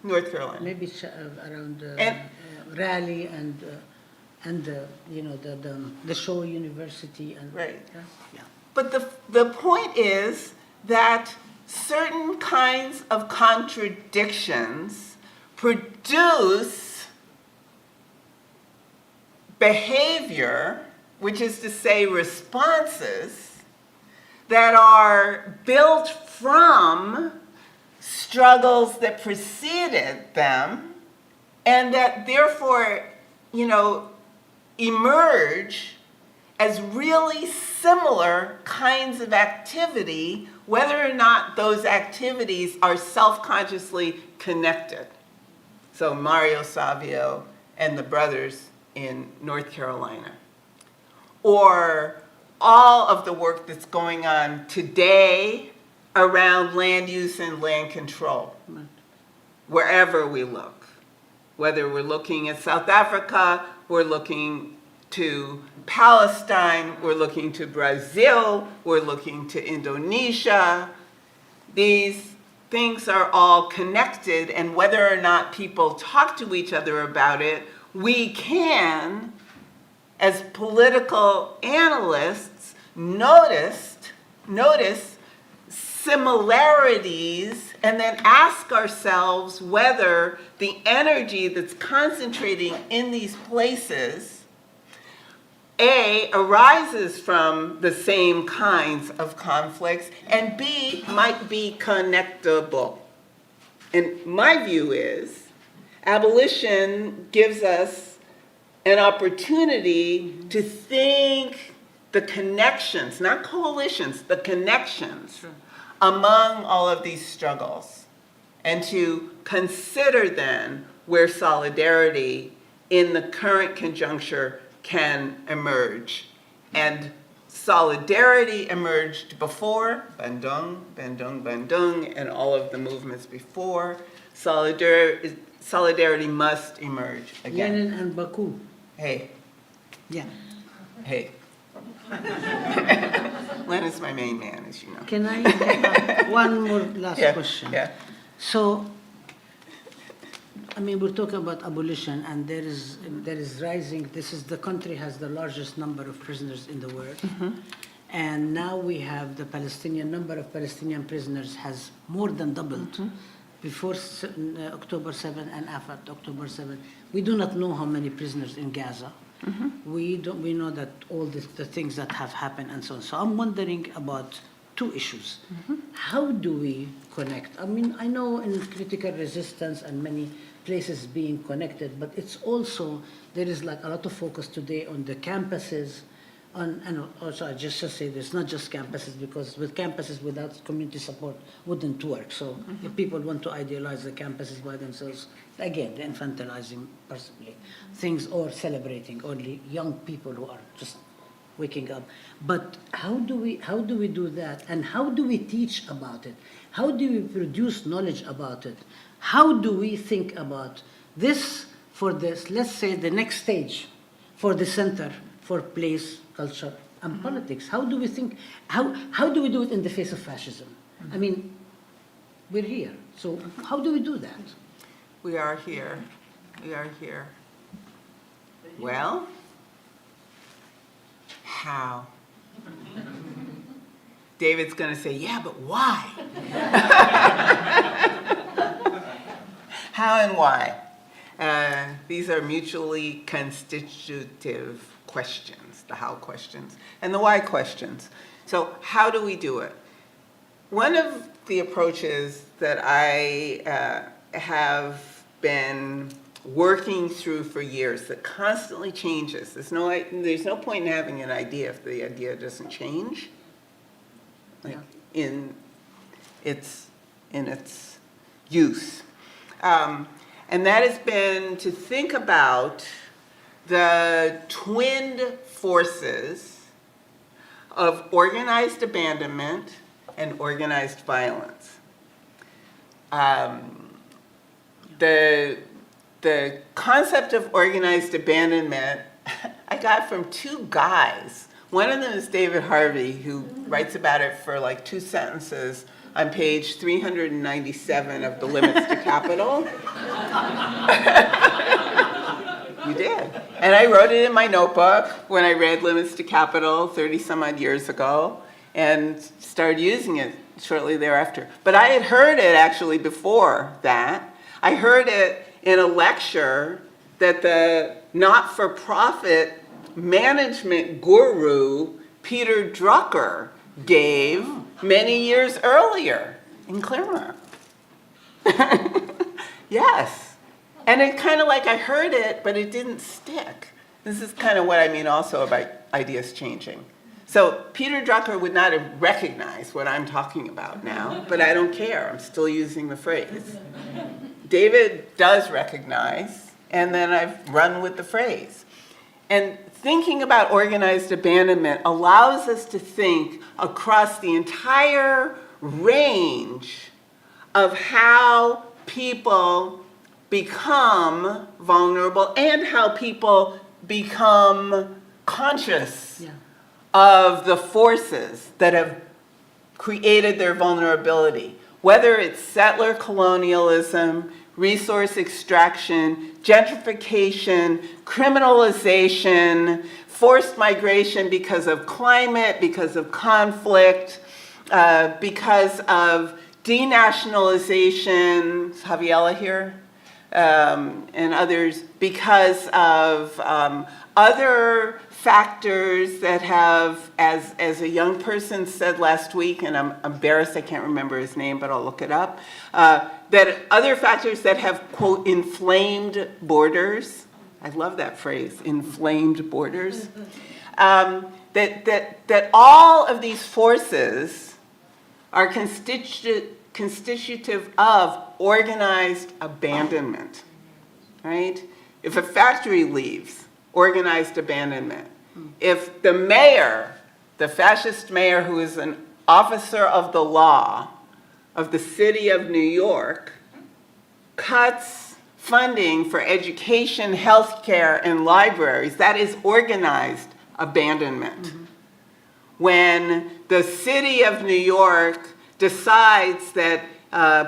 North Carolina. Maybe around Raleigh and you know the Shaw University and right. Yeah. But the point is that certain kinds of contradictions produce behavior, which is to say responses, that are built from struggles that preceded them and that therefore, you know, emerge as really similar kinds of activity, whether or not those activities are self-consciously connected. So Mario Savio and the brothers in North Carolina. Or all of the work that's going on today around land use and land control, wherever we look. Whether we're looking at South Africa, we're looking to Palestine, we're looking to Brazil, we're looking to Indonesia. These things are all connected, and whether or not people talk to each other about it, we can, as political analysts, notice similarities and then ask ourselves whether the energy that's concentrating in these places, A, arises from the same kinds of conflicts, and B, might be connectable. And my view is, abolition gives us an opportunity to think the connections, not coalitions, the connections among all of these struggles, and to consider then where solidarity in the current conjuncture can emerge. And solidarity emerged before, Bandung, Bandung, Bandung, and all of the movements before. Solidarity must emerge again. Lenin and Baku. Hey, Yeah. hey. Lenin's my main man, as you know. Can I have one more last question? Yeah. So, I mean, we're talking about abolition, and there is rising. The country has the largest number of prisoners in the world, and now we have the number of Palestinian prisoners has more than doubled. Before October 7 and after October 7, we do not know how many prisoners in Gaza. We know that all the things that have happened and so on. So I'm wondering about two issues. How do we connect? I mean, I know in critical resistance and many places being connected, but it's also, there is like a lot of focus today on the campuses, and also I just say there's not just campuses, because with campuses without community support wouldn't work. So if people want to idealize the campuses by themselves, again, they're infantilizing personally things, or celebrating only young people who are just waking up. But how do we do that, and how do we teach about it? How do we produce knowledge about it? How do we think about this for this, let's say, the next stage for the Center for Place, Culture, and Politics? How do we think, how do we do it in the face of fascism? I mean, we're here, so how do we do that? We are here. We are here. Well, how? David's going to say, yeah, but why? How and why? These are mutually constitutive questions, the how questions and the why questions. So how do we do it? One of the approaches that I have been working through for years that constantly changes. There's no point in having an idea if the idea doesn't change. Like in its use. And that has been to think about the twinned forces of organized abandonment and organized violence. The concept of organized abandonment I got from two guys. One of them is David Harvey, who writes about it for like 2 sentences on page 397 of The Limits to Capital. You did. And I wrote it in my notebook when I read Limits to Capital 30 some odd years ago, and started using it shortly thereafter. But I had heard it actually before that. I heard it in a lecture that the not-for-profit management guru Peter Drucker gave many years earlier in Claremont. Yes. And it kind of like I heard it, but it didn't stick. This is kind of what I mean also about ideas changing. So Peter Drucker would not have recognized what I'm talking about now, but I don't care. I'm still using the phrase. David does recognize, and then I've run with the phrase. And thinking about organized abandonment allows us to think across the entire range of how people become vulnerable and how people become conscious Yeah. of the forces that have created their vulnerability, whether it's settler colonialism, resource extraction, gentrification, criminalization, forced migration because of climate, because of conflict, because of denationalization, is Javiela here? And others, because of other factors that have, as a young person said last week, and I'm embarrassed I can't remember his name, but I'll look it up, that other factors that have, quote, inflamed borders. I love that phrase, inflamed borders. That all of these forces are constitutive of organized abandonment, right? If a factory leaves, organized abandonment. If the mayor, the fascist mayor who is an officer of the law of the city of New York, cuts funding for education, healthcare, and libraries, that is organized abandonment. When the city of New York decides that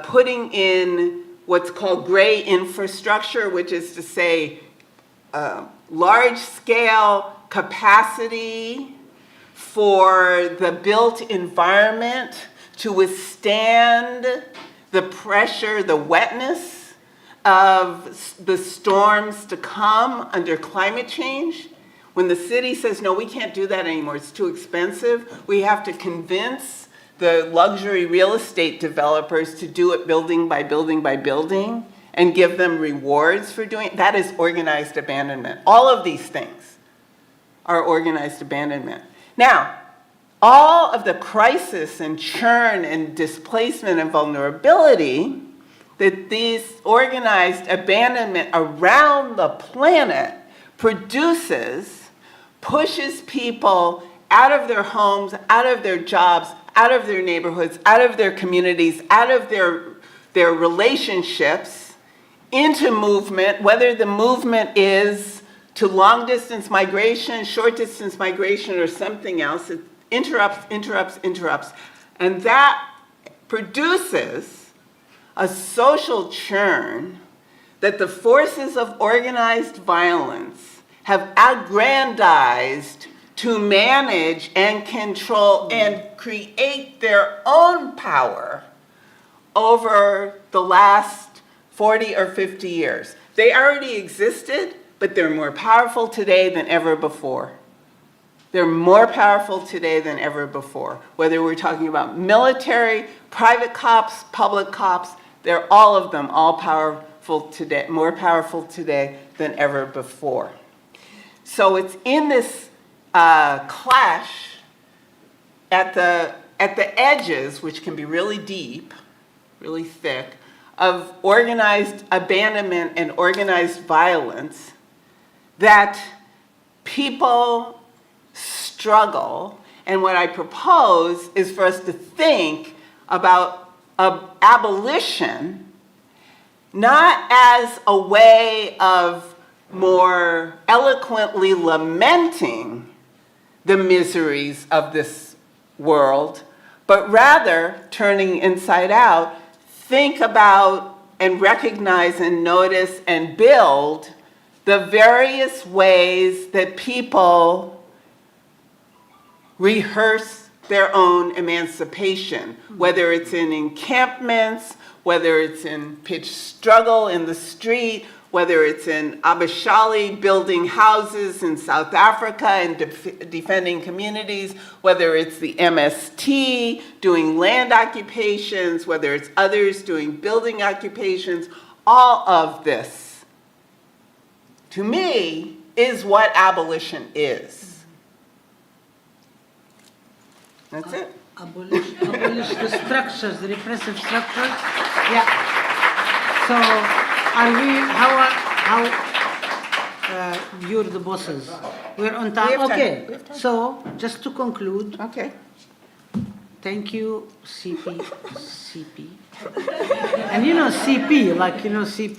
putting in what's called gray infrastructure, which is to say large-scale capacity for the built environment to withstand the pressure, the wetness of the storms to come under climate change. When the city says, no, we can't do that anymore, it's too expensive, we have to convince the luxury real estate developers to do it building by building by building and give them rewards for doing it. That is organized abandonment. All of these things are organized abandonment. Now, all of the crisis and churn and displacement and vulnerability that these organized abandonment around the planet produces, pushes people out of their homes, out of their jobs, out of their neighborhoods, out of their communities, out of their relationships, into movement, whether the movement is to long distance migration, short distance migration, or something else. It interrupts. And that produces a social churn that the forces of organized violence have aggrandized to manage and control and create their own power over the last 40 or 50 years. They already existed, but they're more powerful today than ever before. They're more powerful today than ever before. Whether we're talking about military, private cops, public cops, they're all of them all powerful today, more powerful today than ever before. So it's in this clash at the edges, which can be really deep, really thick, of organized abandonment and organized violence, that people struggle. And what I propose is for us to think about abolition not as a way of more eloquently lamenting the miseries of this world, but rather turning inside out, think about and recognize and notice and build the various ways that people rehearse their own emancipation, whether it's in encampments, whether it's in pitched struggle in the street, whether it's in Abishali building houses in South Africa and defending communities, whether it's the MST doing land occupations, whether it's others doing building occupations, all of this, to me, is what abolition is. That's it. Abolish the structures, the repressive structures. Yeah. So, you're the bosses. We're on time. Okay. So, just to conclude. Okay. thank you, CP. And CP, CP,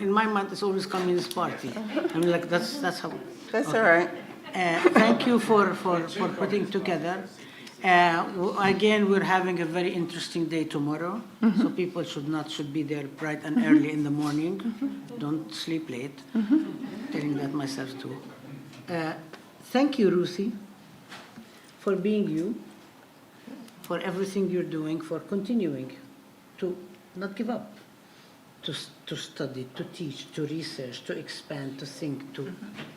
in my mind, it's always Communist Party. I mean, that's how. That's all right. Thank you for putting together. Again, we're having a very interesting day tomorrow, so people should be there bright and early in the morning. Don't sleep late. Telling that myself too. Thank you, Ruthie, for being you, for everything you're doing, for continuing to not give up, to study, to teach, to research, to expand, to think, to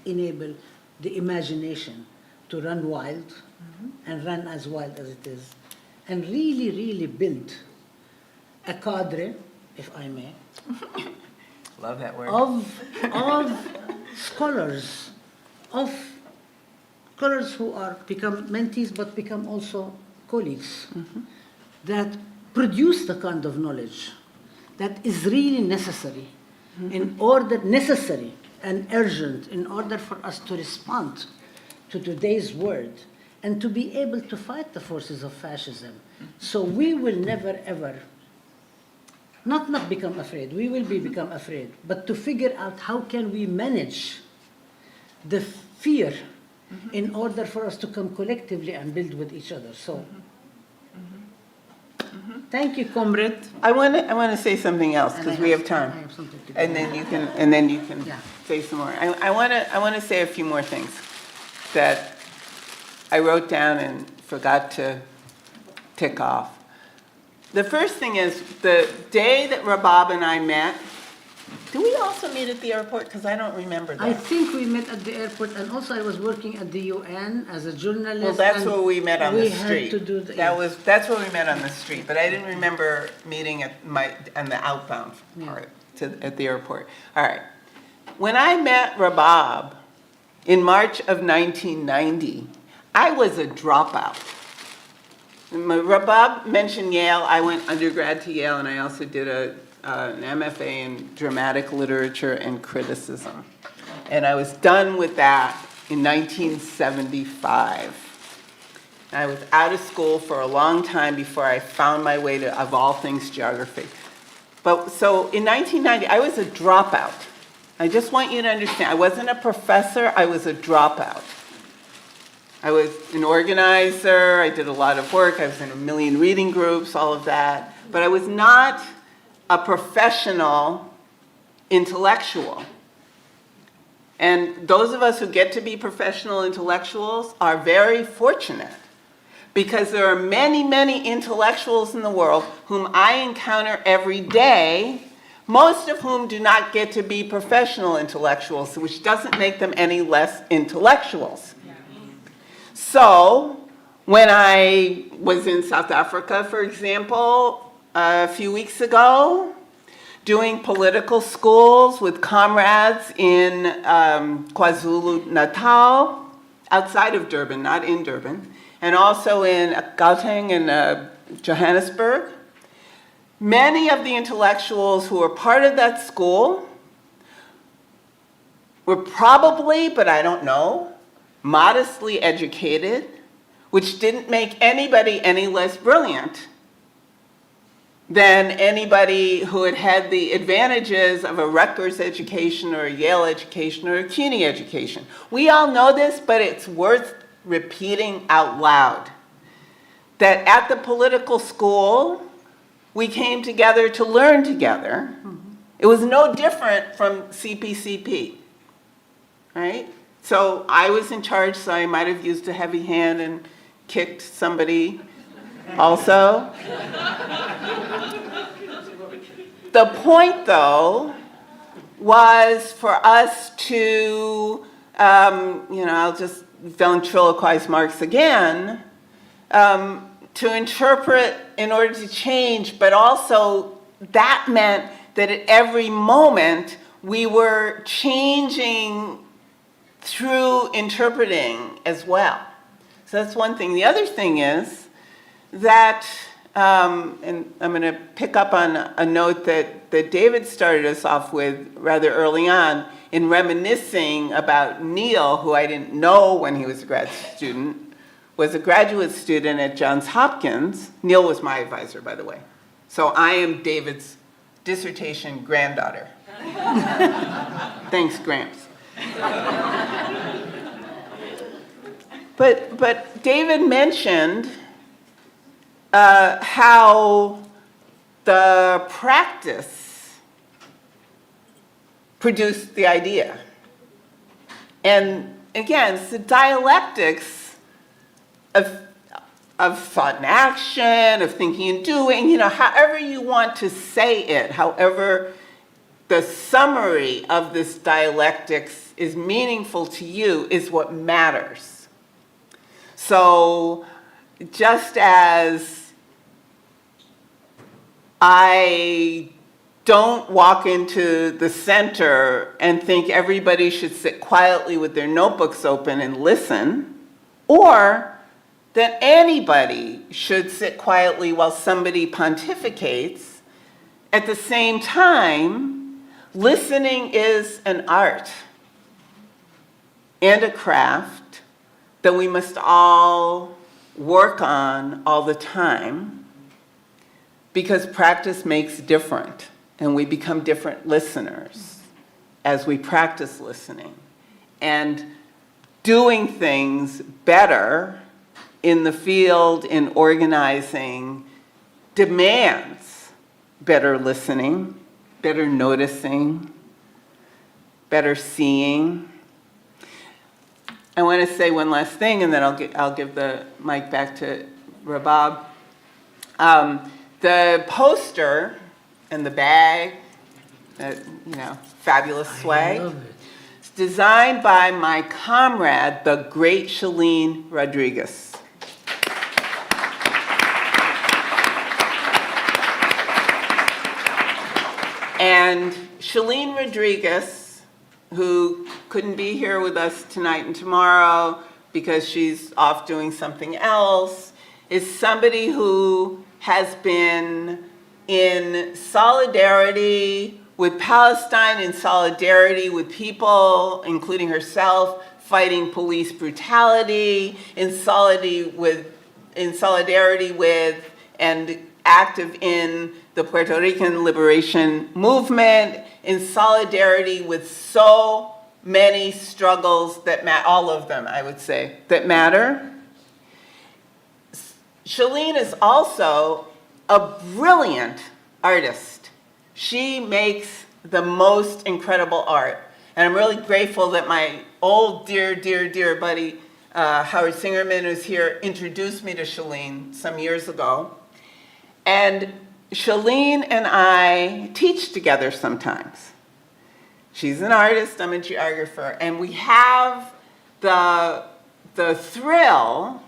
enable the imagination to run wild and run as wild as it is, and really, really build a cadre, if I may, Love that word. of scholars, who are become mentees but become also colleagues, that produce the kind of knowledge that is really necessary, necessary and urgent in order for us to respond to today's world and to be able to fight the forces of fascism. So we will never ever not become afraid. We will become afraid, but to figure out how can we manage the fear in order for us to come collectively and build with each other. So, thank you, comrade. I want to say something else because we have time, I have something to do. and then you can Yeah. say some more. I want to say a few more things that I wrote down and forgot to tick off. The first thing is the day that Rabab and I met. Do we also meet at the airport? Because I don't remember that. I think we met at the airport, and also I was working at the UN as a journalist. Well, that's and where we met on the street. We had to do That's where we met on the street, but I didn't remember meeting on the outbound part at the airport. All right. When I met Rabab in March of 1990, I was a dropout. Rabab mentioned Yale. I went undergrad to Yale, and I also did an MFA in dramatic literature and criticism. And I was done with that in 1975. I was out of school for a long time before I found my way to, of all things, geography. So in 1990, I was a dropout. I just want you to understand, I wasn't a professor, I was a dropout. I was an organizer, I did a lot of work, I was in a million reading groups, all of that. But I was not a professional intellectual. And those of us who get to be professional intellectuals are very fortunate, because there are many, many intellectuals in the world whom I encounter every day, most of whom do not get to be professional intellectuals, which doesn't make them any less intellectuals. So when I was in South Africa, for example, a few weeks ago, doing political schools with comrades in KwaZulu-Natal, outside of Durban, not in Durban, and also in Gauteng and Johannesburg. Many of the intellectuals who were part of that school were probably, but I don't know, modestly educated, which didn't make anybody any less brilliant than anybody who had had the advantages of a Rutgers education or a Yale education or a CUNY education. We all know this, but it's worth repeating out loud. That at the political school, we came together to learn together. It was no different from Cpcp, right? So I was in charge, so I might have used a heavy hand and kicked somebody also. The point, though, was for us to, I'll just ventriloquize Marx again, to interpret in order to change, but also that meant that at every moment we were changing through interpreting as well. So that's one thing. The other thing is that, and I'm going to pick up on a note that David started us off with rather early on in reminiscing about Neil, who I didn't know when he was a grad student, was a graduate student at Johns Hopkins. Neil was my advisor, by the way. So I am David's dissertation granddaughter. Thanks, Gramps. But David mentioned how the practice produced the idea. And again, it's the dialectics of thought and action, of thinking and doing, however you want to say it, however the summary of this dialectics is meaningful to you is what matters. So just as I don't walk into the center and think everybody should sit quietly with their notebooks open and listen, or that anybody should sit quietly while somebody pontificates, at the same time, listening is an art and a craft that we must all work on all the time, because practice makes different, and we become different listeners as we practice listening. And doing things better in the field, in organizing, demands better listening, better noticing, better seeing. I want to say one last thing, and then I'll give the mic back to Rabab. The poster and the bag, fabulous swag, it's designed by my comrade, the great Shalene Rodriguez. And Shalene Rodriguez, who couldn't be here with us tonight and tomorrow because she's off doing something else, is somebody who has been in solidarity with Palestine, in solidarity with people, including herself, fighting police brutality, in solidarity with and active in the Puerto Rican liberation movement, in solidarity with so many struggles that all of them, I would say, that matter. Shalene is also a brilliant artist. She makes the most incredible art. And I'm really grateful that my old dear buddy, Howard Singerman, who's here, introduced me to Shalene some years ago. And Shalene and I teach together sometimes. She's an artist, I'm a geographer, and we have the thrill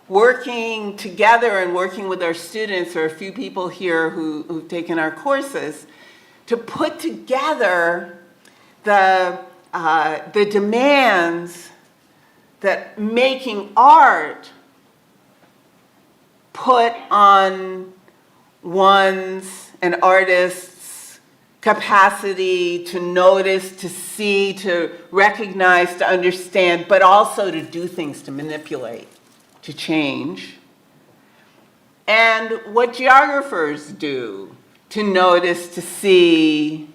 working together and working with our students, or a few people here who've taken our courses, to put together the demands that making art put on one's, an artist's, capacity to notice, to see, to recognize, to understand, but also to do things, to manipulate, to change. And what geographers do, to notice, to see,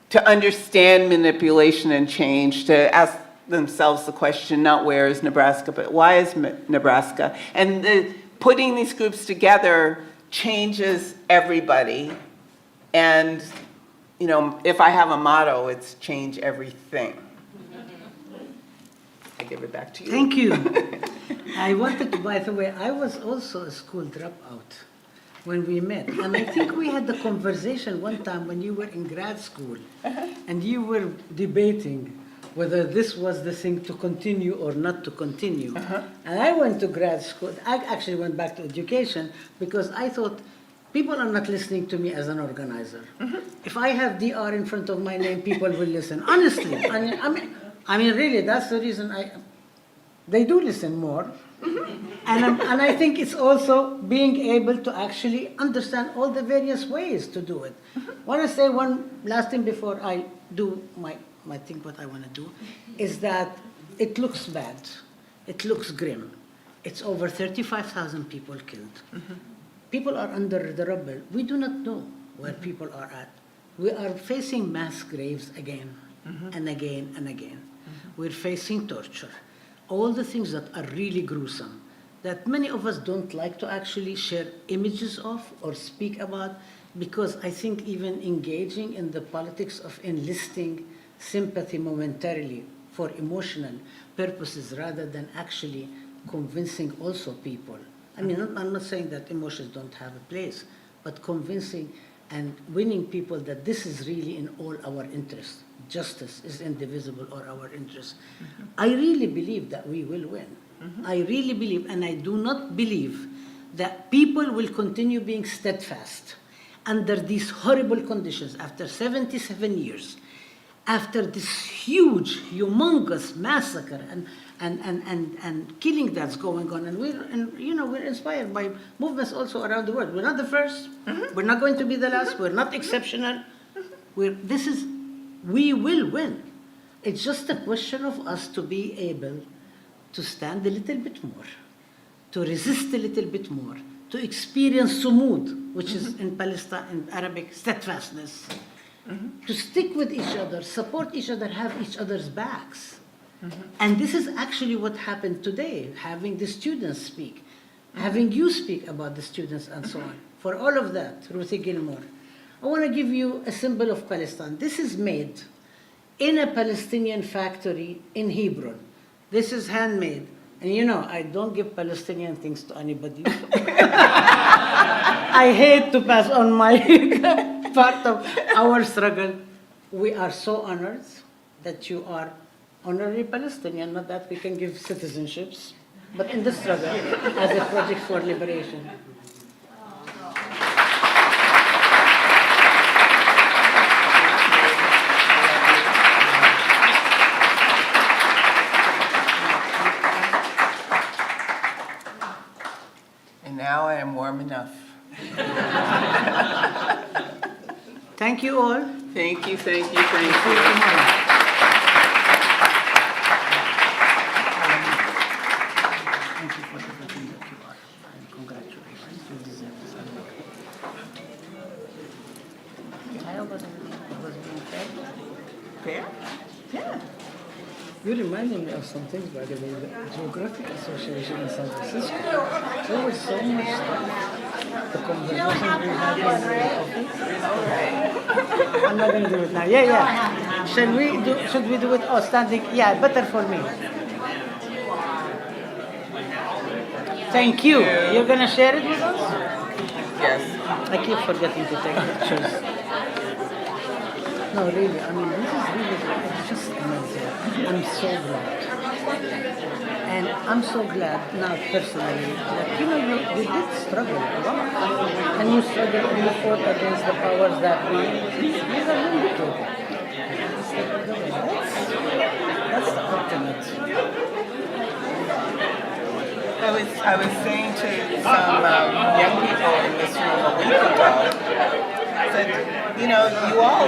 to understand manipulation and change, to ask themselves the question, not where is Nebraska, but why is Nebraska? And putting these groups together changes everybody. And, if I have a motto, it's change everything. I give it back to you. Thank you. I wanted to, by the way, I was also a school dropout when we met. And I think we had the conversation one time when you were in grad school, and you were debating whether this was the thing to continue or not to continue. And I went to grad school. I actually went back to education because I thought, people are not listening to me as an organizer. If I have DR in front of my name, people will listen. Honestly, I mean, really, that's the reason they do listen more. And I think it's also being able to actually understand all the various ways to do it. I want to say one last thing before I do I think what I want to do, is that it looks bad. It looks grim. It's over 35,000 people killed. People are under the rubble. We do not know where people are at. We are facing mass graves again and again and again. We're facing torture. All the things that are really gruesome, that many of us don't like to actually share images of or speak about, because I think even engaging in the politics of enlisting sympathy momentarily for emotional purposes rather than actually convincing also people. I mean, I'm not saying that emotions don't have a place, but convincing and winning people that this is really in all our interests. Justice is indivisible or our interest. I really believe that we will win. I really believe, and I do not believe that people will continue being steadfast under these horrible conditions after 77 years, after this huge, humongous massacre and killing that's going on. And we're inspired by movements also around the world. We're not the first. We're not going to be the last. We're not exceptional. We will win. It's just a question of us to be able to stand a little bit more, to resist a little bit more, to experience sumud, which is in Palestine, in Arabic, steadfastness, to stick with each other, support each other, have each other's backs. And this is actually what happened today, having the students speak, having you speak about the students and so on. For all of that, Ruth Gilmore, I want to give you a symbol of Palestine. This is made in a Palestinian factory in Hebron. This is handmade. And you know, I don't give Palestinian things to anybody. I hate to pass on my part of our struggle. We are so honored that you are honorary Palestinian, not that we can give citizenships, but in the struggle as a project for liberation. And now I am warm enough. Thank you all. Thank you, thank you, thank you. Fair? Yeah. You reminded me of some things, by the way. The Geographic Association in San Francisco. There was so much stuff. The conversation we had in the office. I'm not going to do it now. Yeah. Should we do it? Oh, standing. Yeah, better for me. Thank you. You're going to share it with us? Yes. I keep forgetting to take pictures. No, really, I mean, this is really, it's just amazing. I'm so glad. And I'm so glad now, personally, that, you did struggle a lot. And you struggled and you fought against the powers that be. These are vindicated. That's the ultimate. I was saying to some young people in this room a week ago, that, you all